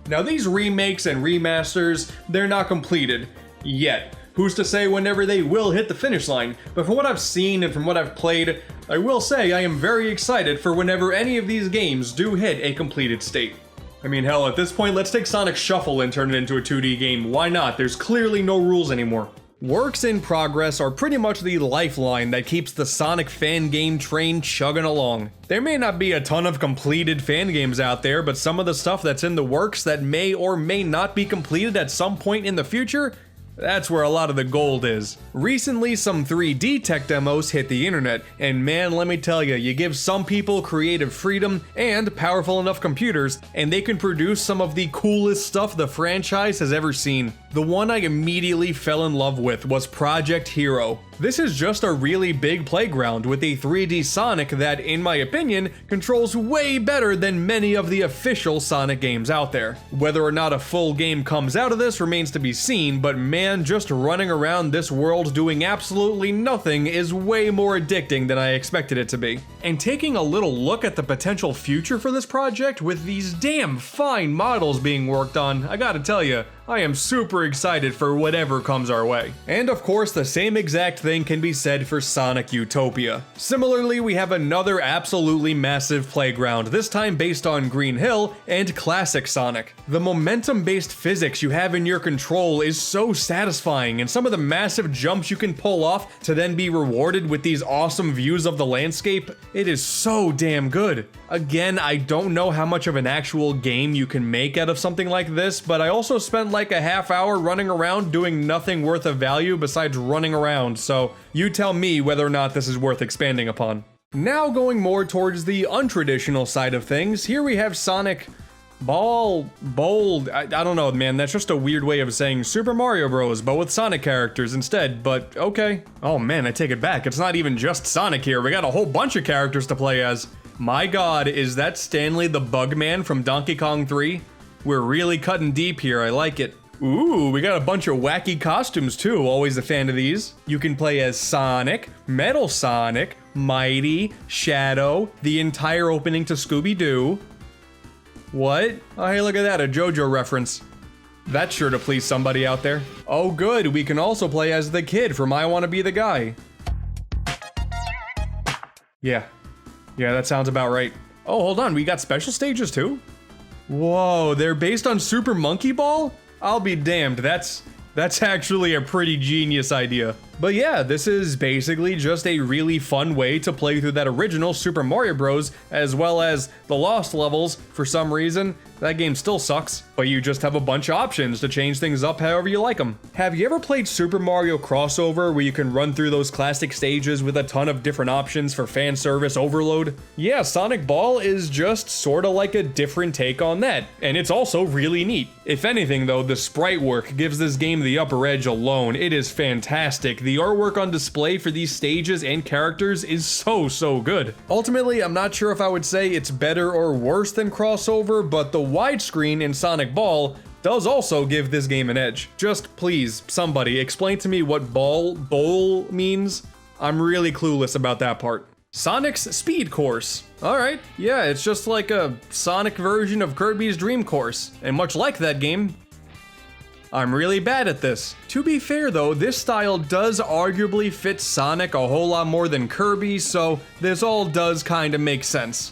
Now these remakes and remasters, they're not completed yet. Who's to say whenever they will hit the finish line? But from what I've seen and from what I've played, I will say I am very excited for whenever any of these games do hit a completed state. I mean, hell, at this point, let's take Sonic Shuffle and turn it into a 2D game. Why not? There's clearly no rules anymore. Works in progress are pretty much the lifeline that keeps the Sonic fan game train chugging along. There may not be a ton of completed fan games out there, but some of the stuff that's in the works that may or may not be completed at some point in the future, that's where a lot of the gold is. Recently, some 3D tech demos hit the internet, and man, let me tell you, you give some people creative freedom and powerful enough computers, and they can produce some of the coolest stuff the franchise has ever seen. The one I immediately fell in love with was Project Hero. This is just a really big playground with a 3D Sonic that, in my opinion, controls way better than many of the official Sonic games out there. Whether or not a full game comes out of this remains to be seen, but man, just running around this world doing absolutely nothing is way more addicting than I expected it to be. And taking a little look at the potential future for this project with these damn fine models being worked on, I gotta tell you, I am super excited for whatever comes our way. And of course, the same exact thing can be said for Sonic Utopia. Similarly, we have another absolutely massive playground, this time based on Green Hill and classic Sonic. The momentum-based physics you have in your control is so satisfying, and some of the massive jumps you can pull off to then be rewarded with these awesome views of the landscape, it is so damn good. Again, I don't know how much of an actual game you can make out of something like this, but I also spent like a half hour running around doing nothing worth of value besides running around, so you tell me whether or not this is worth expanding upon. Now going more towards the untraditional side of things, here we have Sonic Bold, I don't know, man, that's just a weird way of saying Super Mario Bros, but with Sonic characters instead, but okay. Oh man, I take it back, it's not even just Sonic here, we got a whole bunch of characters to play as. My god, is that Stanley the Bugman from Donkey Kong 3? We're really cutting deep here, I like it. Ooh, we got a bunch of wacky costumes too, always a fan of these. You can play as Sonic, Metal Sonic, Mighty, Shadow, the entire opening to Scooby-Doo. What? Oh hey, look at that, a JoJo reference. That's sure to please somebody out there. Oh good, we can also play as the kid from I Wanna Be the Guy. Yeah, that sounds about right. Oh, hold on, we got special stages too? Whoa, they're based on Super Monkey Ball? I'll be damned, that's actually a pretty genius idea. But yeah, this is basically just a really fun way to play through that original Super Mario Bros. As well as the Lost levels. For some reason, that game still sucks, but you just have a bunch of options to change things up however you like them. Have you ever played Super Mario Crossover where you can run through those classic stages with a ton of different options for fan service overload? Yeah, Sonic Ball is just sorta like a different take on that, and it's also really neat. If anything though, the sprite work gives this game the upper edge alone. It is fantastic. The artwork on display for these stages and characters is so good. Ultimately, I'm not sure if I would say it's better or worse than Crossover, but the widescreen in Sonic Ball does also give this game an edge. Just please, somebody, explain to me what bowl means. I'm really clueless about that part. Sonic's Speed Course. Alright, yeah, it's just like a Sonic version of Kirby's Dream Course, and much like that game, I'm really bad at this. To be fair though, this style does arguably fit Sonic a whole lot more than Kirby, so this all does kinda make sense.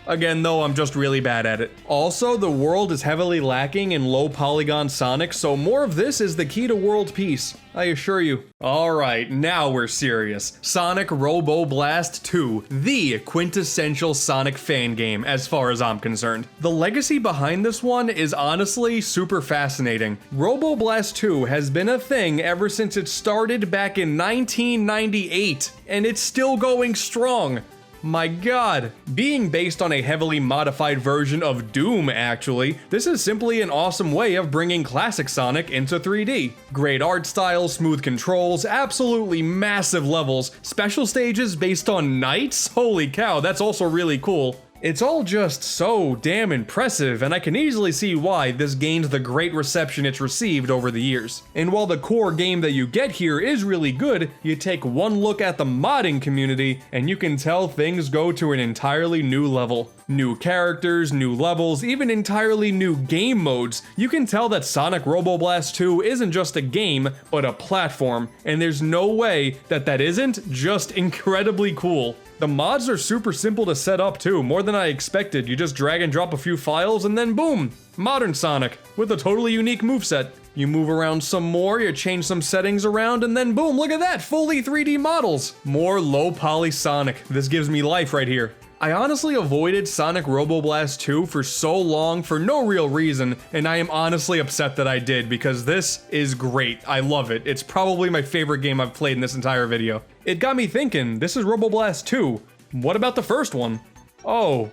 Again, though, I'm just really bad at it. Also, the world is heavily lacking in low polygon Sonic, so more of this is the key to world peace, I assure you. Alright, now we're serious. Sonic Robo Blast 2, the quintessential Sonic fan game as far as I'm concerned. The legacy behind this one is honestly super fascinating. Robo Blast 2 has been a thing ever since it started back in 1998, and it's still going strong. My god. Being based on a heavily modified version of Doom, actually, this is simply an awesome way of bringing classic Sonic into 3D. Great art style, smooth controls, absolutely massive levels, special stages based on knights? Holy cow, that's also really cool. It's all just so damn impressive, and I can easily see why this gained the great reception it's received over the years. And while the core game that you get here is really good, you take one look at the modding community, and you can tell things go to an entirely new level. New characters, new levels, even entirely new game modes. You can tell that Sonic Robo Blast 2 isn't just a game, but a platform, and there's no way that that isn't just incredibly cool. The mods are super simple to set up too, more than I expected. You just drag and drop a few files and then boom, modern Sonic with a totally unique moveset. You move around some more, you change some settings around, and then boom, look at that, fully 3D models. More low poly Sonic. This gives me life right here. I honestly avoided Sonic Robo Blast 2 for so long for no real reason, and I am honestly upset that I did because this is great. I love it. It's probably my favorite game I've played in this entire video. It got me thinking, this is Robo Blast 2. What about the first one? Oh,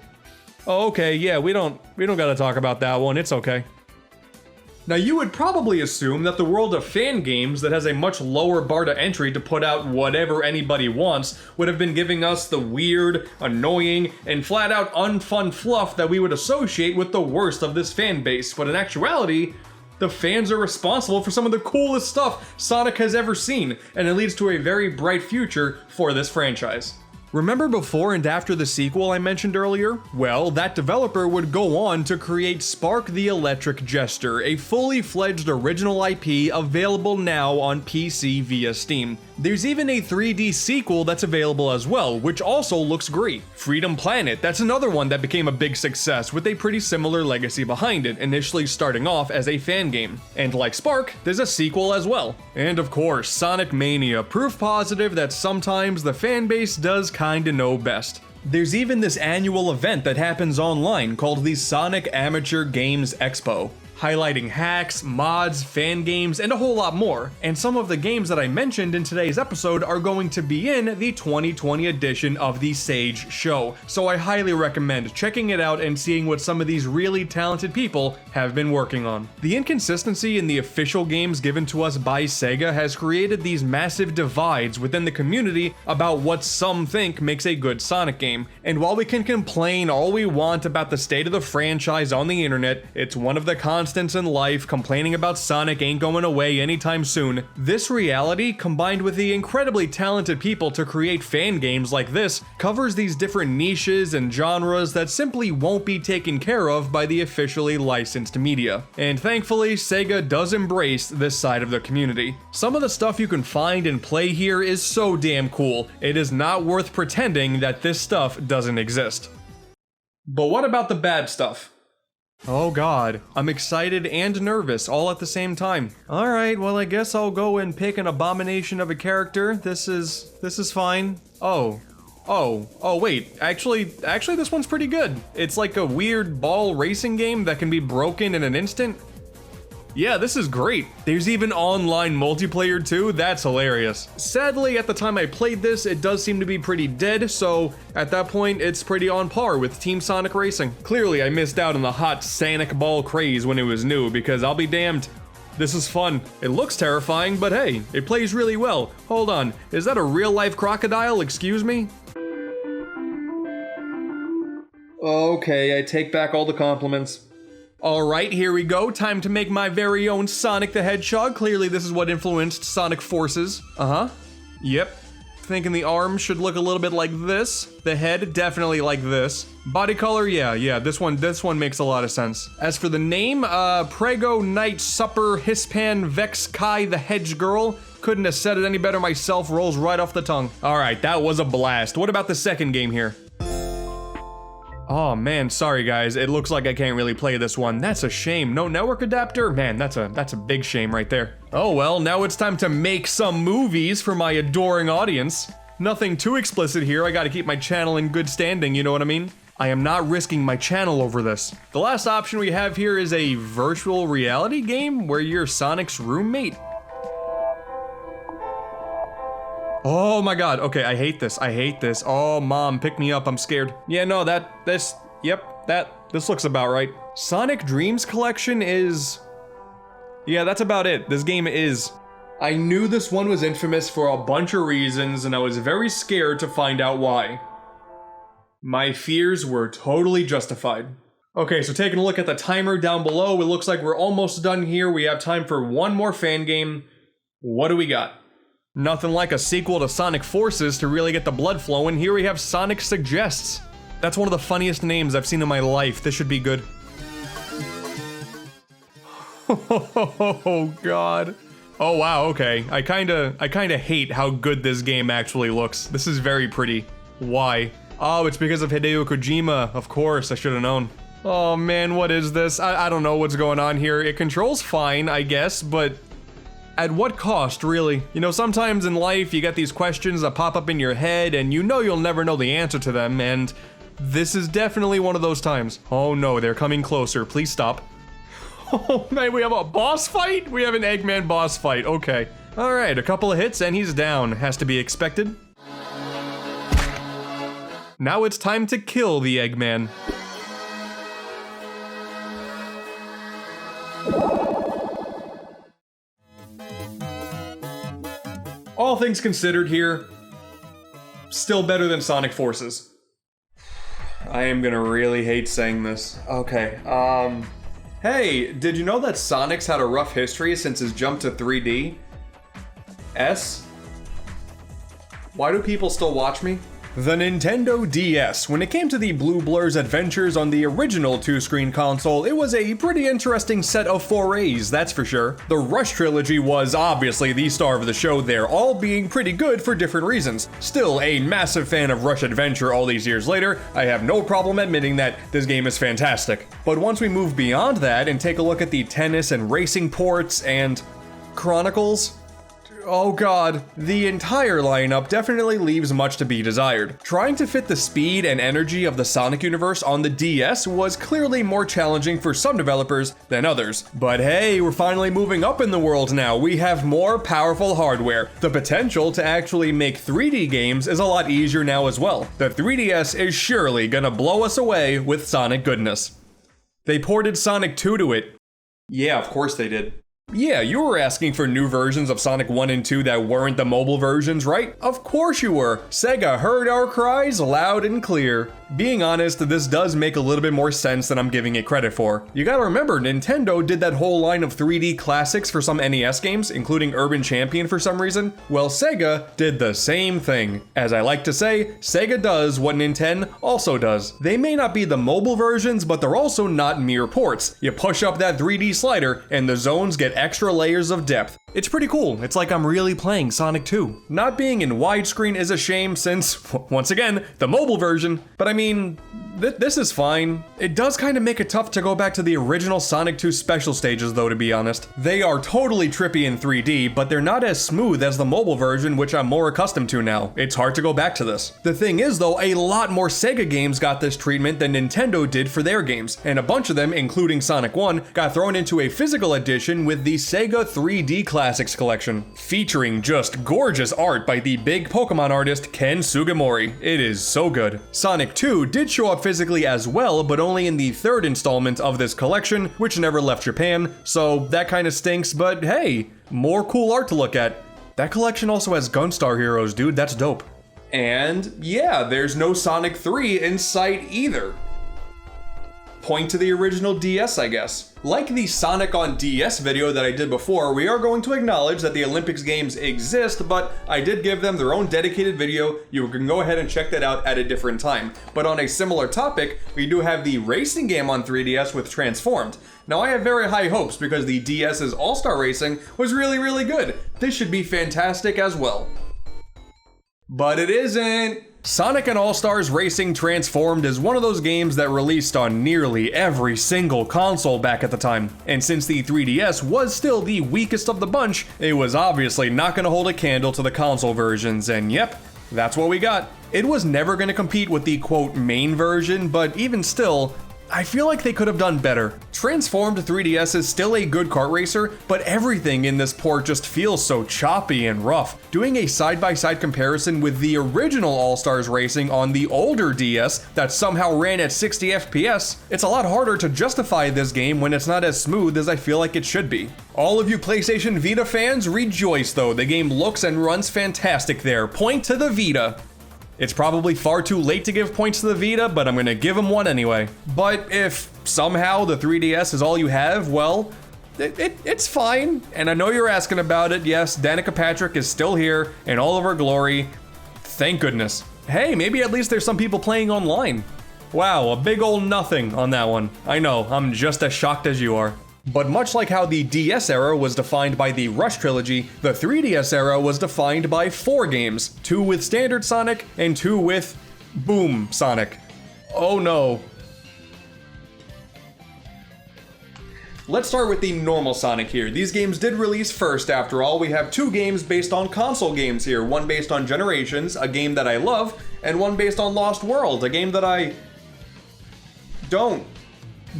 okay, yeah, we don't gotta talk about that one. It's okay. Now, you would probably assume that the world of fan games that has a much lower bar to entry to put out whatever anybody wants would have been giving us the weird, annoying, and flat out unfun fluff that we would associate with the worst of this fan base, but in actuality, the fans are responsible for some of the coolest stuff Sonic has ever seen, and it leads to a very bright future for this franchise. Remember before and after the sequel I mentioned earlier? Well, that developer would go on to create Spark the Electric Jester, a fully fledged original IP available now on PC via Steam. There's even a 3D sequel that's available as well, which also looks great. Freedom Planet, that's another one that became a big success with a pretty similar legacy behind it, initially starting off as a fan game. And like Spark, there's a sequel as well. And of course, Sonic Mania, proof positive that sometimes the fan base does kinda know best. There's even this annual event that happens online called the Sonic Amateur Games Expo, highlighting hacks, mods, fan games, and a whole lot more. And some of the games that I mentioned in today's episode are going to be in the 2020 edition of the Sage Show, so I highly recommend checking it out and seeing what some of these really talented people have been working on. The inconsistency in the official games given to us by Sega has created these massive divides within the community about what some think makes a good Sonic game. And while we can complain all we want about the state of the franchise on the internet, it's one of the constants in life complaining about Sonic ain't going away anytime soon. This reality, combined with the incredibly talented people to create fan games like this, covers these different niches and genres that simply won't be taken care of by the officially licensed media. And thankfully, Sega does embrace this side of the community. Some of the stuff you can find and play here is so damn cool, it is not worth pretending that this stuff doesn't exist. But what about the bad stuff? Oh god, I'm excited and nervous all at the same time. Alright, well I guess I'll go and pick an abomination of a character. This is fine. Oh wait, actually this one's pretty good. It's like a weird ball racing game that can be broken in an instant. Yeah, this is great. There's even online multiplayer too, that's hilarious. Sadly, at the time I played this, it does seem to be pretty dead, so at that point, it's pretty on par with Team Sonic Racing. Clearly, I missed out on the hot Sonic ball craze when it was new, because I'll be damned. This is fun. It looks terrifying, but hey, it plays really well. Hold on, is that a real-life crocodile? Excuse me? Okay, I take back all the compliments. Alright, here we go. Time to make my very own Sonic the Hedgehog. Clearly this is what influenced Sonic Forces. Yep. Thinking the arms should look a little bit like this. The head, definitely like this. Body color, yeah, this one makes a lot of sense. As for the name, Prego Night Supper Hispan Vex Kai the Hedge Girl. Couldn't have said it any better myself, rolls right off the tongue. Alright, that was a blast. What about the second game here? Oh man, sorry guys, it looks like I can't really play this one. That's a shame. No network adapter? Man, that's a big shame right there. Oh well, now it's time to make some movies for my adoring audience. Nothing too explicit here, I gotta keep my channel in good standing, you know what I mean? I am not risking my channel over this. The last option we have here is a virtual reality game where you're Sonic's roommate. Oh my god, okay, I hate this, Oh, mom, pick me up, I'm scared. Yeah, no, this looks about right. Sonic Dreams Collection is... Yeah, that's about it, this game is. I knew this one was infamous for a bunch of reasons, and I was very scared to find out why. My fears were totally justified. Okay, so taking a look at the timer down below, it looks like we're almost done here. We have time for one more fan game. What do we got? Nothing like a sequel to Sonic Forces to really get the blood flowing. Here we have Sonic Suggests. That's one of the funniest names I've seen in my life. This should be good. Oh god. Oh wow, okay. I kinda hate how good this game actually looks. This is very pretty. Why? Oh, it's because of Hideo Kojima. Of course, I should have known. Oh man, what is this? I don't know what's going on here. It controls fine, I guess, but at what cost, really? You know, sometimes in life you get these questions that pop up in your head and you know you'll never know the answer to them, and this is definitely one of those times. Oh no, they're coming closer. Please stop. Oh man, we have a boss fight? We have an Eggman boss fight, okay. All right, a couple of hits and he's down. Has to be expected. Now it's time to kill the Eggman. All things considered here, still better than Sonic Forces. I am gonna really hate saying this. Okay, hey, did you know that Sonic's had a rough history since his jump to 3D? Why do people still watch me? The Nintendo DS. When it came to the Blue Blur's adventures on the original 2-screen console, it was a pretty interesting set of forays, that's for sure. The Rush trilogy was obviously the star of the show there, all being pretty good for different reasons. Still a massive fan of Rush Adventure all these years later, I have no problem admitting that this game is fantastic. But once we move beyond that and take a look at the tennis and racing ports and Chronicles, oh god, the entire lineup definitely leaves much to be desired. Trying to fit the speed and energy of the Sonic universe on the DS was clearly more challenging for some developers than others. But hey, we're finally moving up in the world now. We have more powerful hardware. The potential to actually make 3D games is a lot easier now as well. The 3DS is surely gonna blow us away with Sonic goodness. They ported Sonic 2 to it. Yeah, of course they did. Yeah, you were asking for new versions of Sonic 1 and 2 that weren't the mobile versions, right? Of course you were. Sega heard our cries loud and clear. Being honest, this does make a little bit more sense than I'm giving it credit for. You gotta remember, Nintendo did that whole line of 3D classics for some NES games, including Urban Champion for some reason. Well, Sega did the same thing. As I like to say, Sega does what Nintendo also does. They may not be the mobile versions, but they're also not mere ports. You push up that 3D slider, and the zones get extra layers of depth. It's pretty cool. It's like I'm really playing Sonic 2. Not being in widescreen is a shame since, once again, the mobile version. But I mean, this is fine. It does kind of make it tough to go back to the original Sonic 2 special stages though, to be honest. They are totally trippy in 3D, but they're not as smooth as the mobile version, which I'm more accustomed to now. It's hard to go back to this. The thing is though, a lot more Sega games got this treatment than Nintendo did for their games, and a bunch of them, including Sonic 1, got thrown into a physical edition with the Sega 3D Classics collection, featuring just gorgeous art by the big Pokemon artist Ken Sugimori. It is so good. Sonic 2 did show up physically as well, but only in the third installment of this collection, which never left Japan, so that kind of stinks, but hey, more cool art to look at. That collection also has Gunstar heroes, dude, that's dope. And yeah, there's no Sonic 3 in sight either. Point to the original DS, I guess. Like the Sonic on DS video that I did before, we are going to acknowledge that the Olympics games exist, but I did give them their own dedicated video. You can go ahead and check that out at a different time. But on a similar topic, we do have the racing game on 3DS with Transformed. Now I have very high hopes because the DS's All-Star Racing was really good. This should be fantastic as well. But it isn't. Sonic and All-Stars Racing Transformed is one of those games that released on nearly every single console back at the time, and since the 3DS was still the weakest of the bunch, it was obviously not going to hold a candle to the console versions, and yep, that's what we got. It was never going to compete with the quote main version, but even still, I feel like they could have done better. Transformed 3DS is still a good kart racer, but everything in this port just feels so choppy and rough. Doing a side-by-side comparison with the original All-Stars Racing on the older DS that somehow ran at 60 FPS, it's a lot harder to justify this game when it's not as smooth as I feel like it should be. All of you PlayStation Vita fans, rejoice though, the game looks and runs fantastic there. Point to the Vita. It's probably far too late to give points to the Vita, but I'm gonna give him one anyway. But if somehow the 3DS is all you have, well, it's fine. And I know you're asking about it. Yes, Danica Patrick is still here in all of her glory. Thank goodness. Hey, maybe at least there's some people playing online. Wow, a big old nothing on that one. I know, I'm just as shocked as you are. But much like how the DS era was defined by the Rush trilogy, the 3DS era was defined by 4 games, 2 with standard Sonic and 2 with Boom Sonic. Oh no. Let's start with the normal Sonic here. These games did release first after all. We have 2 games based on console games here, one based on Generations, a game that I love, and one based on Lost World, a game that I don't.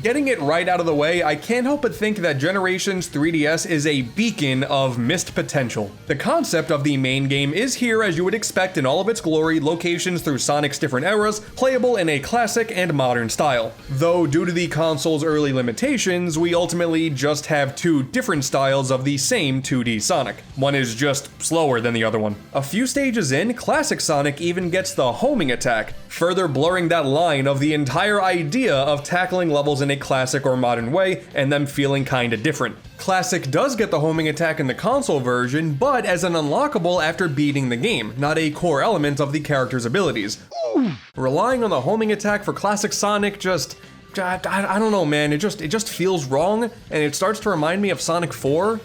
Getting it right out of the way, I can't help but think that Generations 3DS is a beacon of missed potential. The concept of the main game is here as you would expect in all of its glory, locations through Sonic's different eras, playable in a classic and modern style. Though due to the console's early limitations, we ultimately just have 2 different styles of the same 2D Sonic. One is just slower than the other one. A few stages in, classic Sonic even gets the homing attack, further blurring that line of the entire idea of tackling levels in a classic or modern way and them feeling kinda different. Classic does get the homing attack in the console version, but as an unlockable after beating the game, not a core element of the character's abilities. Relying on the homing attack for classic Sonic I don't know, man, it just feels wrong, and it starts to remind me of Sonic 4.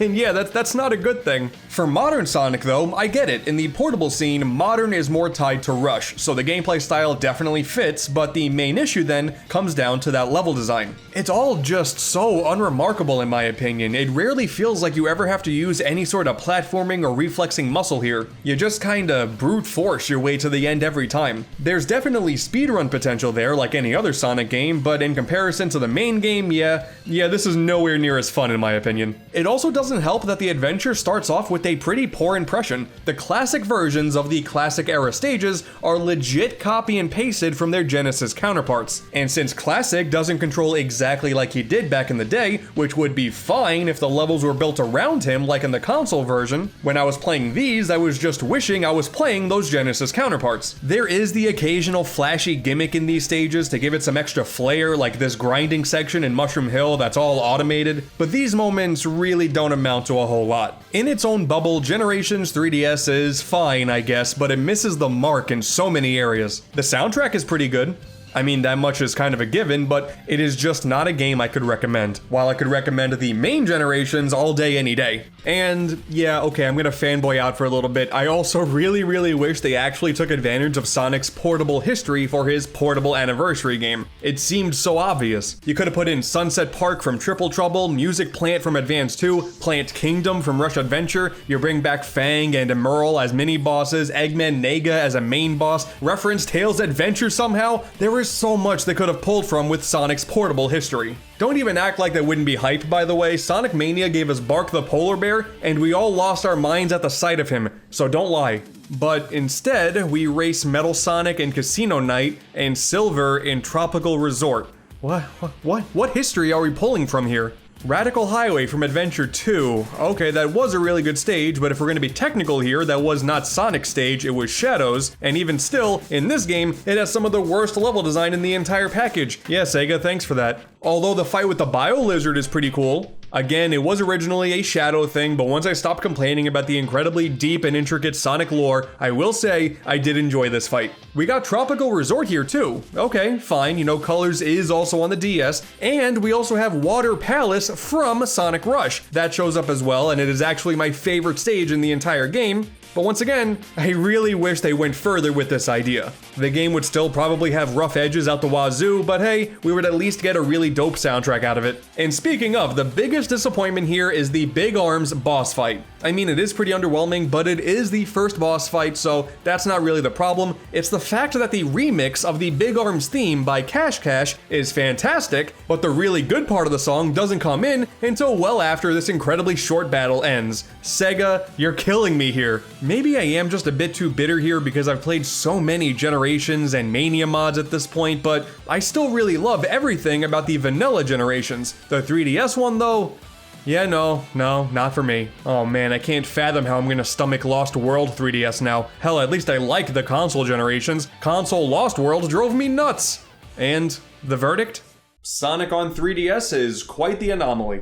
And yeah, that's not a good thing. For modern Sonic though, I get it. In the portable scene, modern is more tied to Rush, so the gameplay style definitely fits, but the main issue then comes down to that level design. It's all just so unremarkable in my opinion. It rarely feels like you ever have to use any sort of platforming or reflexing muscle here. You just kinda brute force your way to the end every time. There's definitely speedrun potential there like any other Sonic game, but in comparison to the main game, yeah, this is nowhere near as fun in my opinion. It also doesn't help that the adventure starts off with a pretty poor impression. The classic versions of the classic era stages are legit copy and pasted from their Genesis counterparts. And since classic doesn't control exactly like he did back in the day, which would be fine if the levels were built around him like in the console version, when I was playing these I was just wishing I was playing those Genesis counterparts. There is the occasional flashy gimmick in these stages to give it some extra flair, like this grinding section in Mushroom Hill that's all automated, but these moments really don't amount to a whole lot. In its own bubble, Generations 3DS is fine, I guess, but it misses the mark in so many areas. The soundtrack is pretty good. I mean, that much is kind of a given, but it is just not a game I could recommend. While I could recommend the main Generations all day, any day. And yeah, okay, I'm gonna fanboy out for a little bit. I also really wish they actually took advantage of Sonic's portable history for his portable anniversary game. It seemed so obvious. You could have put in Sunset Park from Triple Trouble, Music Plant from Advance 2, Plant Kingdom from Rush Adventure, you bring back Fang and Emerl as mini-bosses, Eggman Nega as a main boss, reference Tails' Adventure somehow. There is so much they could have pulled from with Sonic's portable history. Don't even act like that wouldn't be hype, by the way. Sonic Mania gave us Bark the Polar Bear, and we all lost our minds at the sight of him, so don't lie. But instead, we race Metal Sonic in Casino Night and Silver in Tropical Resort. What history are we pulling from here? Radical Highway from Adventure 2. Okay, that was a really good stage, but if we're gonna be technical here, that was not Sonic's stage, it was Shadow's, and even still, in this game, it has some of the worst level design in the entire package. Yeah, Sega, thanks for that. Although the fight with the Bio Lizard is pretty cool. Again, it was originally a Shadow thing, but once I stopped complaining about the incredibly deep and intricate Sonic lore, I will say I did enjoy this fight. We got Tropical Resort here too. Okay, fine, you know, Colors is also on the DS, and we also have Water Palace from Sonic Rush. That shows up as well, and it is actually my favorite stage in the entire game. But once again, I really wish they went further with this idea. The game would still probably have rough edges out the wazoo, but hey, we would at least get a really dope soundtrack out of it. And speaking of, the biggest disappointment here is the Big Arms boss fight. I mean, it is pretty underwhelming, but it is the first boss fight, so that's not really the problem. It's the fact that the remix of the Big Arms theme by Cash Cash is fantastic, but the really good part of the song doesn't come in until well after this incredibly short battle ends. Sega, you're killing me here. Maybe I am just a bit too bitter here because I've played so many Generations and Mania mods at this point, but I still really love everything about the vanilla Generations. The 3DS one though, yeah, no, not for me. Oh man, I can't fathom how I'm gonna stomach Lost World 3DS now. Hell, at least I like the console Generations. Console Lost World drove me nuts. And the verdict? Sonic on 3DS is quite the anomaly.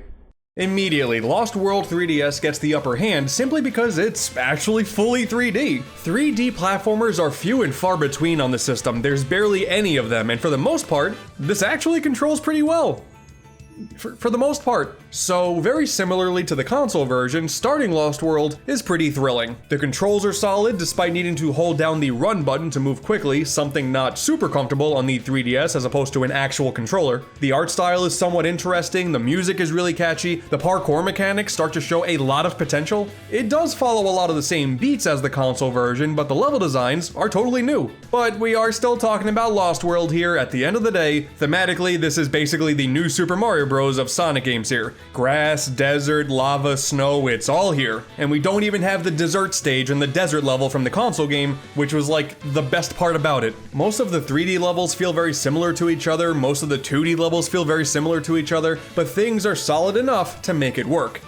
Immediately, Lost World 3DS gets the upper hand simply because it's actually fully 3D. 3D platformers are few and far between on the system, there's barely any of them, and for the most part, this actually controls pretty well. For the most part. So very similarly to the console version, starting Lost World is pretty thrilling. The controls are solid despite needing to hold down the run button to move quickly, something not super comfortable on the 3DS as opposed to an actual controller. The art style is somewhat interesting, the music is really catchy, the parkour mechanics start to show a lot of potential. It does follow a lot of the same beats as the console version, but the level designs are totally new. But we are still talking about Lost World here. At the end of the day, thematically, this is basically the new Super Mario Bros. Of Sonic games here. Grass, desert, lava, snow, it's all here. And we don't even have the desert stage and the desert level from the console game, which was like the best part about it. Most of the 3D levels feel very similar to each other, most of the 2D levels feel very similar to each other, but things are solid enough to make it work.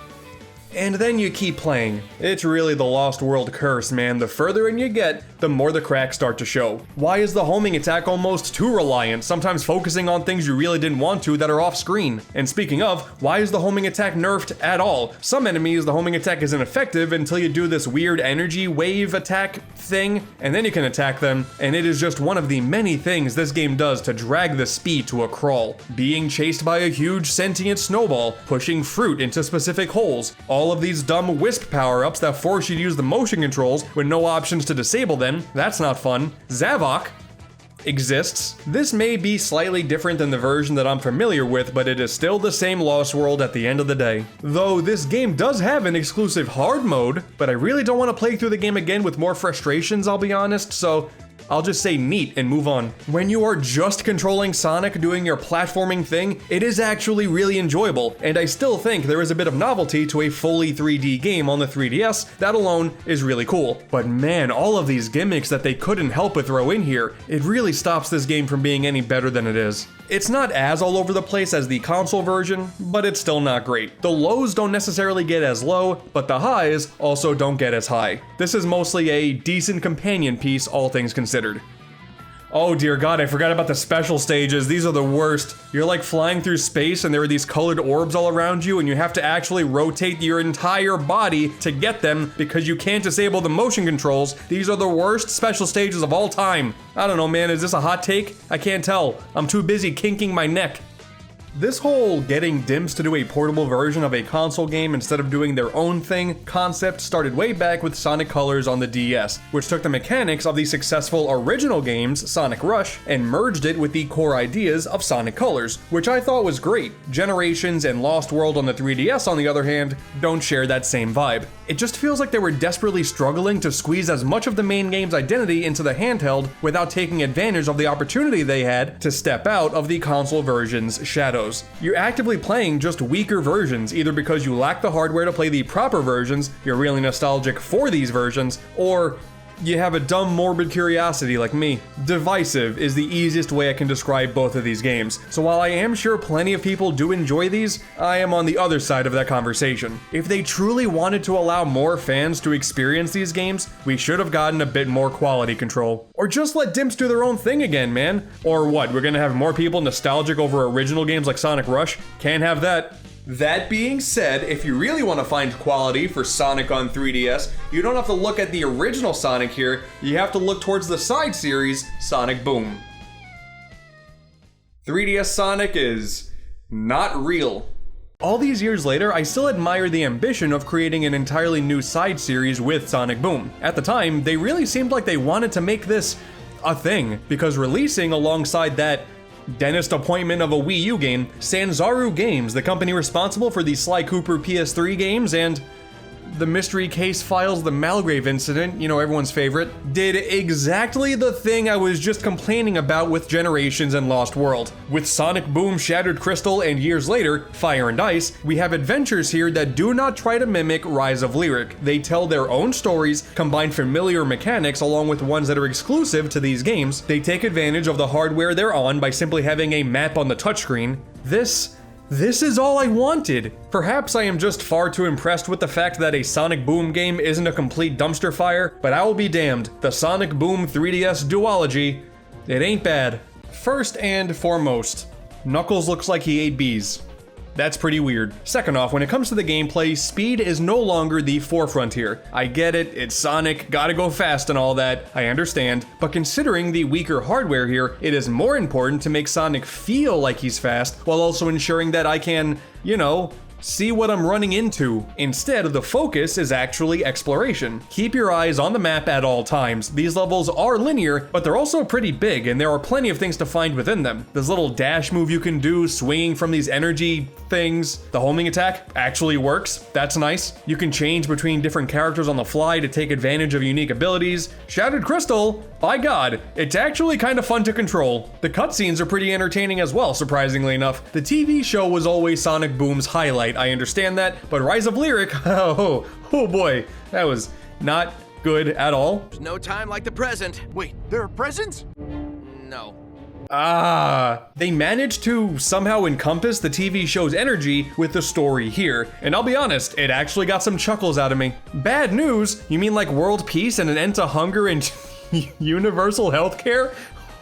And then you keep playing. It's really the Lost World curse, man. The further in you get, the more the cracks start to show. Why is the homing attack almost too reliant, sometimes focusing on things you really didn't want to that are off screen? And speaking of, why is the homing attack nerfed at all? Some enemies, the homing attack isn't effective until you do this weird energy wave attack thing, and then you can attack them, and it is just one of the many things this game does to drag the speed to a crawl. Being chased by a huge sentient snowball, pushing fruit into specific holes, all of these dumb Wisp power-ups that force you to use the motion controls with no options to disable them, that's not fun. Zavok exists. This may be slightly different than the version that I'm familiar with, but it is still the same Lost World at the end of the day. Though this game does have an exclusive hard mode, but I really don't want to play through the game again with more frustrations, I'll be honest, so I'll just say neat and move on. When you are just controlling Sonic doing your platforming thing, it is actually really enjoyable, and I still think there is a bit of novelty to a fully 3D game on the 3DS. That alone is really cool. But man, all of these gimmicks that they couldn't help but throw in here, it really stops this game from being any better than it is. It's not as all over the place as the console version, but it's still not great. The lows don't necessarily get as low, but the highs also don't get as high. This is mostly a decent companion piece, all things considered. Oh dear God, I forgot about the special stages. These are the worst. You're like flying through space and there are these colored orbs all around you and you have to actually rotate your entire body to get them because you can't disable the motion controls. These are the worst special stages of all time. I don't know, man, is this a hot take? I can't tell. I'm too busy kinking my neck. This whole getting Dimps to do a portable version of a console game instead of doing their own thing concept started way back with Sonic Colors on the DS, which took the mechanics of the successful original games, Sonic Rush, and merged it with the core ideas of Sonic Colors, which I thought was great. Generations and Lost World on the 3DS, on the other hand, don't share that same vibe. It just feels like they were desperately struggling to squeeze as much of the main game's identity into the handheld without taking advantage of the opportunity they had to step out of the console version's shadows. You're actively playing just weaker versions, either because you lack the hardware to play the proper versions, you're really nostalgic for these versions, or you have a dumb morbid curiosity like me. Divisive is the easiest way I can describe both of these games, so while I am sure plenty of people do enjoy these, I am on the other side of that conversation. If they truly wanted to allow more fans to experience these games, we should have gotten a bit more quality control. Or just let Dimps do their own thing again, man. Or what, we're gonna have more people nostalgic over original games like Sonic Rush? Can't have that. That being said, if you really want to find quality for Sonic on 3DS, you don't have to look at the original Sonic here, you have to look towards the side series, Sonic Boom. 3DS Sonic is not real. All these years later, I still admire the ambition of creating an entirely new side series with Sonic Boom. At the time, they really seemed like they wanted to make this a thing, because releasing alongside that dentist appointment of a Wii U game, Sanzaru Games, the company responsible for the Sly Cooper PS3 games and the Mystery Case Files, the Malgrave incident, you know, everyone's favorite, did exactly the thing I was just complaining about with Generations and Lost World. With Sonic Boom, Shattered Crystal, and years later, Fire and Ice, we have adventures here that do not try to mimic Rise of Lyric. They tell their own stories, combine familiar mechanics along with ones that are exclusive to these games. They take advantage of the hardware they're on by simply having a map on the touchscreen. This is all I wanted. Perhaps I am just far too impressed with the fact that a Sonic Boom game isn't a complete dumpster fire, but I will be damned. The Sonic Boom 3DS duology, it ain't bad. First and foremost, Knuckles looks like he ate bees. That's pretty weird. Second off, when it comes to the gameplay, speed is no longer the forefront here. I get it, it's Sonic, gotta go fast and all that, I understand, but considering the weaker hardware here, it is more important to make Sonic feel like he's fast, while also ensuring that I can, you know, see what I'm running into. Instead, the focus is actually exploration. Keep your eyes on the map at all times. These levels are linear, but they're also pretty big, and there are plenty of things to find within them. This little dash move you can do, swinging from these energy things. The homing attack actually works. That's nice. You can change between different characters on the fly to take advantage of unique abilities. Shattered Crystal, by God, it's actually kind of fun to control. The cutscenes are pretty entertaining as well, surprisingly enough. The TV show was always Sonic Boom's highlight, I understand that, but Rise of Lyric, oh boy, that was not good at all. There's no time like the present. Wait, there are presents? No. They managed to somehow encompass the TV show's energy with the story here, and I'll be honest, it actually got some chuckles out of me. Bad news? You mean like world peace and an end to hunger and universal healthcare?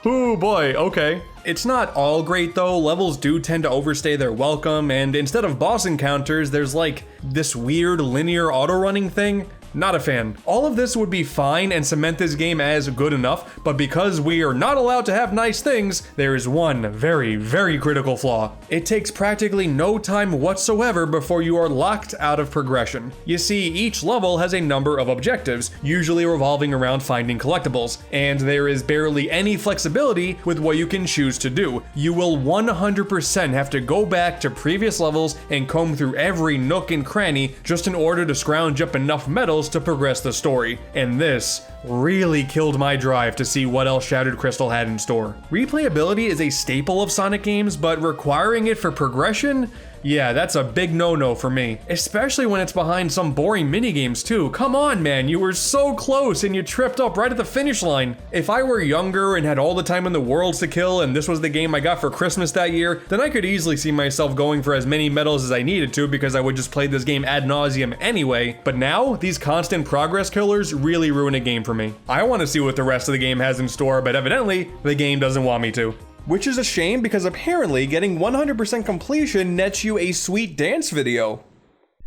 Oh boy, okay. It's not all great though. Levels do tend to overstay their welcome, and instead of boss encounters, there's like this weird linear auto-running thing. Not a fan. All of this would be fine and cement this game as good enough, but because we are not allowed to have nice things, there is one very, very critical flaw. It takes practically no time whatsoever before you are locked out of progression. You see, each level has a number of objectives, usually revolving around finding collectibles, and there is barely any flexibility with what you can choose to do. You will 100% have to go back to previous levels and comb through every nook and cranny just in order to scrounge up enough medals to progress the story, and this really killed my drive to see what else Shattered Crystal had in store. Replayability is a staple of Sonic games, but requiring it for progression? Yeah, that's a big no-no for me. Especially when it's behind some boring minigames too. Come on, man, you were so close and you tripped up right at the finish line. If I were younger and had all the time in the world to kill and this was the game I got for Christmas that year, then I could easily see myself going for as many medals as I needed to because I would just play this game ad nauseum anyway. But now, these constant progress killers really ruin a game for me. I want to see what the rest of the game has in store, but evidently, the game doesn't want me to. Which is a shame because apparently getting 100% completion nets you a sweet dance video.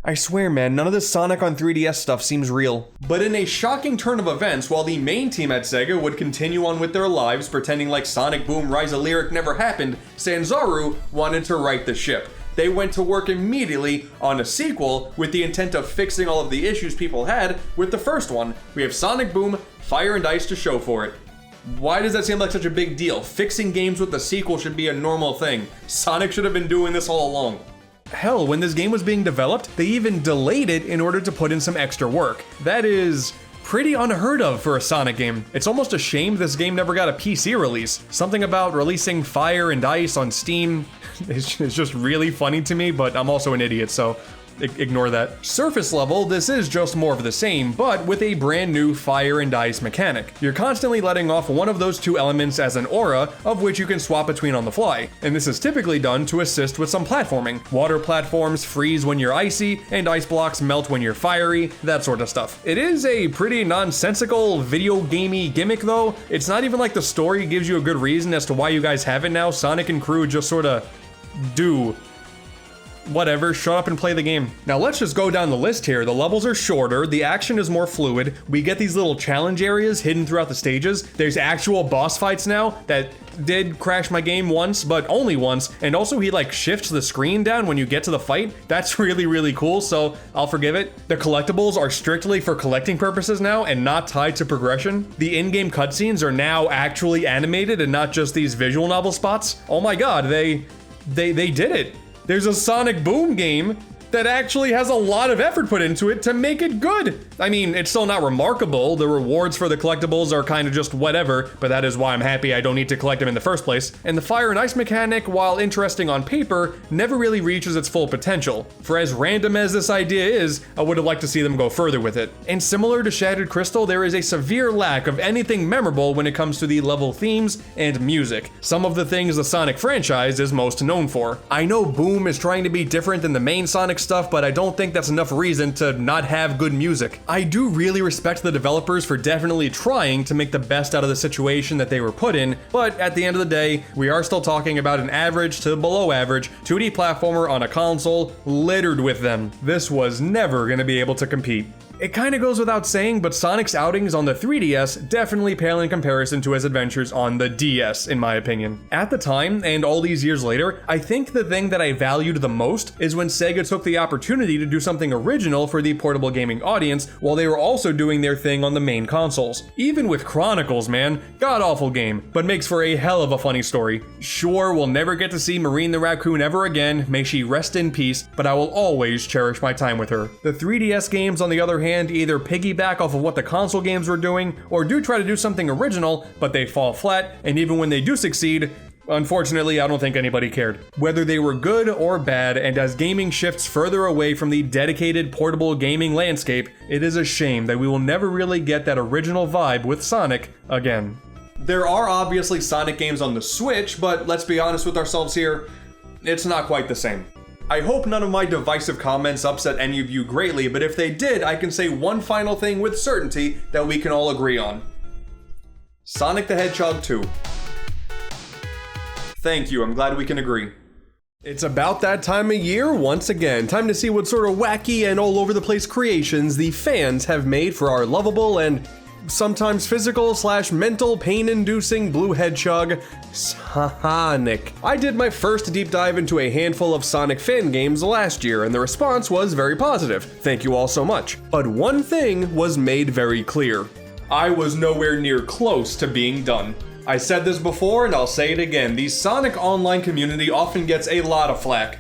I swear, man, none of this Sonic on 3DS stuff seems real. But in a shocking turn of events, while the main team at Sega would continue on with their lives pretending like Sonic Boom Rise of Lyric never happened, Sanzaru wanted to right the ship. They went to work immediately on a sequel with the intent of fixing all of the issues people had with the first one. We have Sonic Boom, Fire and Ice to show for it. Why does that seem like such a big deal? Fixing games with the sequel should be a normal thing. Sonic should have been doing this all along. Hell, when this game was being developed, they even delayed it in order to put in some extra work. That is pretty unheard of for a Sonic game. It's almost a shame this game never got a PC release. Something about releasing Fire and Ice on Steam is just really funny to me, but I'm also an idiot, so ignore that. Surface level, this is just more of the same, but with a brand new Fire and Ice mechanic. You're constantly letting off one of those two elements as an aura, of which you can swap between on the fly, and this is typically done to assist with some platforming. Water platforms freeze when you're icy, and ice blocks melt when you're fiery, that sort of stuff. It is a pretty nonsensical video gamey gimmick though. It's not even like the story gives you a good reason as to why you guys have it now. Sonic and crew just sorta do. whatever, shut up and play the game. Now let's just go down the list here. The levels are shorter, the action is more fluid, we get these little challenge areas hidden throughout the stages. There's actual boss fights now that did crash my game once, but only once, and also he like shifts the screen down when you get to the fight. That's really cool, so I'll forgive it. The collectibles are strictly for collecting purposes now and not tied to progression. The in-game cutscenes are now actually animated and not just these visual novel spots. Oh my god, they did it. There's a Sonic Boom game that actually has a lot of effort put into it to make it good. I mean, it's still not remarkable. The rewards for the collectibles are kind of just whatever, but that is why I'm happy I don't need to collect them in the first place. And the fire and ice mechanic, while interesting on paper, never really reaches its full potential. For as random as this idea is, I would have liked to see them go further with it. And similar to Shattered Crystal, there is a severe lack of anything memorable when it comes to the level themes and music, some of the things the Sonic franchise is most known for. I know Boom is trying to be different than the main Sonic stuff, but I don't think that's enough reason to not have good music. I do really respect the developers for definitely trying to make the best out of the situation that they were put in, but at the end of the day, we are still talking about an average to below average 2D platformer on a console littered with them. This was never gonna be able to compete. It kinda goes without saying, but Sonic's outings on the 3DS definitely pale in comparison to his adventures on the DS, in my opinion. At the time, and all these years later, I think the thing that I valued the most is when Sega took the opportunity to do something original for the portable gaming audience while they were also doing their thing on the main consoles. Even with Chronicles, man, god-awful game, but makes for a hell of a funny story. Sure, we'll never get to see Marine the Raccoon ever again, may she rest in peace, but I will always cherish my time with her. The 3DS games, on the other hand, either piggyback off of what the console games were doing, or do try to do something original, but they fall flat, and even when they do succeed, unfortunately, I don't think anybody cared. Whether they were good or bad, and as gaming shifts further away from the dedicated portable gaming landscape, it is a shame that we will never really get that original vibe with Sonic again. There are obviously Sonic games on the Switch, but let's be honest with ourselves here, it's not quite the same. I hope none of my divisive comments upset any of you greatly, but if they did, I can say one final thing with certainty that we can all agree on. Sonic the Hedgehog 2. Thank you, I'm glad we can agree. It's about that time of year once again. Time to see what sort of wacky and all over the place creations the fans have made for our lovable and sometimes physical/mental pain-inducing blue hedgehog, Sonic. I did my first deep dive into a handful of Sonic fan games last year, and the response was very positive. Thank you all so much. But one thing was made very clear. I was nowhere near close to being done. I said this before, and I'll say it again. The Sonic Online community often gets a lot of flack.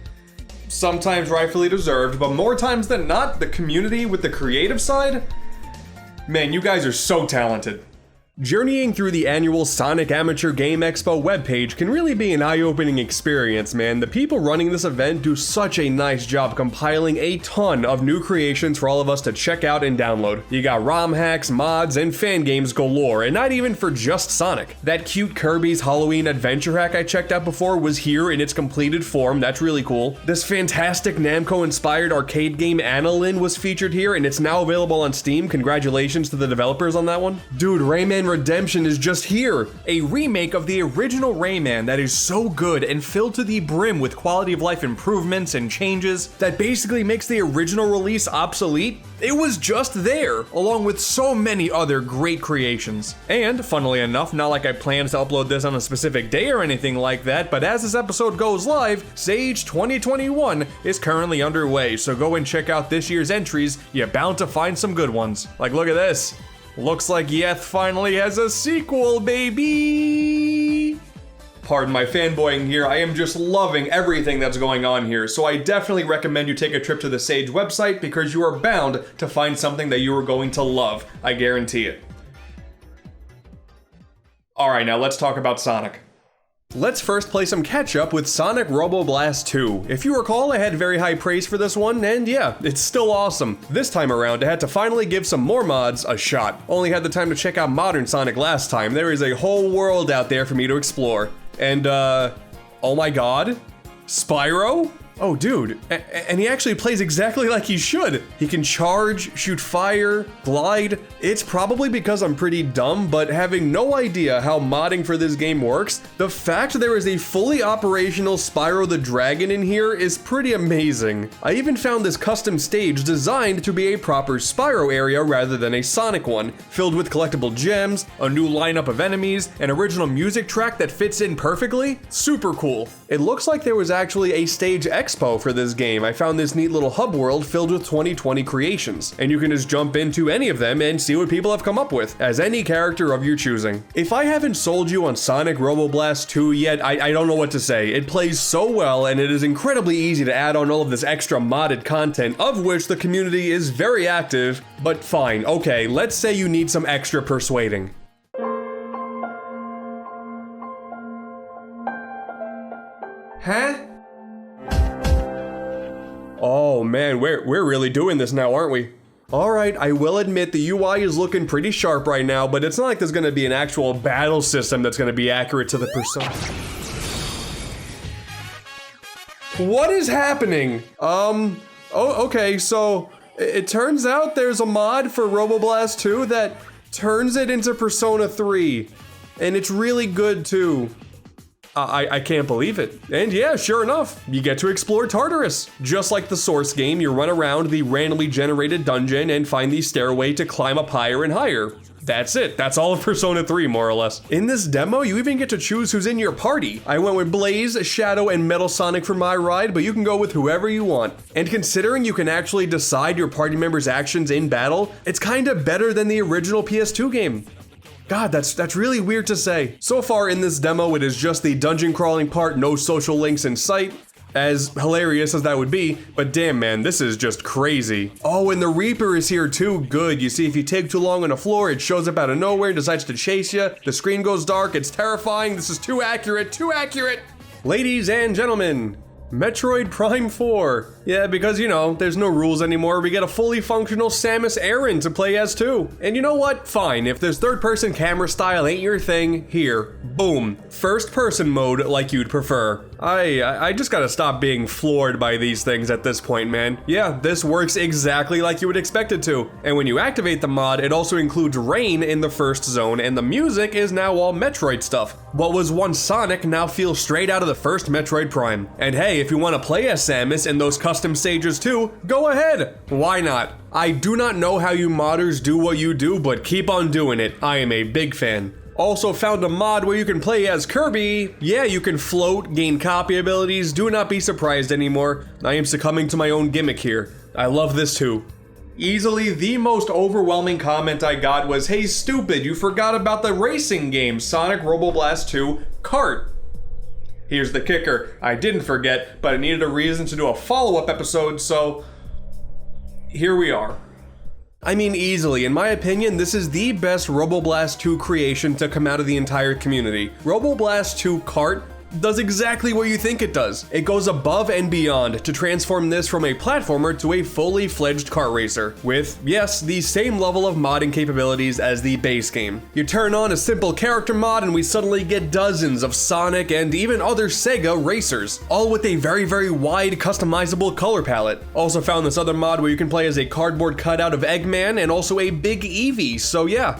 Sometimes rightfully deserved, but more times than not, the community with the creative side, man, you guys are so talented. Journeying through the annual Sonic Amateur Game Expo webpage can really be an eye-opening experience, man. The people running this event do such a nice job compiling a ton of new creations for all of us to check out and download. You got ROM hacks, mods, and fan games galore, and not even for just Sonic. That cute Kirby's Halloween adventure hack I checked out before was here in its completed form. That's really cool. This fantastic Namco-inspired arcade game Annalyn was featured here, and it's now available on Steam. Congratulations to the developers on that one. Dude, Rayman Redemption is just here. A remake of the original Rayman that is so good and filled to the brim with quality of life improvements and changes that basically makes the original release obsolete. It was just there, along with so many other great creations. And, funnily enough, not like I planned to upload this on a specific day or anything like that, but as this episode goes live, Sage 2021 is currently underway, so go and check out this year's entries. You're bound to find some good ones. Like, look at this. Looks like Yeth finally has a sequel, baby! Pardon my fanboying here, I am just loving everything that's going on here, so I definitely recommend you take a trip to the Sage website because you are bound to find something that you are going to love, I guarantee it. Alright, now let's talk about Sonic. Let's first play some catch-up with Sonic Robo Blast 2. If you recall, I had very high praise for this one, and yeah, it's still awesome. This time around, I had to finally give some more mods a shot. Only had the time to check out Modern Sonic last time. There is a whole world out there for me to explore. And, oh my god, Spyro? Oh, dude, and he actually plays exactly like he should. He can charge, shoot fire, glide. It's probably because I'm pretty dumb, but having no idea how modding for this game works, the fact there is a fully operational Spyro the Dragon in here is pretty amazing. I even found this custom stage designed to be a proper Spyro area rather than a Sonic one, filled with collectible gems, a new lineup of enemies, an original music track that fits in perfectly. Super cool. It looks like there was actually a stage Expo for this game. I found this neat little hub world filled with 2020 creations, and you can just jump into any of them and see what people have come up with, as any character of your choosing. If I haven't sold you on Sonic Robo Blast 2 yet, I don't know what to say. It plays so well, and it is incredibly easy to add on all of this extra modded content, of which the community is very active, but fine, okay, let's say you need some extra persuading. Huh? Oh man, we're really doing this now, aren't we? Alright, I will admit the UI is looking pretty sharp right now, but it's not like there's gonna be an actual battle system that's gonna be accurate to the persona. What is happening? Oh, okay, so it turns out there's a mod for Robo Blast 2 that turns it into Persona 3, and it's really good too. I can't believe it. And yeah, sure enough, you get to explore Tartarus. Just like the source game, you run around the randomly generated dungeon and find the stairway to climb up higher and higher. That's it. That's all of Persona 3, more or less. In this demo, you even get to choose who's in your party. I went with Blaze, Shadow, and Metal Sonic for my ride, but you can go with whoever you want. And considering you can actually decide your party members' actions in battle, it's kinda better than the original PS2 game. God, that's really weird to say. So far in this demo, it is just the dungeon crawling part, no social links in sight. As hilarious as that would be, but damn man, this is just crazy. Oh, and the Reaper is here too, good. You see, if you take too long on the floor, it shows up out of nowhere and decides to chase you. The screen goes dark, it's terrifying. This is too accurate, too accurate. Ladies and gentlemen, Metroid Prime 4. Yeah, because you know, there's no rules anymore. We get a fully functional Samus Aran to play as too. And you know what? Fine, if this third-person camera style ain't your thing, here, boom. First-person mode like you'd prefer. I just gotta stop being floored by these things at this point, man. Yeah, this works exactly like you would expect it to. And when you activate the mod, it also includes rain in the first zone, and the music is now all Metroid stuff. What was once Sonic now feels straight out of the first Metroid Prime. And hey, if you want to play as Samus in those custom stages too, go ahead. Why not? I do not know how you modders do what you do, but keep on doing it. I am a big fan. Also found a mod where you can play as Kirby. Yeah, you can float, gain copy abilities. Do not be surprised anymore. I am succumbing to my own gimmick here. I love this too. Easily the most overwhelming comment I got was, "Hey stupid, you forgot about the racing game, Sonic Robo Blast 2 Kart." Here's the kicker, I didn't forget, but I needed a reason to do a follow-up episode, so here we are. I mean, easily, in my opinion, this is the best Robo Blast 2 creation to come out of the entire community. Robo Blast 2 Kart does exactly what you think it does. It goes above and beyond to transform this from a platformer to a fully fledged kart racer, with, yes, the same level of modding capabilities as the base game. You turn on a simple character mod and we suddenly get dozens of Sonic and even other Sega racers, all with a very, very wide customizable color palette. Also found this other mod where you can play as a cardboard cutout of Eggman and also a big Eevee, so yeah.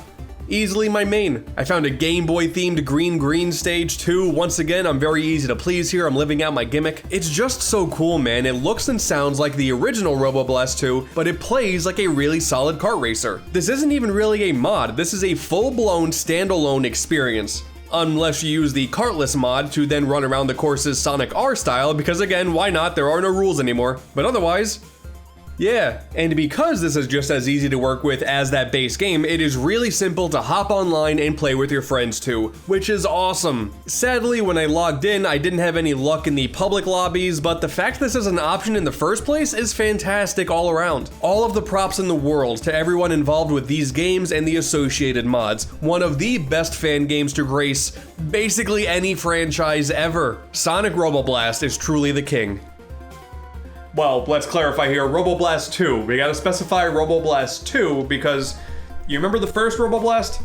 Easily my main. I found a Game Boy themed green stage too. Once again, I'm very easy to please here. I'm living out my gimmick. It's just so cool, man. It looks and sounds like the original Robo Blast 2, but it plays like a really solid kart racer. This isn't even really a mod. This is a full-blown standalone experience. Unless you use the Kartless mod to then run around the courses Sonic R style, because again, why not? There are no rules anymore. But otherwise, yeah, and because this is just as easy to work with as that base game, it is really simple to hop online and play with your friends too, which is awesome. Sadly, when I logged in, I didn't have any luck in the public lobbies, but the fact this is an option in the first place is fantastic all around. All of the props in the world to everyone involved with these games and the associated mods. One of the best fan games to grace basically any franchise ever. Sonic Robo Blast is truly the king. Well, let's clarify here, Robo Blast 2. We gotta specify Robo Blast 2 because you remember the first Robo Blast?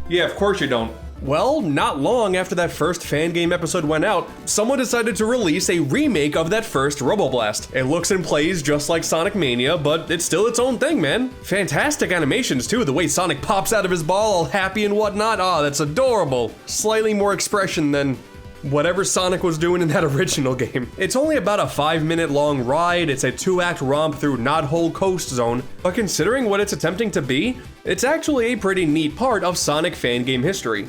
Yeah, of course you don't. Well, not long after that first fan game episode went out, someone decided to release a remake of that first Robo Blast. It looks and plays just like Sonic Mania, but it's still its own thing, man. Fantastic animations too, the way Sonic pops out of his ball all happy and whatnot. Ah, that's adorable. Slightly more expression than whatever Sonic was doing in that original game. It's only about a 5-minute long ride, it's a 2-act romp through Knothole Coast Zone, but considering what it's attempting to be, it's actually a pretty neat part of Sonic fan game history.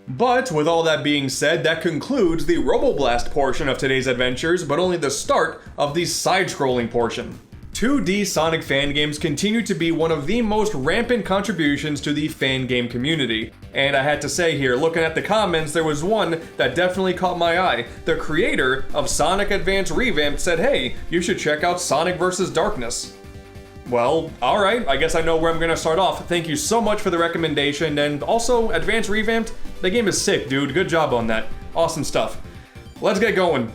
But with all that being said, that concludes the Robo Blast portion of today's adventures, but only the start of the side-scrolling portion. 2D Sonic fan games continue to be one of the most rampant contributions to the fan game community. And I had to say here, looking at the comments, there was one that definitely caught my eye. The creator of Sonic Advance Revamped said, hey, you should check out Sonic vs. Darkness. Well, alright, I guess I know where I'm gonna start off. Thank you so much for the recommendation, and also, Advance Revamped, the game is sick, dude. Good job on that. Awesome stuff. Let's get going.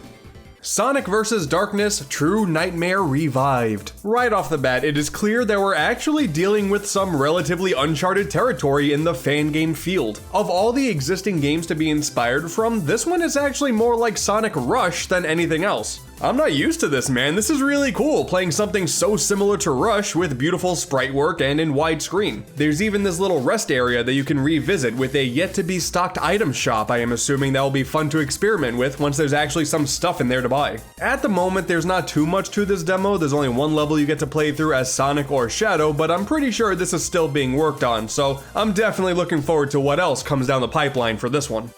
Sonic vs. Darkness True Nightmare Revived. Right off the bat, it is clear that we're actually dealing with some relatively uncharted territory in the fan game field. Of all the existing games to be inspired from, this one is actually more like Sonic Rush than anything else. I'm not used to this, man. This is really cool, playing something so similar to Rush with beautiful sprite work and in widescreen. There's even this little rest area that you can revisit with a yet-to-be-stocked item shop. I am assuming that will be fun to experiment with once there's actually some stuff in there to buy. At the moment, there's not too much to this demo. There's only one level you get to play through as Sonic or Shadow, but I'm pretty sure this is still being worked on, so I'm definitely looking forward to what else comes down the pipeline for this one.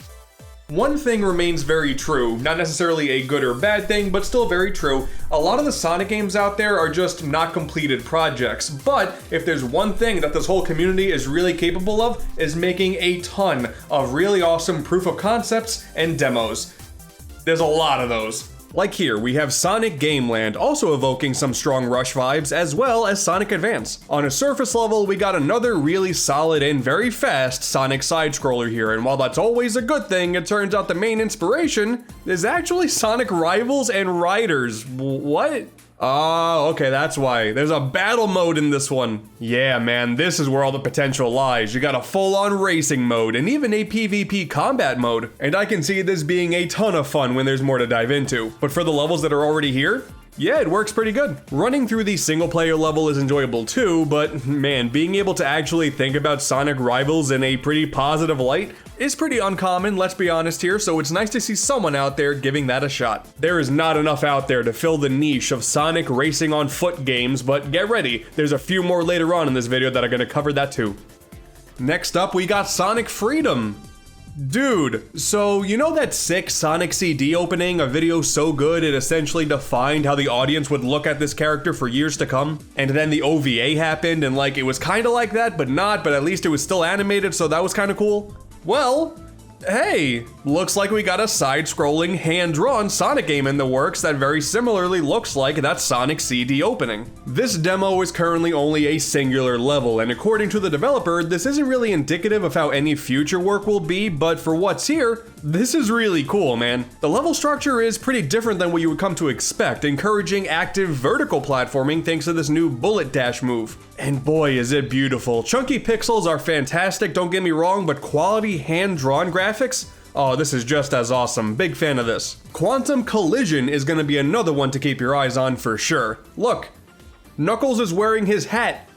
One thing remains very true, not necessarily a good or bad thing, but still very true. A lot of the Sonic games out there are just not completed projects, but if there's one thing that this whole community is really capable of, is making a ton of really awesome proof of concepts and demos. There's a lot of those. Like here, we have Sonic Gameland, also evoking some strong Rush vibes, as well as Sonic Advance. On a surface level, we got another really solid and very fast Sonic side-scroller here, and while that's always a good thing, it turns out the main inspiration is actually Sonic Rivals and Riders. What? Oh, okay, that's why. There's a battle mode in this one. Yeah, man, this is where all the potential lies. You got a full-on racing mode and even a PvP combat mode. And I can see this being a ton of fun when there's more to dive into. But for the levels that are already here, yeah, it works pretty good. Running through the single player level is enjoyable too, but man, being able to actually think about Sonic Rivals in a pretty positive light is pretty uncommon, let's be honest here, so it's nice to see someone out there giving that a shot. There is not enough out there to fill the niche of Sonic racing on foot games, but get ready, there's a few more later on in this video that are gonna cover that too. Next up, we got Sonic Freedom. Dude, so you know that sick Sonic CD opening, a video so good it essentially defined how the audience would look at this character for years to come? And then the OVA happened and like it was kinda like that, but not, but at least it was still animated, so that was kinda cool. Well, hey, looks like we got a side-scrolling, hand-drawn Sonic game in the works that very similarly looks like that Sonic CD opening. This demo is currently only a singular level, and according to the developer, this isn't really indicative of how any future work will be, but for what's here, this is really cool, man. The level structure is pretty different than what you would come to expect, encouraging active vertical platforming thanks to this new bullet dash move. And boy, is it beautiful. Chunky pixels are fantastic, don't get me wrong, but quality hand-drawn graphics? Oh, this is just as awesome. Big fan of this. Quantum Collision is gonna be another one to keep your eyes on for sure. Look, Knuckles is wearing his hat.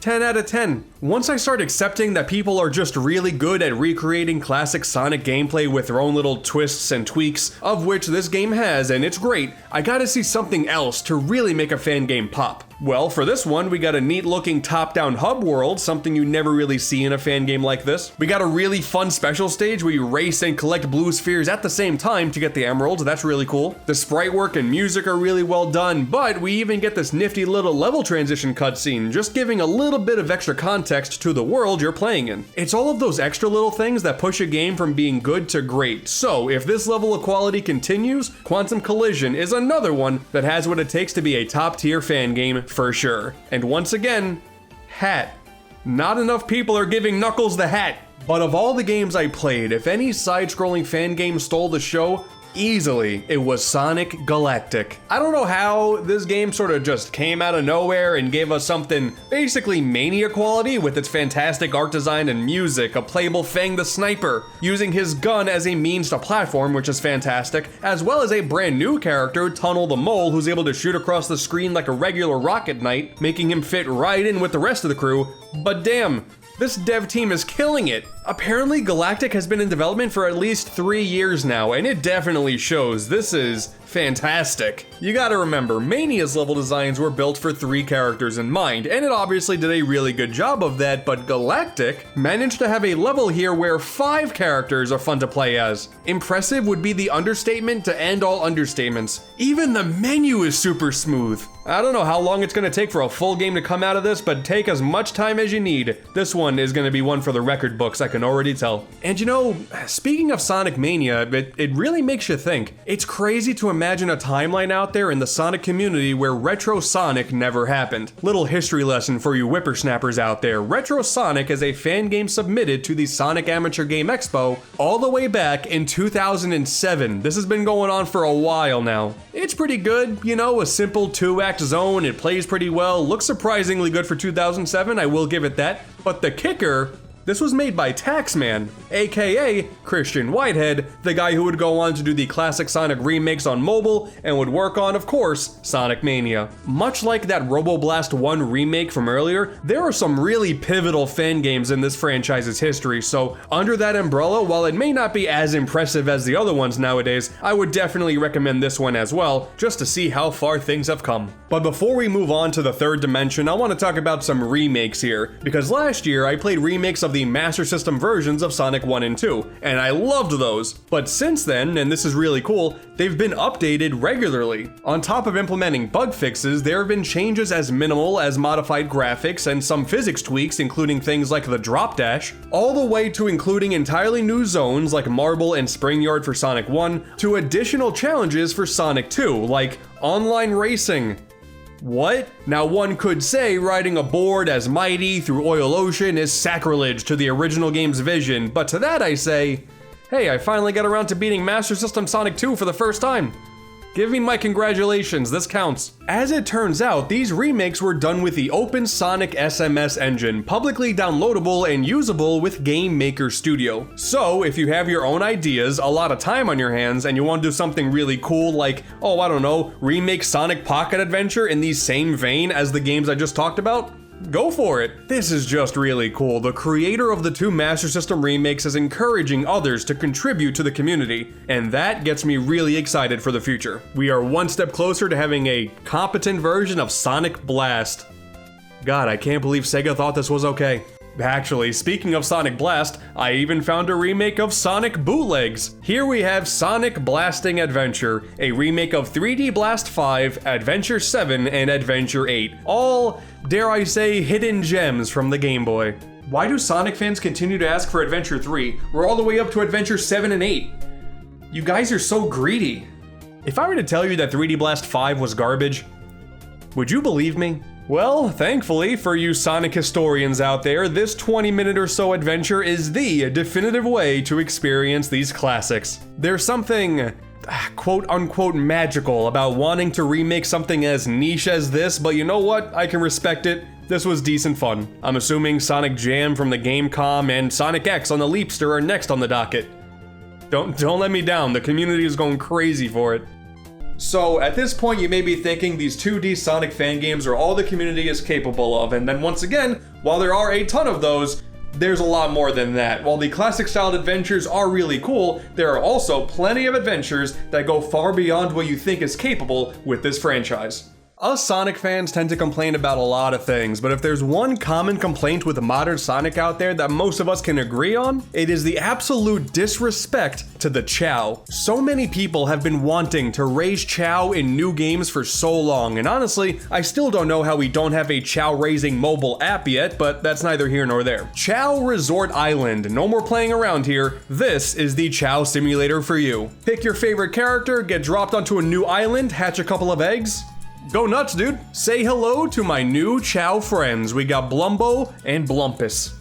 10 out of 10. Once I start accepting that people are just really good at recreating classic Sonic gameplay with their own little twists and tweaks, of which this game has, and it's great, I gotta see something else to really make a fan game pop. Well, for this one, we got a neat looking top-down hub world, something you never really see in a fan game like this. We got a really fun special stage where you race and collect blue spheres at the same time to get the emeralds, that's really cool. The sprite work and music are really well done, but we even get this nifty little level transition cutscene, just giving a little bit of extra context to the world you're playing in. It's all of those extra little things that push a game from being good to great, so if this level of quality continues, Quantum Collision is another one that has what it takes to be a top-tier fan game for sure. And once again, hat. Not enough people are giving Knuckles the hat. But of all the games I played, if any side-scrolling fan game stole the show, Easily, it was Sonic Galactic. I don't know how this game sort of just came out of nowhere and gave us something basically Mania quality with its fantastic art design and music, a playable Fang the Sniper, using his gun as a means to platform, which is fantastic, as well as a brand new character, Tunnel the Mole, who's able to shoot across the screen like a regular Rocket Knight, making him fit right in with the rest of the crew. But damn, this dev team is killing it. Apparently, Galactic has been in development for at least 3 years now, and it definitely shows. This is fantastic. You gotta remember, Mania's level designs were built for 3 characters in mind, and it obviously did a really good job of that, but Galactic managed to have a level here where 5 characters are fun to play as. Impressive would be the understatement to end all understatements. Even the menu is super smooth. I don't know how long it's gonna take for a full game to come out of this, but take as much time as you need. This one is gonna be one for the record books, I can already tell. And you know, speaking of Sonic Mania, it really makes you think. It's crazy to imagine a timeline out there in the Sonic community where Retro Sonic never happened. Little history lesson for you whippersnappers out there. Retro Sonic is a fan game submitted to the Sonic Amateur Game Expo all the way back in 2007. This has been going on for a while now. It's pretty good, you know, a simple 2-act zone, it plays pretty well, looks surprisingly good for 2007, I will give it that. But the kicker, this was made by Taxman, aka Christian Whitehead, the guy who would go on to do the classic Sonic remakes on mobile and would work on, of course, Sonic Mania. Much like that Robo Blast 1 remake from earlier, there are some really pivotal fan games in this franchise's history, so under that umbrella, while it may not be as impressive as the other ones nowadays, I would definitely recommend this one as well, just to see how far things have come. But before we move on to the third dimension, I want to talk about some remakes here, because last year I played remakes of the Master System versions of Sonic 1 and 2, and I loved those. But since then, and this is really cool, they've been updated regularly. On top of implementing bug fixes, there have been changes as minimal as modified graphics and some physics tweaks, including things like the drop dash, all the way to including entirely new zones like Marble and Spring Yard for Sonic 1, to additional challenges for Sonic 2, like online racing. What? Now one could say riding a board as mighty through Oil Ocean is sacrilege to the original game's vision, but to that I say, hey, I finally got around to beating Master System Sonic 2 for the first time. Give me my congratulations, this counts. As it turns out, these remakes were done with the Open Sonic SMS engine, publicly downloadable and usable with Game Maker Studio. So, if you have your own ideas, a lot of time on your hands, and you want to do something really cool like, oh, I don't know, remake Sonic Pocket Adventure in the same vein as the games I just talked about, go for it. This is just really cool. The creator of the 2 Master System remakes is encouraging others to contribute to the community, and that gets me really excited for the future. We are one step closer to having a competent version of Sonic Blast. God, I can't believe Sega thought this was okay. Actually, speaking of Sonic Blast, I even found a remake of Sonic Bootlegs. Here we have Sonic Blasting Adventure, a remake of 3D Blast 5, Adventure 7, and Adventure 8. All, dare I say, hidden gems from the Game Boy. Why do Sonic fans continue to ask for Adventure 3? We're all the way up to Adventure 7 and 8. You guys are so greedy. If I were to tell you that 3D Blast 5 was garbage, would you believe me? Well, thankfully for you Sonic historians out there, this 20-minute or so adventure is the definitive way to experience these classics. There's something quote-unquote magical about wanting to remake something as niche as this, but you know what? I can respect it. This was decent fun. I'm assuming Sonic Jam from the Gamecom and Sonic X on the Leapster are next on the docket. Don't let me down, the community is going crazy for it. So, at this point you may be thinking these 2D Sonic fan games are all the community is capable of, and then once again, while there are a ton of those, there's a lot more than that. While the classic-styled adventures are really cool, there are also plenty of adventures that go far beyond what you think is capable with this franchise. Us Sonic fans tend to complain about a lot of things, but if there's one common complaint with modern Sonic out there that most of us can agree on, it is the absolute disrespect to the Chow. So many people have been wanting to raise Chow in new games for so long, and honestly, I still don't know how we don't have a Chow raising mobile app yet, but that's neither here nor there. Chow Resort Island, no more playing around here, this is the Chow simulator for you. Pick your favorite character, get dropped onto a new island, hatch a couple of eggs, go nuts, dude. Say hello to my new Chow friends. We got Blumbo and Blumpus.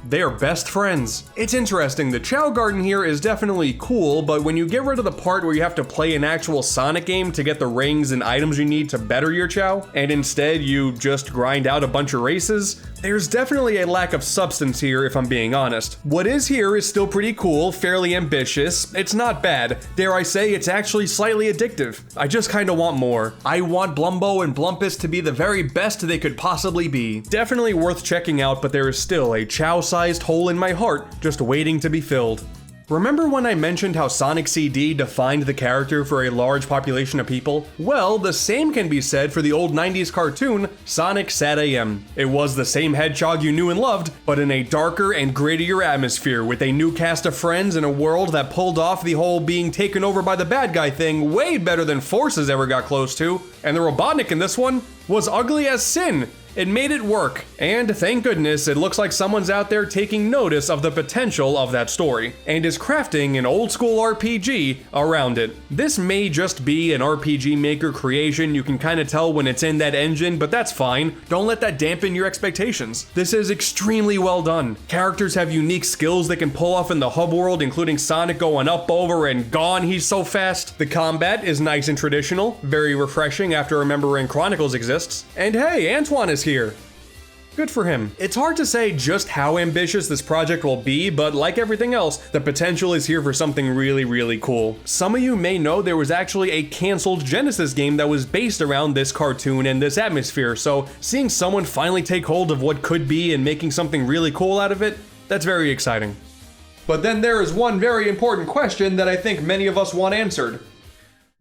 They are best friends. It's interesting, the Chow Garden here is definitely cool, but when you get rid of the part where you have to play an actual Sonic game to get the rings and items you need to better your Chow, and instead you just grind out a bunch of races, there's definitely a lack of substance here if I'm being honest. What is here is still pretty cool, fairly ambitious, it's not bad. Dare I say, it's actually slightly addictive. I just kinda want more. I want Blumbo and Blumpus to be the very best they could possibly be. Definitely worth checking out, but there is still a Chow-sized hole in my heart just waiting to be filled. Remember when I mentioned how Sonic CD defined the character for a large population of people? Well, the same can be said for the old 90s cartoon, Sonic SatAM. It was the same hedgehog you knew and loved, but in a darker and grittier atmosphere with a new cast of friends in a world that pulled off the whole being taken over by the bad guy thing way better than Forces ever got close to. And the Robotnik in this one was ugly as sin. It made it work, and thank goodness it looks like someone's out there taking notice of the potential of that story, and is crafting an old school RPG around it. This may just be an RPG Maker creation, you can kinda tell when it's in that engine, but that's fine. Don't let that dampen your expectations. This is extremely well done. Characters have unique skills they can pull off in the hub world, including Sonic going up, over, and gone, he's so fast. The combat is nice and traditional, very refreshing after remembering Chronicles exists. And hey, Antoine is here. Good for him. It's hard to say just how ambitious this project will be, but like everything else, the potential is here for something really, really cool. Some of you may know there was actually a canceled Genesis game that was based around this cartoon and this atmosphere, so seeing someone finally take hold of what could be and making something really cool out of it, that's very exciting. But then there is one very important question that I think many of us want answered.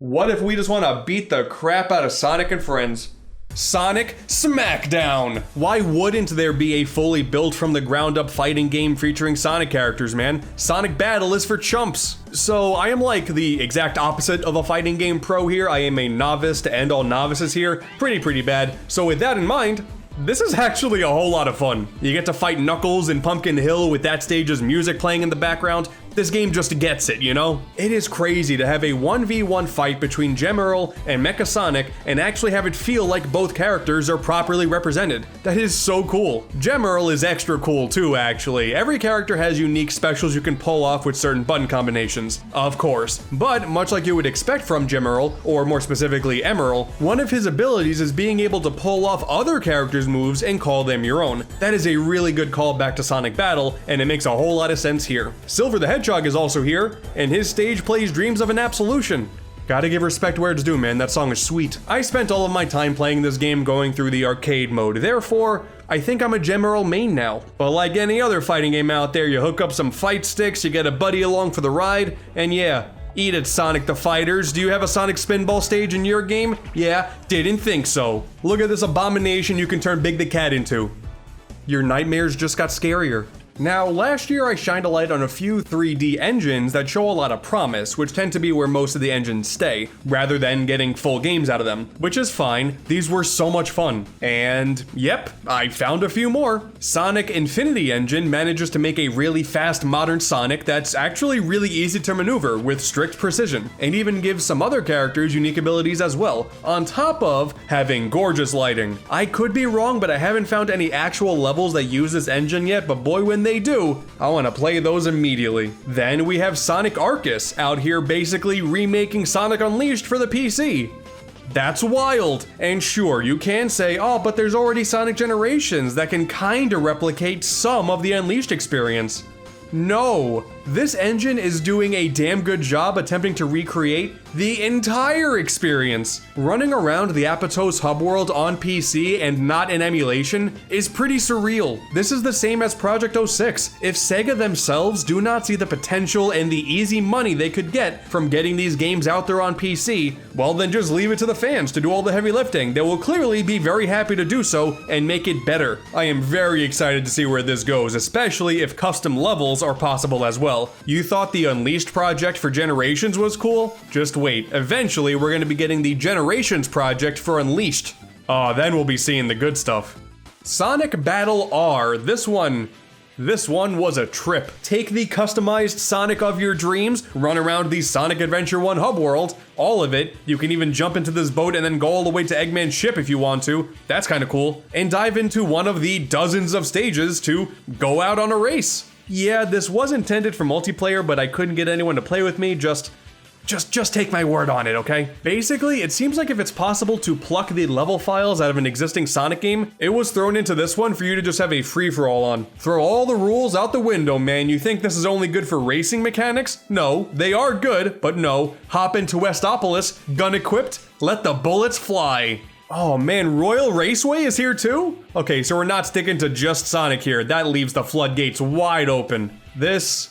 What if we just want to beat the crap out of Sonic and friends? Sonic Smackdown! Why wouldn't there be a fully built from the ground up fighting game featuring Sonic characters, man? Sonic Battle is for chumps. So I am like the exact opposite of a fighting game pro here. I am a novice to end all novices here. Pretty bad. So with that in mind, this is actually a whole lot of fun. You get to fight Knuckles in Pumpkin Hill with that stage's music playing in the background. This game just gets it, you know? It is crazy to have a 1v1 fight between Gemerl and Mecha Sonic and actually have it feel like both characters are properly represented. That is so cool. Gemerl is extra cool too, actually. Every character has unique specials you can pull off with certain button combinations, of course. But much like you would expect from Gemerl, or more specifically Emerald, one of his abilities is being able to pull off other characters' moves and call them your own. That is a really good callback to Sonic Battle, and it makes a whole lot of sense here. Silver the Hedgehog is also here, and his stage plays Dreams of an Absolution. Gotta give respect where it's due, man, that song is sweet. I spent all of my time playing this game going through the arcade mode, therefore, I think I'm a Gemerl main now. But like any other fighting game out there, you hook up some fight sticks, you get a buddy along for the ride, and yeah, eat it, Sonic the Fighters. Do you have a Sonic Spinball stage in your game? Yeah, didn't think so. Look at this abomination you can turn Big the Cat into. Your nightmares just got scarier. Now, last year I shined a light on a few 3D engines that show a lot of promise, which tend to be where most of the engines stay, rather than getting full games out of them, which is fine. These were so much fun. And yep, I found a few more. Sonic Infinity Engine manages to make a really fast modern Sonic that's actually really easy to maneuver with strict precision, and even gives some other characters unique abilities as well, on top of having gorgeous lighting. I could be wrong, but I haven't found any actual levels that use this engine yet, but boy, when they do, I want to play those immediately. Then we have Sonic Arcus out here basically remaking Sonic Unleashed for the PC. That's wild. And sure, you can say, oh, but there's already Sonic Generations that can kinda replicate some of the Unleashed experience. No, this engine is doing a damn good job attempting to recreate the entire experience. Running around the Apato's hub world on PC and not in emulation is pretty surreal. This is the same as Project 06. If Sega themselves do not see the potential and the easy money they could get from getting these games out there on PC, well then just leave it to the fans to do all the heavy lifting. They will clearly be very happy to do so and make it better. I am very excited to see where this goes, especially if custom levels are possible as well. You thought the Unleashed project for Generations was cool? Just wait, eventually we're going to be getting the Generations project for Unleashed. Then we'll be seeing the good stuff. Sonic Battle R, this one This one was a trip. Take the customized Sonic of your dreams, run around the Sonic Adventure 1 hub world, all of it. You can even jump into this boat and then go all the way to Eggman's ship if you want to. That's kind of cool. And dive into one of the dozens of stages to go out on a race. Yeah, this was intended for multiplayer, but I couldn't get anyone to play with me. Just take my word on it, okay? Basically, it seems like if it's possible to pluck the level files out of an existing Sonic game, it was thrown into this one for you to just have a free-for-all on. Throw all the rules out the window, man. You think this is only good for racing mechanics? No, they are good, but no. Hop into Westopolis, gun equipped, let the bullets fly. Oh man, Royal Raceway is here too? Okay, so we're not sticking to just Sonic here. That leaves the floodgates wide open. This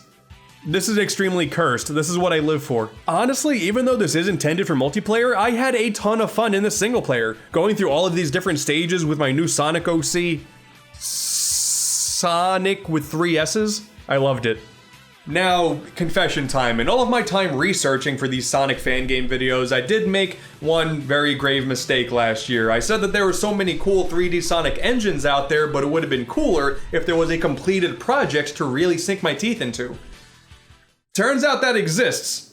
is extremely cursed. This is what I live for. Honestly, even though this is intended for multiplayer, I had a ton of fun in the single player. Going through all of these different stages with my new Sonic OC. Sonic with 3 S's. I loved it. Now, confession time. In all of my time researching for these Sonic fan game videos, I did make one very grave mistake last year. I said that there were so many cool 3D Sonic engines out there, but it would have been cooler if there was a completed project to really sink my teeth into. Turns out that exists.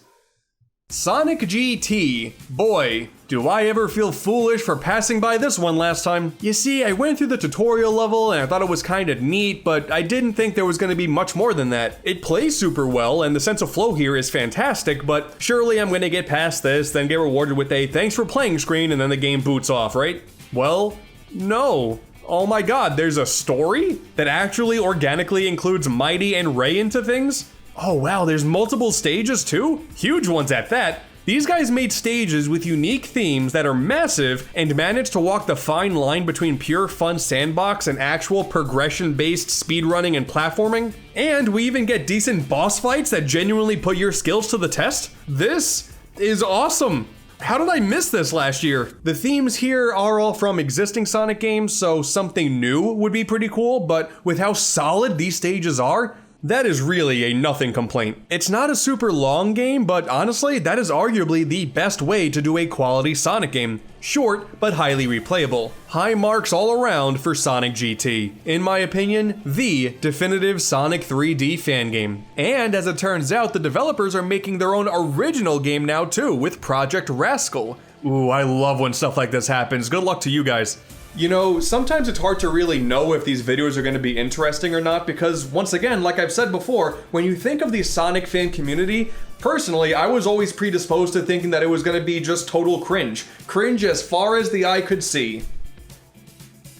Sonic GT. Boy, do I ever feel foolish for passing by this one last time. You see, I went through the tutorial level and I thought it was kind of neat, but I didn't think there was going to be much more than that. It plays super well and the sense of flow here is fantastic, but surely I'm going to get past this, then get rewarded with a thanks for playing screen and then the game boots off, right? Well, no. Oh my god, there's a story that actually organically includes Mighty and Ray into things? Oh wow, there's multiple stages too? Huge ones at that. These guys made stages with unique themes that are massive and managed to walk the fine line between pure fun sandbox and actual progression-based speedrunning and platforming. And we even get decent boss fights that genuinely put your skills to the test. This is awesome. How did I miss this last year? The themes here are all from existing Sonic games, so something new would be pretty cool, but with how solid these stages are, that is really a nothing complaint. It's not a super long game, but honestly, that is arguably the best way to do a quality Sonic game. Short, but highly replayable. High marks all around for Sonic GT. In my opinion, the definitive Sonic 3D fan game. And as it turns out, the developers are making their own original game now too, with Project Rascal. Ooh, I love when stuff like this happens. Good luck to you guys. You know, sometimes it's hard to really know if these videos are going to be interesting or not because, once again, like I've said before, when you think of the Sonic fan community, personally, I was always predisposed to thinking that it was going to be just total cringe. Cringe as far as the eye could see.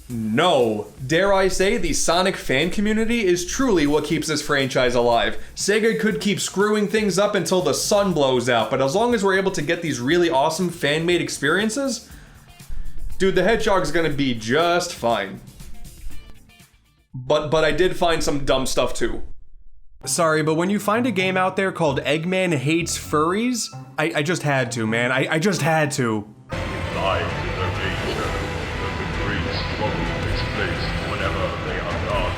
No. Dare I say, the Sonic fan community is truly what keeps this franchise alive. Sega could keep screwing things up until the sun blows out, but as long as we're able to get these really awesome fan-made experiences, dude, the Hedgehog's gonna be just fine. But I did find some dumb stuff too. Sorry, but when you find a game out there called Eggman Hates Furries, I just had to, man. I just had to. Lies in their nature, that the great struggle takes place whenever they are gone.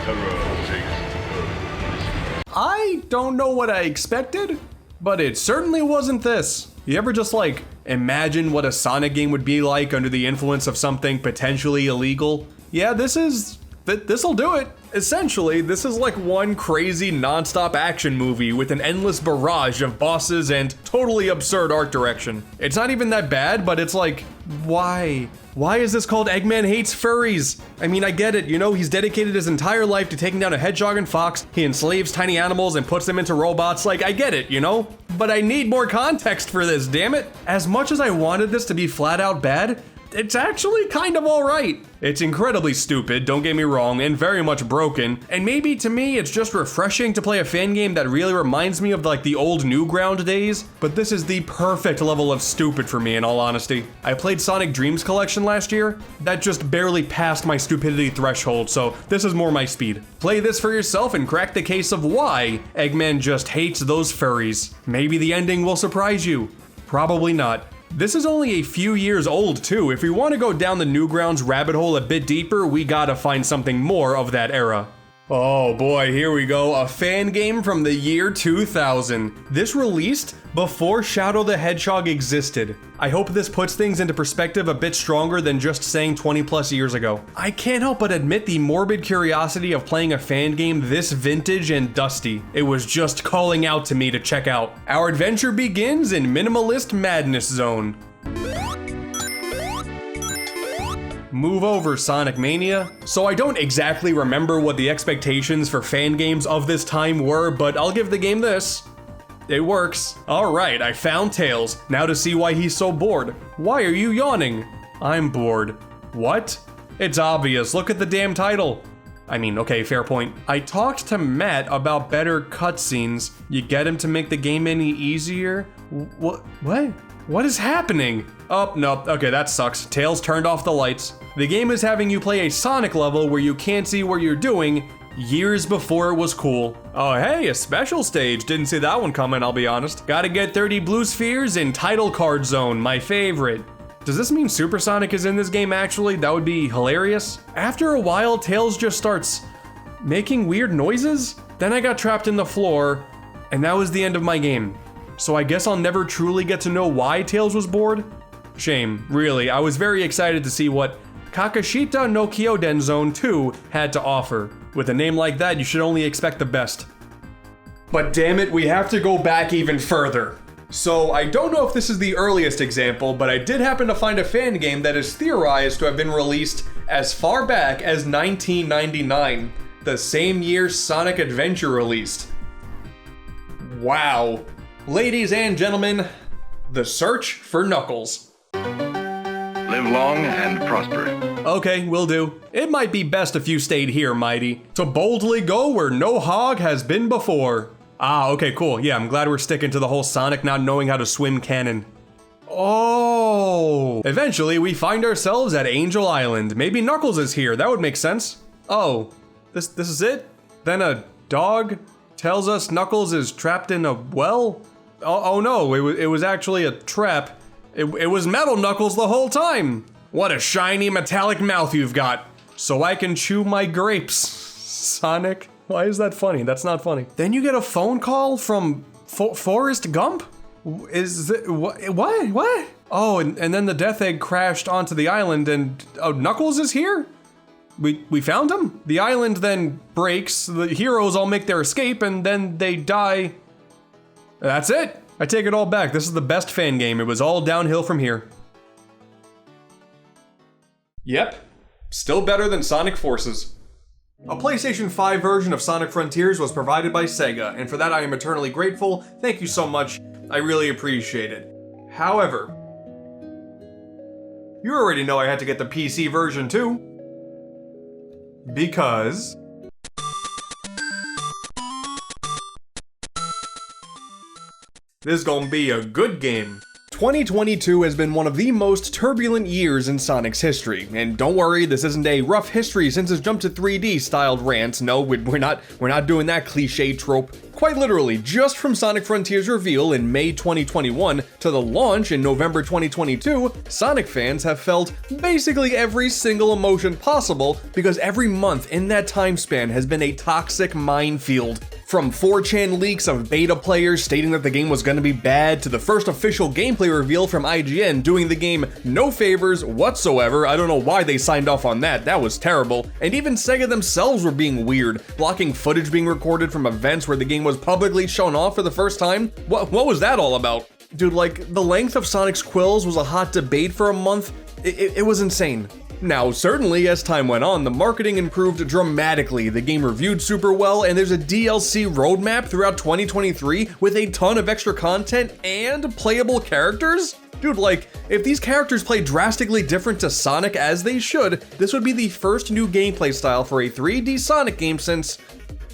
Terror takes the earth. I don't know what I expected, but it certainly wasn't this. You ever just like imagine what a Sonic game would be like under the influence of something potentially illegal? Yeah, this'll do it. Essentially, this is like one crazy non-stop action movie with an endless barrage of bosses and totally absurd art direction. It's not even that bad, but it's like, why? Why is this called Eggman Hates Furries? I mean, I get it, you know, he's dedicated his entire life to taking down a hedgehog and fox, he enslaves tiny animals and puts them into robots, like, I get it, you know? But I need more context for this, damn it! As much as I wanted this to be flat out bad, it's actually kind of alright. It's incredibly stupid, don't get me wrong, and very much broken, and maybe to me it's just refreshing to play a fan game that really reminds me of like the old Newground days, but this is the perfect level of stupid for me in all honesty. I played Sonic Dreams Collection last year, that just barely passed my stupidity threshold, so this is more my speed. Play this for yourself and crack the case of why Eggman just hates those furries. Maybe the ending will surprise you. Probably not. This is only a few years old too. If we want to go down the Newgrounds rabbit hole a bit deeper, we gotta find something more of that era. Oh boy, here we go. A fan game from the year 2000. This released before Shadow the Hedgehog existed. I hope this puts things into perspective a bit stronger than just saying 20 plus years ago. I can't help but admit the morbid curiosity of playing a fan game this vintage and dusty. It was just calling out to me to check out. Our adventure begins in Minimalist Madness Zone. Move over, Sonic Mania. So I don't exactly remember what the expectations for fan games of this time were, but I'll give the game this. It works. Alright, I found Tails. Now to see why he's so bored. Why are you yawning? I'm bored. What? It's obvious, look at the damn title. I mean, okay, fair point. I talked to Matt about better cutscenes. You get him to make the game any easier? What? What is happening? Oh, no, okay, that sucks. Tails turned off the lights. The game is having you play a Sonic level where you can't see what you're doing years before it was cool. Oh, hey, a special stage. Didn't see that one coming, I'll be honest. Gotta get 30 blue spheres in Title Card Zone, my favorite. Does this mean Super Sonic is in this game actually? That would be hilarious. After a while, Tails just starts making weird noises. Then I got trapped in the floor, and that was the end of my game. So I guess I'll never truly get to know why Tails was bored. Shame, really. I was very excited to see what Kakashita no Kyoden Zone 2 had to offer. With a name like that, you should only expect the best. But damn it, we have to go back even further. So I don't know if this is the earliest example, but I did happen to find a fan game that is theorized to have been released as far back as 1999, the same year Sonic Adventure released. Wow. Ladies and gentlemen, The Search for Knuckles. Live long and prosper. Okay, will do. It might be best if you stayed here, Mighty, to boldly go where no hog has been before. Ah, okay, cool. Yeah, I'm glad we're sticking to the whole Sonic not knowing how to swim canon. Oh! Eventually, we find ourselves at Angel Island. Maybe Knuckles is here. That would make sense. Oh, this is it? Then a dog tells us Knuckles is trapped in a well? Oh no, it was actually a trap. It was Metal Knuckles the whole time. What a shiny metallic mouth you've got. So I can chew my grapes. Sonic, why is that funny? That's not funny. Then you get a phone call from Forrest Gump? Is it, what? Oh, and then the Death Egg crashed onto the island and Knuckles is here? We found him? The island then breaks, the heroes all make their escape, and then they die. That's it. I take it all back. This is the best fan game. It was all downhill from here. Yep. Still better than Sonic Forces. A PlayStation 5 version of Sonic Frontiers was provided by Sega, and for that I am eternally grateful. Thank you so much. I really appreciate it. However, you already know I had to get the PC version too. Because this is gonna be a good game. 2022 has been one of the most turbulent years in Sonic's history, and don't worry, this isn't a rough history since it's jumped to 3D styled rant. No, we're not doing that cliche trope. Quite literally, just from Sonic Frontiers reveal in May 2021 to the launch in November 2022, Sonic fans have felt basically every single emotion possible because every month in that time span has been a toxic minefield. From 4chan leaks of beta players stating that the game was gonna be bad, to the first official gameplay reveal from IGN doing the game no favors whatsoever. I don't know why they signed off on that, that was terrible. And even Sega themselves were being weird, blocking footage being recorded from events where the game was publicly shown off for the first time. What was that all about? Dude, like, the length of Sonic's quills was a hot debate for a month. It was insane. Now, certainly, as time went on, the marketing improved dramatically, the game reviewed super well, and there's a DLC roadmap throughout 2023 with a ton of extra content and playable characters? Dude, like, if these characters play drastically different to Sonic as they should, this would be the first new gameplay style for a 3D Sonic game since,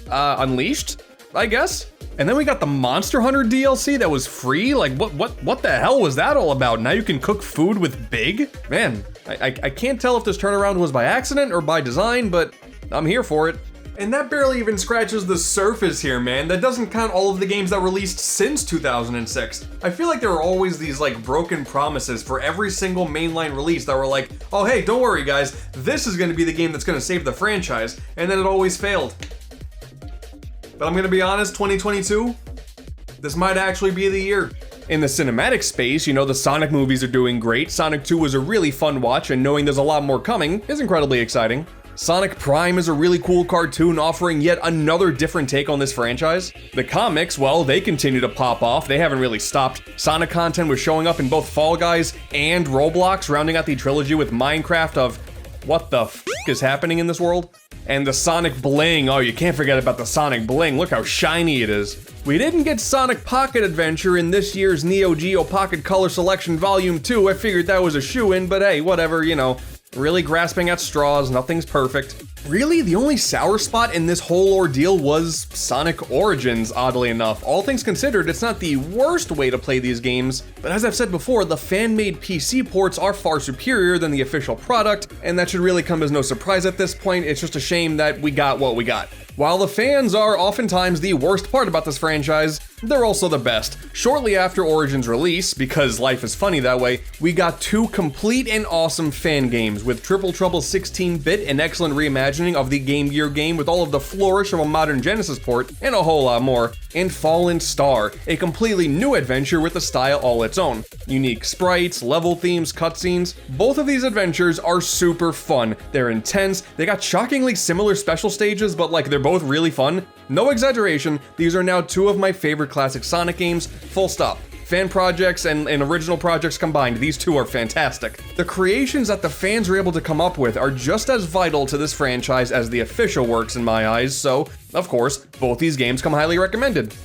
Unleashed, I guess? And then we got the Monster Hunter DLC that was free? Like, what the hell was that all about? Now you can cook food with Big? Man, I can't tell if this turnaround was by accident or by design, but I'm here for it. And that barely even scratches the surface here, man. That doesn't count all of the games that released since 2006. I feel like there are always these like broken promises for every single mainline release that were like, oh hey, don't worry guys, this is gonna be the game that's gonna save the franchise, and then it always failed. But I'm gonna be honest, 2022, this might actually be the year. In the cinematic space, you know, the Sonic movies are doing great. Sonic 2 was a really fun watch, and knowing there's a lot more coming is incredibly exciting. Sonic Prime is a really cool cartoon offering yet another different take on this franchise. The comics, well, they continue to pop off. They haven't really stopped. Sonic content was showing up in both Fall Guys and Roblox, rounding out the trilogy with Minecraft of what the f is happening in this world? And the Sonic Bling, oh, you can't forget about the Sonic Bling, look how shiny it is. We didn't get Sonic Pocket Adventure in this year's Neo Geo Pocket Color Selection Volume 2, I figured that was a shoo-in, but hey, whatever, you know. Really grasping at straws, nothing's perfect. Really, the only sour spot in this whole ordeal was Sonic Origins, oddly enough. All things considered, it's not the worst way to play these games, but as I've said before, the fan-made PC ports are far superior than the official product, and that should really come as no surprise at this point. It's just a shame that we got what we got. While the fans are oftentimes the worst part about this franchise, they're also the best. Shortly after Origins release, because life is funny that way, we got two complete and awesome fan games with Triple Trouble 16-bit, an excellent reimagining of the Game Gear game with all of the flourish of a modern Genesis port, and a whole lot more, and Fallen Star, a completely new adventure with a style all its own. Unique sprites, level themes, cutscenes. Both of these adventures are super fun. They're intense, they got shockingly similar special stages, but like they're both really fun. No exaggeration, these are now two of my favorite classic Sonic games, full stop. Fan projects and original projects combined, these two are fantastic. The creations that the fans are able to come up with are just as vital to this franchise as the official works in my eyes, so, of course, both these games come highly recommended.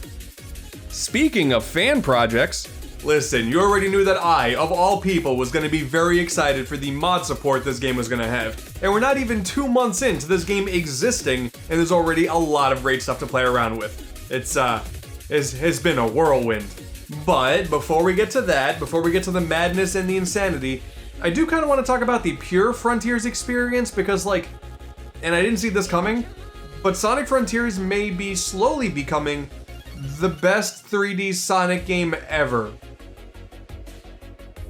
Speaking of fan projects, listen, you already knew that I, of all people, was going to be very excited for the mod support this game was going to have. And we're not even 2 months into this game existing, and there's already a lot of great stuff to play around with. It's been a whirlwind. But before we get to that, before we get to the madness and the insanity, I do kind of want to talk about the pure Frontiers experience because, like, and I didn't see this coming, but Sonic Frontiers may be slowly becoming the best 3D Sonic game ever.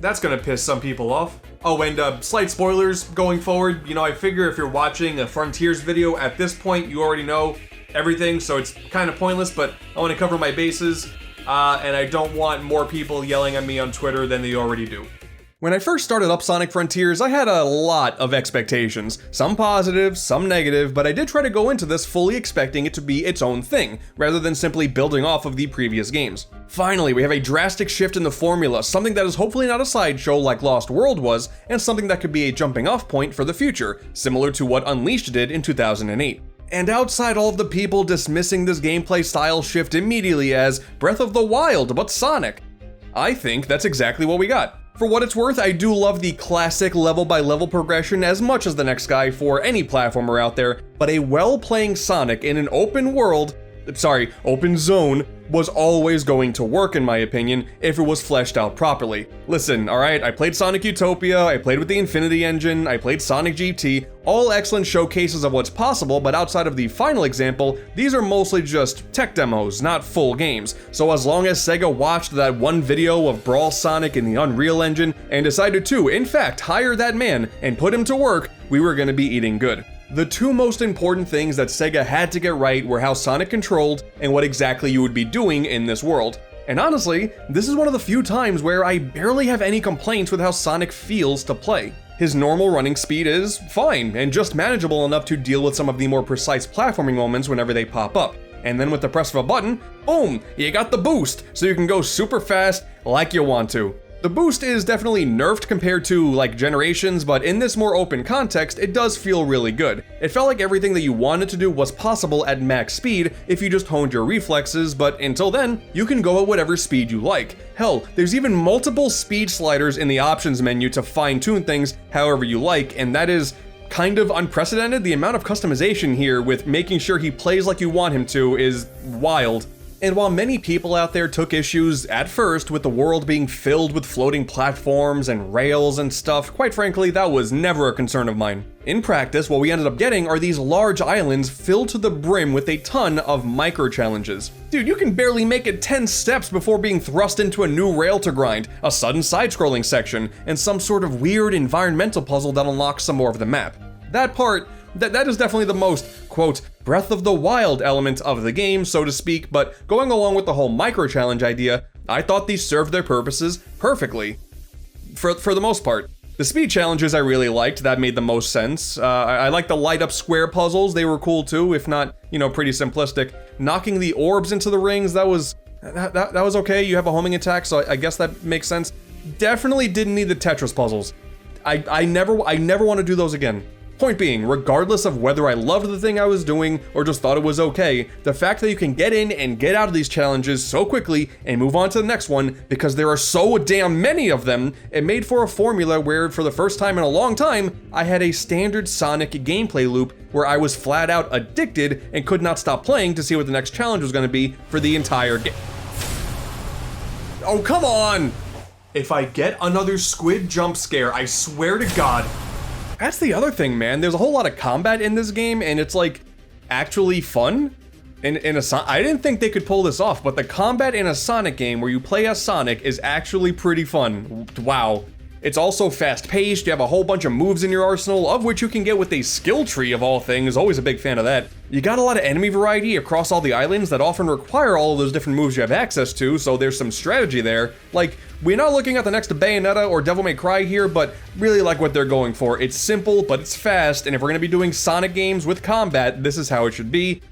That's gonna piss some people off. Oh, and slight spoilers going forward. You know, I figure if you're watching a Frontiers video at this point, you already know everything, so it's kind of pointless, but I want to cover my bases. And I don't want more people yelling at me on Twitter than they already do. When I first started up Sonic Frontiers, I had a lot of expectations. Some positive, some negative, but I did try to go into this fully expecting it to be its own thing, rather than simply building off of the previous games. Finally, we have a drastic shift in the formula, something that is hopefully not a sideshow like Lost World was, and something that could be a jumping off point for the future, similar to what Unleashed did in 2008. And outside all of the people dismissing this gameplay style shift immediately as Breath of the Wild, but Sonic, I think that's exactly what we got. For what it's worth, I do love the classic level-by-level progression as much as the next guy for any platformer out there, but a well-playing Sonic in an open zone was always going to work in my opinion if it was fleshed out properly. Listen, alright, I played Sonic Utopia, I played with the Infinity Engine, I played Sonic GT, all excellent showcases of what's possible, but outside of the final example, these are mostly just tech demos, not full games. So as long as Sega watched that one video of Brawl Sonic in the Unreal Engine and decided to, in fact, hire that man and put him to work, we were gonna be eating good. The two most important things that Sega had to get right were how Sonic controlled and what exactly you would be doing in this world. And honestly, this is one of the few times where I barely have any complaints with how Sonic feels to play. His normal running speed is fine and just manageable enough to deal with some of the more precise platforming moments whenever they pop up. And then with the press of a button, boom, you got the boost, so you can go super fast like you want to. The boost is definitely nerfed compared to, like, Generations, but in this more open context, it does feel really good. It felt like everything that you wanted to do was possible at max speed if you just honed your reflexes, but until then, you can go at whatever speed you like. Hell, there's even multiple speed sliders in the options menu to fine-tune things however you like, and that is kind of unprecedented. The amount of customization here with making sure he plays like you want him to is wild. And while many people out there took issues at first with the world being filled with floating platforms and rails and stuff, quite frankly, that was never a concern of mine. In practice, what we ended up getting are these large islands filled to the brim with a ton of micro-challenges. Dude, you can barely make it 10 steps before being thrust into a new rail to grind, a sudden side-scrolling section, and some sort of weird environmental puzzle that unlocks some more of the map. That part, that is definitely the most, quote, Breath of the Wild element of the game, so to speak, but going along with the whole micro-challenge idea, I thought these served their purposes perfectly. For the most part. The speed challenges I really liked, that made the most sense. I liked the light up square puzzles, they were cool too, if not, pretty simplistic. Knocking the orbs into the rings, that was okay. You have a homing attack, so I guess that makes sense. Definitely didn't need the Tetris puzzles. I never want to do those again. Point being, regardless of whether I loved the thing I was doing or just thought it was okay, the fact that you can get in and get out of these challenges so quickly and move on to the next one because there are so damn many of them, it made for a formula where for the first time in a long time, I had a standard Sonic gameplay loop where I was flat out addicted and could not stop playing to see what the next challenge was going to be for the entire game. Oh, come on! If I get another squid jump scare, I swear to God. That's the other thing, man. There's a whole lot of combat in this game, and it's like actually fun. I didn't think they could pull this off, but the combat in a Sonic game where you play as Sonic is actually pretty fun. Wow. It's also fast-paced. You have a whole bunch of moves in your arsenal, of which you can get with a skill tree of all things. Always a big fan of that. You got a lot of enemy variety across all the islands that often require all of those different moves you have access to, so there's some strategy there. Like, we're not looking at the next Bayonetta or Devil May Cry here, but really like what they're going for. It's simple, but it's fast, and if we're gonna be doing Sonic games with combat, this is how it should be,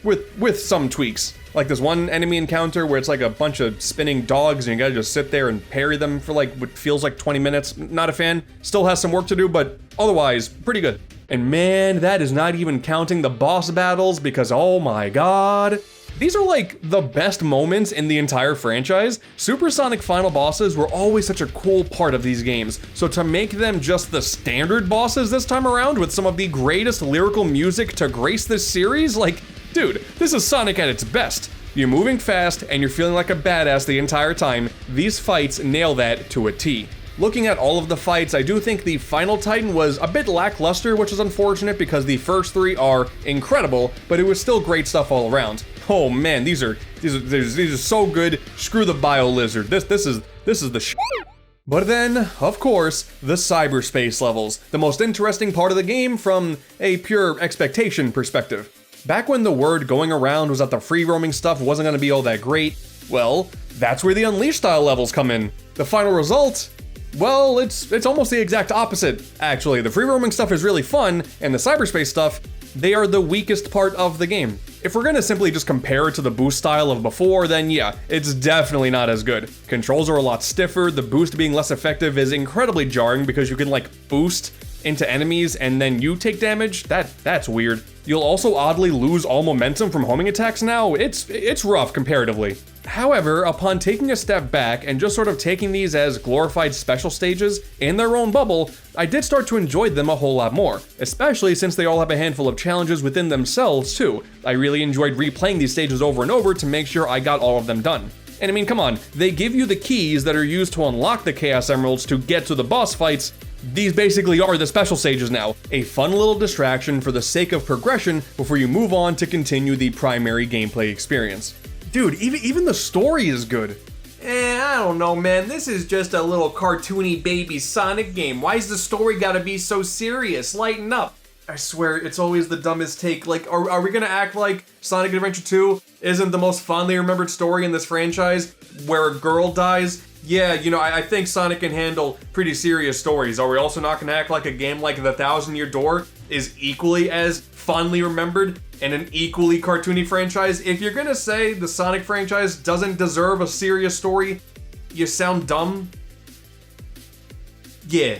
with some tweaks. Like this one enemy encounter where it's like a bunch of spinning dogs and you gotta just sit there and parry them for like what feels like 20 minutes. Not a fan. Still has some work to do, but otherwise, pretty good. And man, that is not even counting the boss battles because oh my god. These are like the best moments in the entire franchise. Supersonic final bosses were always such a cool part of these games, so to make them just the standard bosses this time around with some of the greatest lyrical music to grace this series, like, dude, this is Sonic at its best. You're moving fast and you're feeling like a badass the entire time. These fights nail that to a T. Looking at all of the fights, I do think the final Titan was a bit lackluster, which is unfortunate because the first three are incredible, but it was still great stuff all around. Oh man, these are so good. Screw the Bio Lizard. This is the shit. But then, of course, the cyberspace levels, the most interesting part of the game from a pure expectation perspective. Back when the word going around was that the free roaming stuff wasn't going to be all that great, well, that's where the Unleashed style levels come in. The final result? Well, it's almost the exact opposite, actually. The free roaming stuff is really fun, and the cyberspace stuff, they are the weakest part of the game. If we're gonna simply just compare it to the boost style of before, then yeah, it's definitely not as good. Controls are a lot stiffer, the boost being less effective is incredibly jarring because you can like boost into enemies and then you take damage. That's weird. You'll also oddly lose all momentum from homing attacks now. It's rough comparatively. However, upon taking a step back and just sort of taking these as glorified special stages in their own bubble, I did start to enjoy them a whole lot more, especially since they all have a handful of challenges within themselves too. I really enjoyed replaying these stages over and over to make sure I got all of them done. And I mean, come on, they give you the keys that are used to unlock the Chaos Emeralds to get to the boss fights. These basically are the special stages now, a fun little distraction for the sake of progression before you move on to continue the primary gameplay experience. Dude, even the story is good. I don't know, man. This is just a little cartoony baby Sonic game. Why's the story gotta be so serious? Lighten up. I swear, it's always the dumbest take. Like, are we gonna act like Sonic Adventure 2 isn't the most fondly remembered story in this franchise where a girl dies? Yeah, you know, I think Sonic can handle pretty serious stories. Are we also not gonna act like a game like The 1,000-Year Door is equally as fondly remembered and an equally cartoony franchise? If you're gonna say the Sonic franchise doesn't deserve a serious story, you sound dumb. Yeah.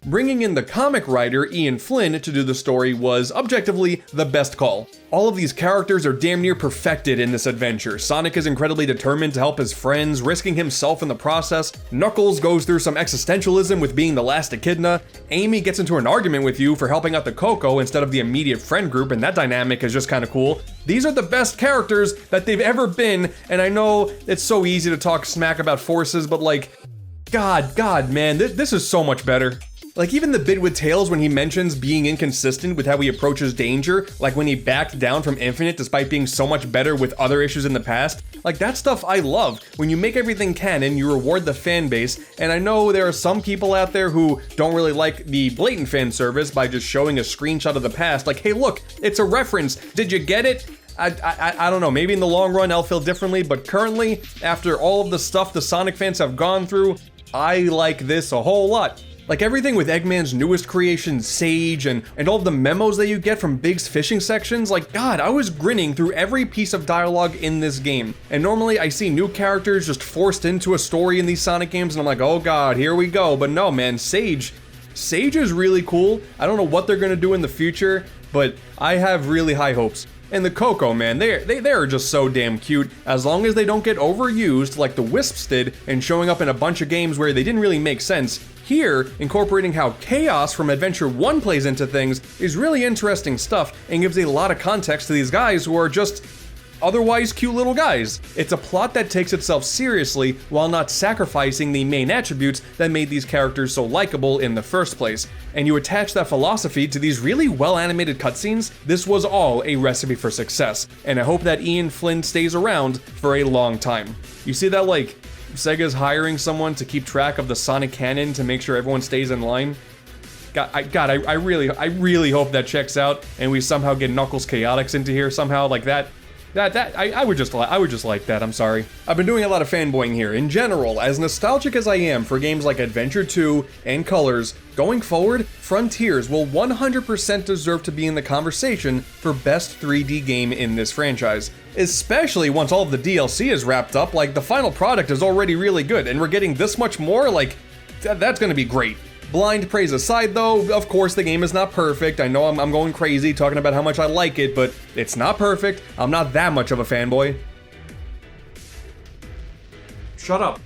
Bringing in the comic writer Ian Flynn to do the story was objectively the best call. All of these characters are damn near perfected in this adventure. Sonic is incredibly determined to help his friends, risking himself in the process. Knuckles goes through some existentialism with being the last echidna. Amy gets into an argument with you for helping out the Coco instead of the immediate friend group, and that dynamic is just kind of cool. These are the best characters that they've ever been, and I know it's so easy to talk smack about Forces, but like, God, man, this is so much better. Like even the bit with Tails when he mentions being inconsistent with how he approaches danger, like when he backed down from Infinite despite being so much better with other issues in the past, Like, that stuff I love. When you make everything canon, you reward the fan base, and I know there are some people out there who don't really like the blatant fan service by just showing a screenshot of the past, like, hey look, it's a reference, did you get it? I don't know, maybe in the long run I'll feel differently, but currently, after all of the stuff the Sonic fans have gone through, I like this a whole lot. Like everything with Eggman's newest creation, Sage, and all of the memos that you get from Big's fishing sections, like, God, I was grinning through every piece of dialogue in this game. And normally I see new characters just forced into a story in these Sonic games, and I'm like, oh God, here we go. But no, man, Sage is really cool. I don't know what they're gonna do in the future, but I have really high hopes. And the Coco, man, they are just so damn cute, as long as they don't get overused like the Wisps did and showing up in a bunch of games where they didn't really make sense. Here, incorporating how Chaos from Adventure 1 plays into things is really interesting stuff and gives a lot of context to these guys who are just otherwise cute little guys. It's a plot that takes itself seriously while not sacrificing the main attributes that made these characters so likable in the first place. And you attach that philosophy to these really well-animated cutscenes, this was all a recipe for success. And I hope that Ian Flynn stays around for a long time. You see that, like, Sega's hiring someone to keep track of the Sonic canon to make sure everyone stays in line? I really hope that checks out and we somehow get Knuckles Chaotix into here somehow like that. I would just like that, I'm sorry. I've been doing a lot of fanboying here. In general, as nostalgic as I am for games like Adventure 2 and Colors, going forward, Frontiers will 100% deserve to be in the conversation for best 3D game in this franchise. Especially once all of the DLC is wrapped up, like the final product is already really good, and we're getting this much more, like, that's gonna be great. Blind praise aside though, of course the game is not perfect. I know I'm going crazy talking about how much I like it, but it's not perfect. I'm not that much of a fanboy. Shut up.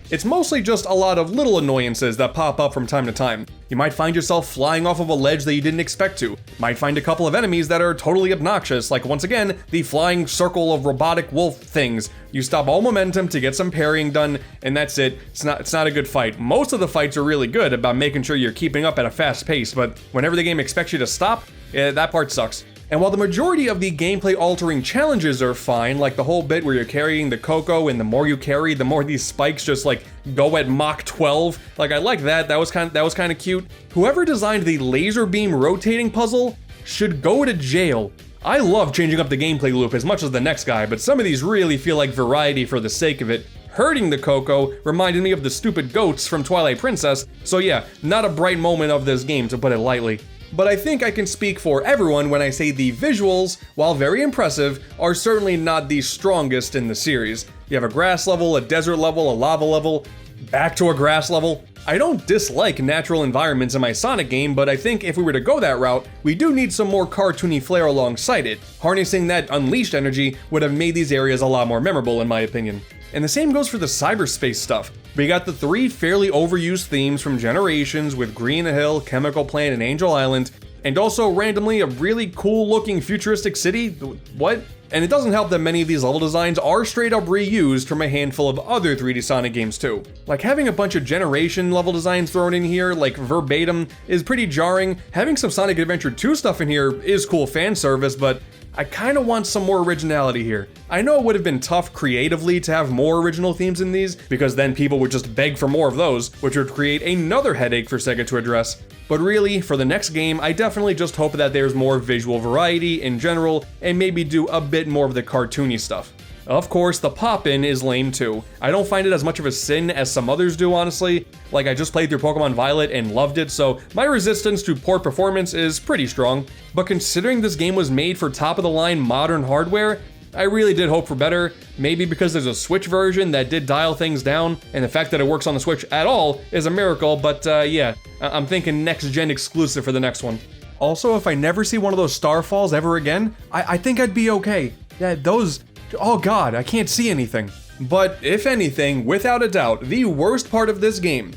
It's mostly just a lot of little annoyances that pop up from time to time. You might find yourself flying off of a ledge that you didn't expect to. Might find a couple of enemies that are totally obnoxious, like once again, the flying circle of robotic wolf things. You stop all momentum to get some parrying done, and that's it. It's not a good fight. Most of the fights are really good about making sure you're keeping up at a fast pace, but whenever the game expects you to stop, that part sucks. And while the majority of the gameplay-altering challenges are fine, like the whole bit where you're carrying the Coco and the more you carry, the more these spikes just like go at Mach 12, like I like that, that was kind of cute. Whoever designed the laser beam rotating puzzle should go to jail. I love changing up the gameplay loop as much as the next guy, but some of these really feel like variety for the sake of it. Hurting the Coco reminded me of the stupid goats from Twilight Princess, so yeah, not a bright moment of this game, to put it lightly. But I think I can speak for everyone when I say the visuals, while very impressive, are certainly not the strongest in the series. You have a grass level, a desert level, a lava level, back to a grass level. I don't dislike natural environments in my Sonic game, but I think if we were to go that route, we do need some more cartoony flair alongside it. Harnessing that unleashed energy would have made these areas a lot more memorable in my opinion. And the same goes for the cyberspace stuff. We got the three fairly overused themes from Generations with Green Hill, Chemical Plant, and Angel Island, and also randomly a really cool looking futuristic city. What? And it doesn't help that many of these level designs are straight up reused from a handful of other 3D Sonic games too. Like having a bunch of Generation level designs thrown in here, like verbatim, is pretty jarring. Having some Sonic Adventure 2 stuff in here is cool fan service, but I kinda want some more originality here. I know it would have been tough creatively to have more original themes in these, because then people would just beg for more of those, which would create another headache for Sega to address. But really, for the next game, I definitely just hope that there's more visual variety in general, and maybe do a bit more of the cartoony stuff. Of course, the pop-in is lame too. I don't find it as much of a sin as some others do, honestly. Like, I just played through Pokemon Violet and loved it, so my resistance to poor performance is pretty strong. But considering this game was made for top-of-the-line modern hardware, I really did hope for better. Maybe because there's a Switch version that did dial things down, and the fact that it works on the Switch at all is a miracle, but yeah, I'm thinking next-gen exclusive for the next one. Also, if I never see one of those Starfalls ever again, I think I'd be okay. Yeah, those... oh god, I can't see anything. But if anything, without a doubt, the worst part of this game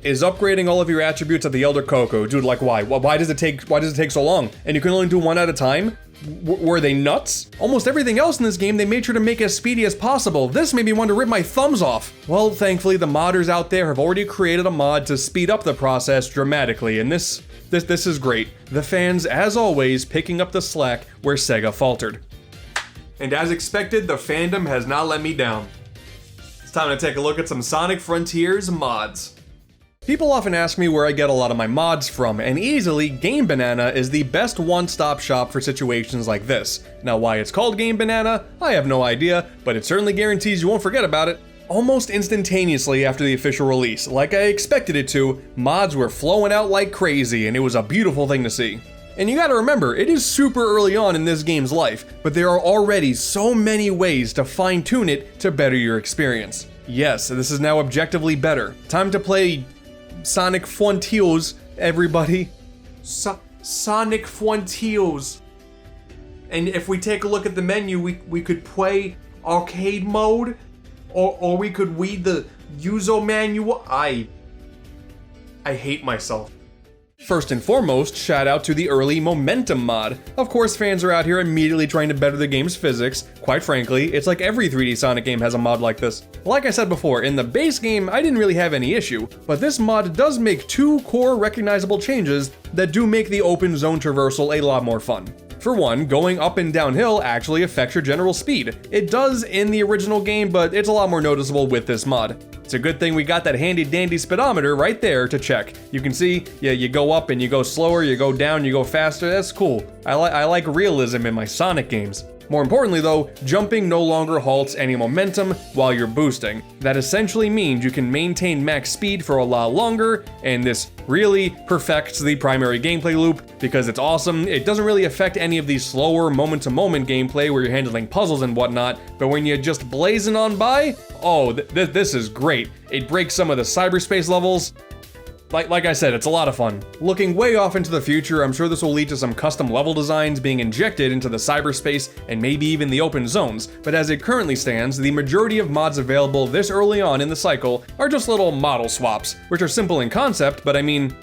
is upgrading all of your attributes at the Elder Coco. Dude, like why? Why does it take so long? And you can only do one at a time? Were they nuts? Almost everything else in this game they made sure to make as speedy as possible. This made me want to rip my thumbs off. Well, thankfully the modders out there have already created a mod to speed up the process dramatically, and this is great. The fans, as always, picking up the slack where Sega faltered. And as expected, the fandom has not let me down. It's time to take a look at some Sonic Frontiers mods. People often ask me where I get a lot of my mods from, and easily, Game Banana is the best one-stop shop for situations like this. Now why it's called Game Banana, I have no idea, but it certainly guarantees you won't forget about it. Almost instantaneously after the official release, like I expected it to, mods were flowing out like crazy, and it was a beautiful thing to see. And you gotta remember, it is super early on in this game's life, but there are already so many ways to fine-tune it to better your experience. Yes, this is now objectively better. Time to play Sonic Frontiers, everybody. Sonic Frontiers. And if we take a look at the menu, we could play arcade mode, or we could read the user manual. I hate myself. First and foremost, shout out to the early Momentum mod. Of course, fans are out here immediately trying to better the game's physics. Quite frankly, it's like every 3D Sonic game has a mod like this. Like I said before, in the base game, I didn't really have any issue, but this mod does make two core recognizable changes that do make the open zone traversal a lot more fun. For one, going up and downhill actually affects your general speed. It does in the original game, but it's a lot more noticeable with this mod. It's a good thing we got that handy dandy speedometer right there to check. You can see, yeah, you go up and you go slower, you go down, you go faster. That's cool. I like realism in my Sonic games. More importantly though, jumping no longer halts any momentum while you're boosting. That essentially means you can maintain max speed for a lot longer, and this really perfects the primary gameplay loop because it's awesome. It doesn't really affect any of the slower moment-to-moment gameplay where you're handling puzzles and whatnot, but when you're just blazing on by, oh, this is great. It breaks some of the cyberspace levels. Like I said, it's a lot of fun. Looking way off into the future, I'm sure this will lead to some custom level designs being injected into the cyberspace and maybe even the open zones, but as it currently stands, the majority of mods available this early on in the cycle are just little model swaps, which are simple in concept, but I mean,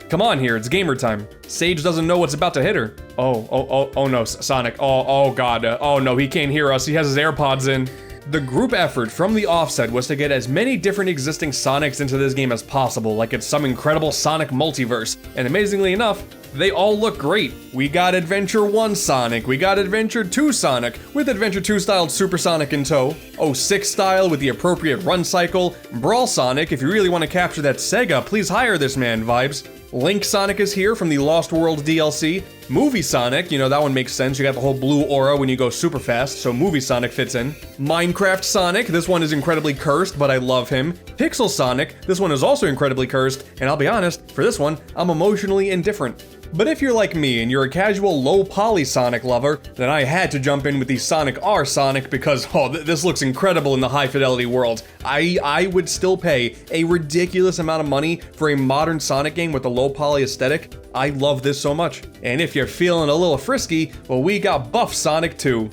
come on here, it's gamer time. Sage doesn't know what's about to hit her. Oh no, Sonic, oh god, oh no, he can't hear us, he has his AirPods in. The group effort from the offset was to get as many different existing Sonics into this game as possible, like it's some incredible Sonic multiverse, and amazingly enough, they all look great. We got Adventure 1 Sonic, we got Adventure 2 Sonic, with Adventure 2 styled Super Sonic in tow, 06 style with the appropriate run cycle, Brawl Sonic, if you really want to capture that Sega, please hire this man vibes. Link Sonic is here from the Lost World DLC. Movie Sonic, you know, that one makes sense. You got the whole blue aura when you go super fast, so Movie Sonic fits in. Minecraft Sonic, this one is incredibly cursed, but I love him. Pixel Sonic, this one is also incredibly cursed, and I'll be honest, for this one, I'm emotionally indifferent. But if you're like me and you're a casual low poly Sonic lover, then I had to jump in with the Sonic R Sonic because, this looks incredible in the high fidelity world. I would still pay a ridiculous amount of money for a modern Sonic game with a low poly aesthetic. I love this so much. And if you're feeling a little frisky, well, we got Buff Sonic too.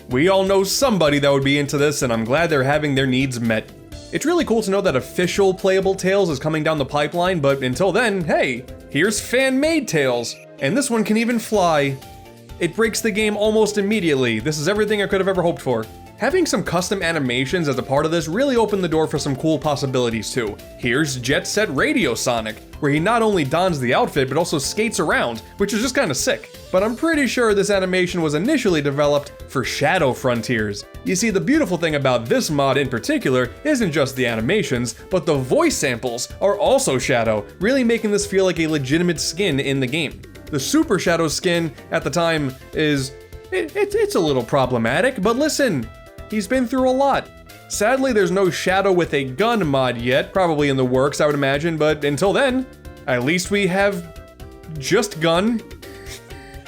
We all know somebody that would be into this, and I'm glad they're having their needs met. It's really cool to know that official playable Tails is coming down the pipeline, but until then, hey, here's fan-made Tails, and this one can even fly. It breaks the game almost immediately. This is everything I could have ever hoped for. Having some custom animations as a part of this really opened the door for some cool possibilities too. Here's Jet Set Radio Sonic, where he not only dons the outfit but also skates around, which is just kinda sick. But I'm pretty sure this animation was initially developed for Shadow Frontiers. You see, the beautiful thing about this mod in particular isn't just the animations, but the voice samples are also Shadow, really making this feel like a legitimate skin in the game. The Super Shadow skin at the time is, it's a little problematic, but listen, he's been through a lot. Sadly, there's no Shadow with a gun mod yet, probably in the works, I would imagine, but until then, at least we have just gun.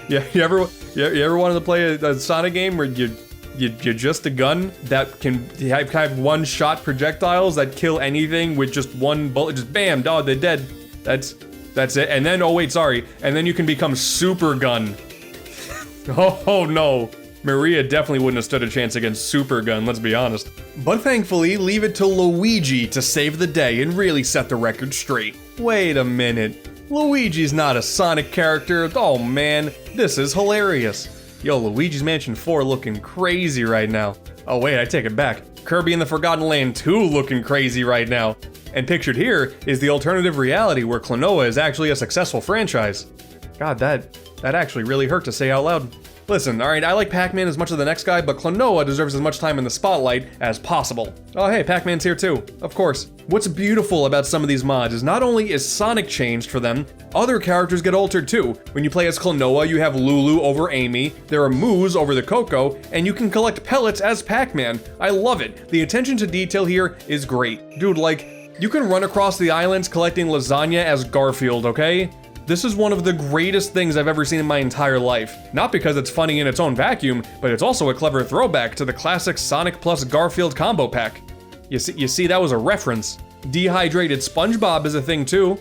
Yeah, you ever wanted to play a Sonic game where you're just a gun that can have one-shot projectiles that kill anything with just one bullet, just bam, dog, they're dead. That's it. And then, oh wait, sorry, and then you can become Super Gun. Oh no. Maria definitely wouldn't have stood a chance against Super Gun, let's be honest. But thankfully, leave it to Luigi to save the day and really set the record straight. Wait a minute. Luigi's not a Sonic character. Oh man, this is hilarious. Yo, Luigi's Mansion 4 looking crazy right now. Oh wait, I take it back. Kirby and the Forgotten Land 2 looking crazy right now. And pictured here is the alternative reality where Klonoa is actually a successful franchise. God, that actually really hurt to say out loud. Listen, alright, I like Pac-Man as much as the next guy, but Klonoa deserves as much time in the spotlight as possible. Oh hey, Pac-Man's here too, of course. What's beautiful about some of these mods is not only is Sonic changed for them, other characters get altered too. When you play as Klonoa, you have Lulu over Amy, there are Moos over the Coco, and you can collect pellets as Pac-Man. I love it. The attention to detail here is great. Dude, like, you can run across the islands collecting lasagna as Garfield, okay? This is one of the greatest things I've ever seen in my entire life. Not because it's funny in its own vacuum, but it's also a clever throwback to the classic Sonic plus Garfield combo pack. You see, that was a reference. Dehydrated SpongeBob is a thing too.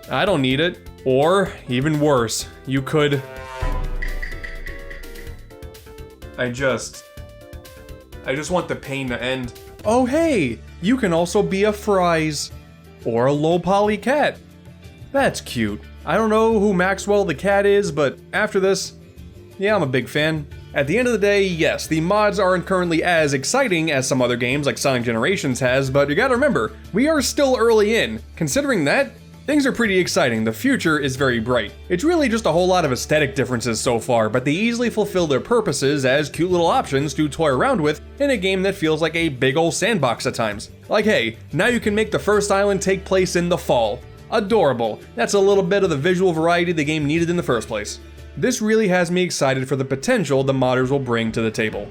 I don't need it. Or, even worse, you could... I just want the pain to end. Oh hey, you can also be a Fries. Or a low poly cat. That's cute. I don't know who Maxwell the cat is, but after this, yeah, I'm a big fan. At the end of the day, yes, the mods aren't currently as exciting as some other games like Sonic Generations has, but you gotta remember, we are still early in. Considering that, things are pretty exciting. The future is very bright. It's really just a whole lot of aesthetic differences so far, but they easily fulfill their purposes as cute little options to toy around with in a game that feels like a big ol' sandbox at times. Like hey, now you can make the first island take place in the fall. Adorable. That's a little bit of the visual variety the game needed in the first place. This really has me excited for the potential the modders will bring to the table.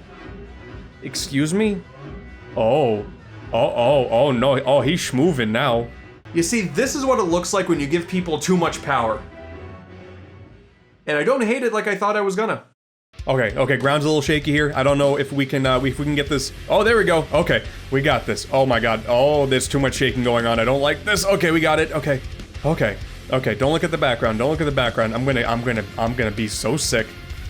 Excuse me? Oh no, oh, he's schmoovin' now. You see, this is what it looks like when you give people too much power. And I don't hate it like I thought I was gonna. Okay, ground's a little shaky here. I don't know if we can get this. Oh, there we go. Okay, we got this. Oh my god. Oh, there's too much shaking going on. I don't like this. Okay, we got it. Okay. Don't look at the background. Don't look at the background. I'm gonna be so sick.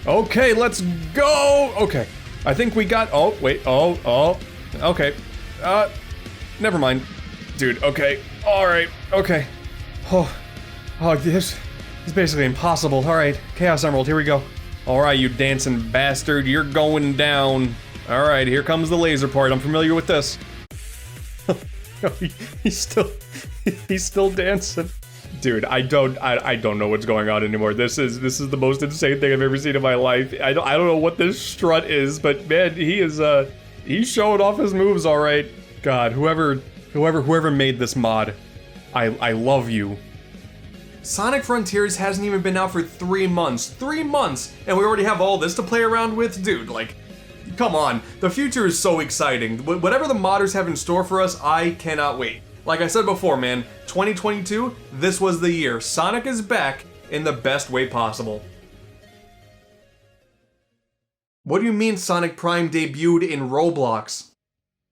Okay, let's go. Okay, I think we got. Oh wait. Oh. Okay. Never mind, dude. Okay. All right. Okay. Oh, this is basically impossible. All right, Chaos Emerald. Here we go. Alright, you dancing bastard, you're going down. Alright, here comes the laser part. I'm familiar with this. he's still dancing. Dude, I don't know what's going on anymore. This is the most insane thing I've ever seen in my life. I don't know what this strut is, but man, he's showing off his moves alright. God, whoever made this mod, I love you. Sonic Frontiers hasn't even been out for 3 months. 3 months! And we already have all this to play around with? Dude, like, come on. The future is so exciting. Whatever the modders have in store for us, I cannot wait. Like I said before, man, 2022, this was the year. Sonic is back in the best way possible. What do you mean Sonic Prime debuted in Roblox?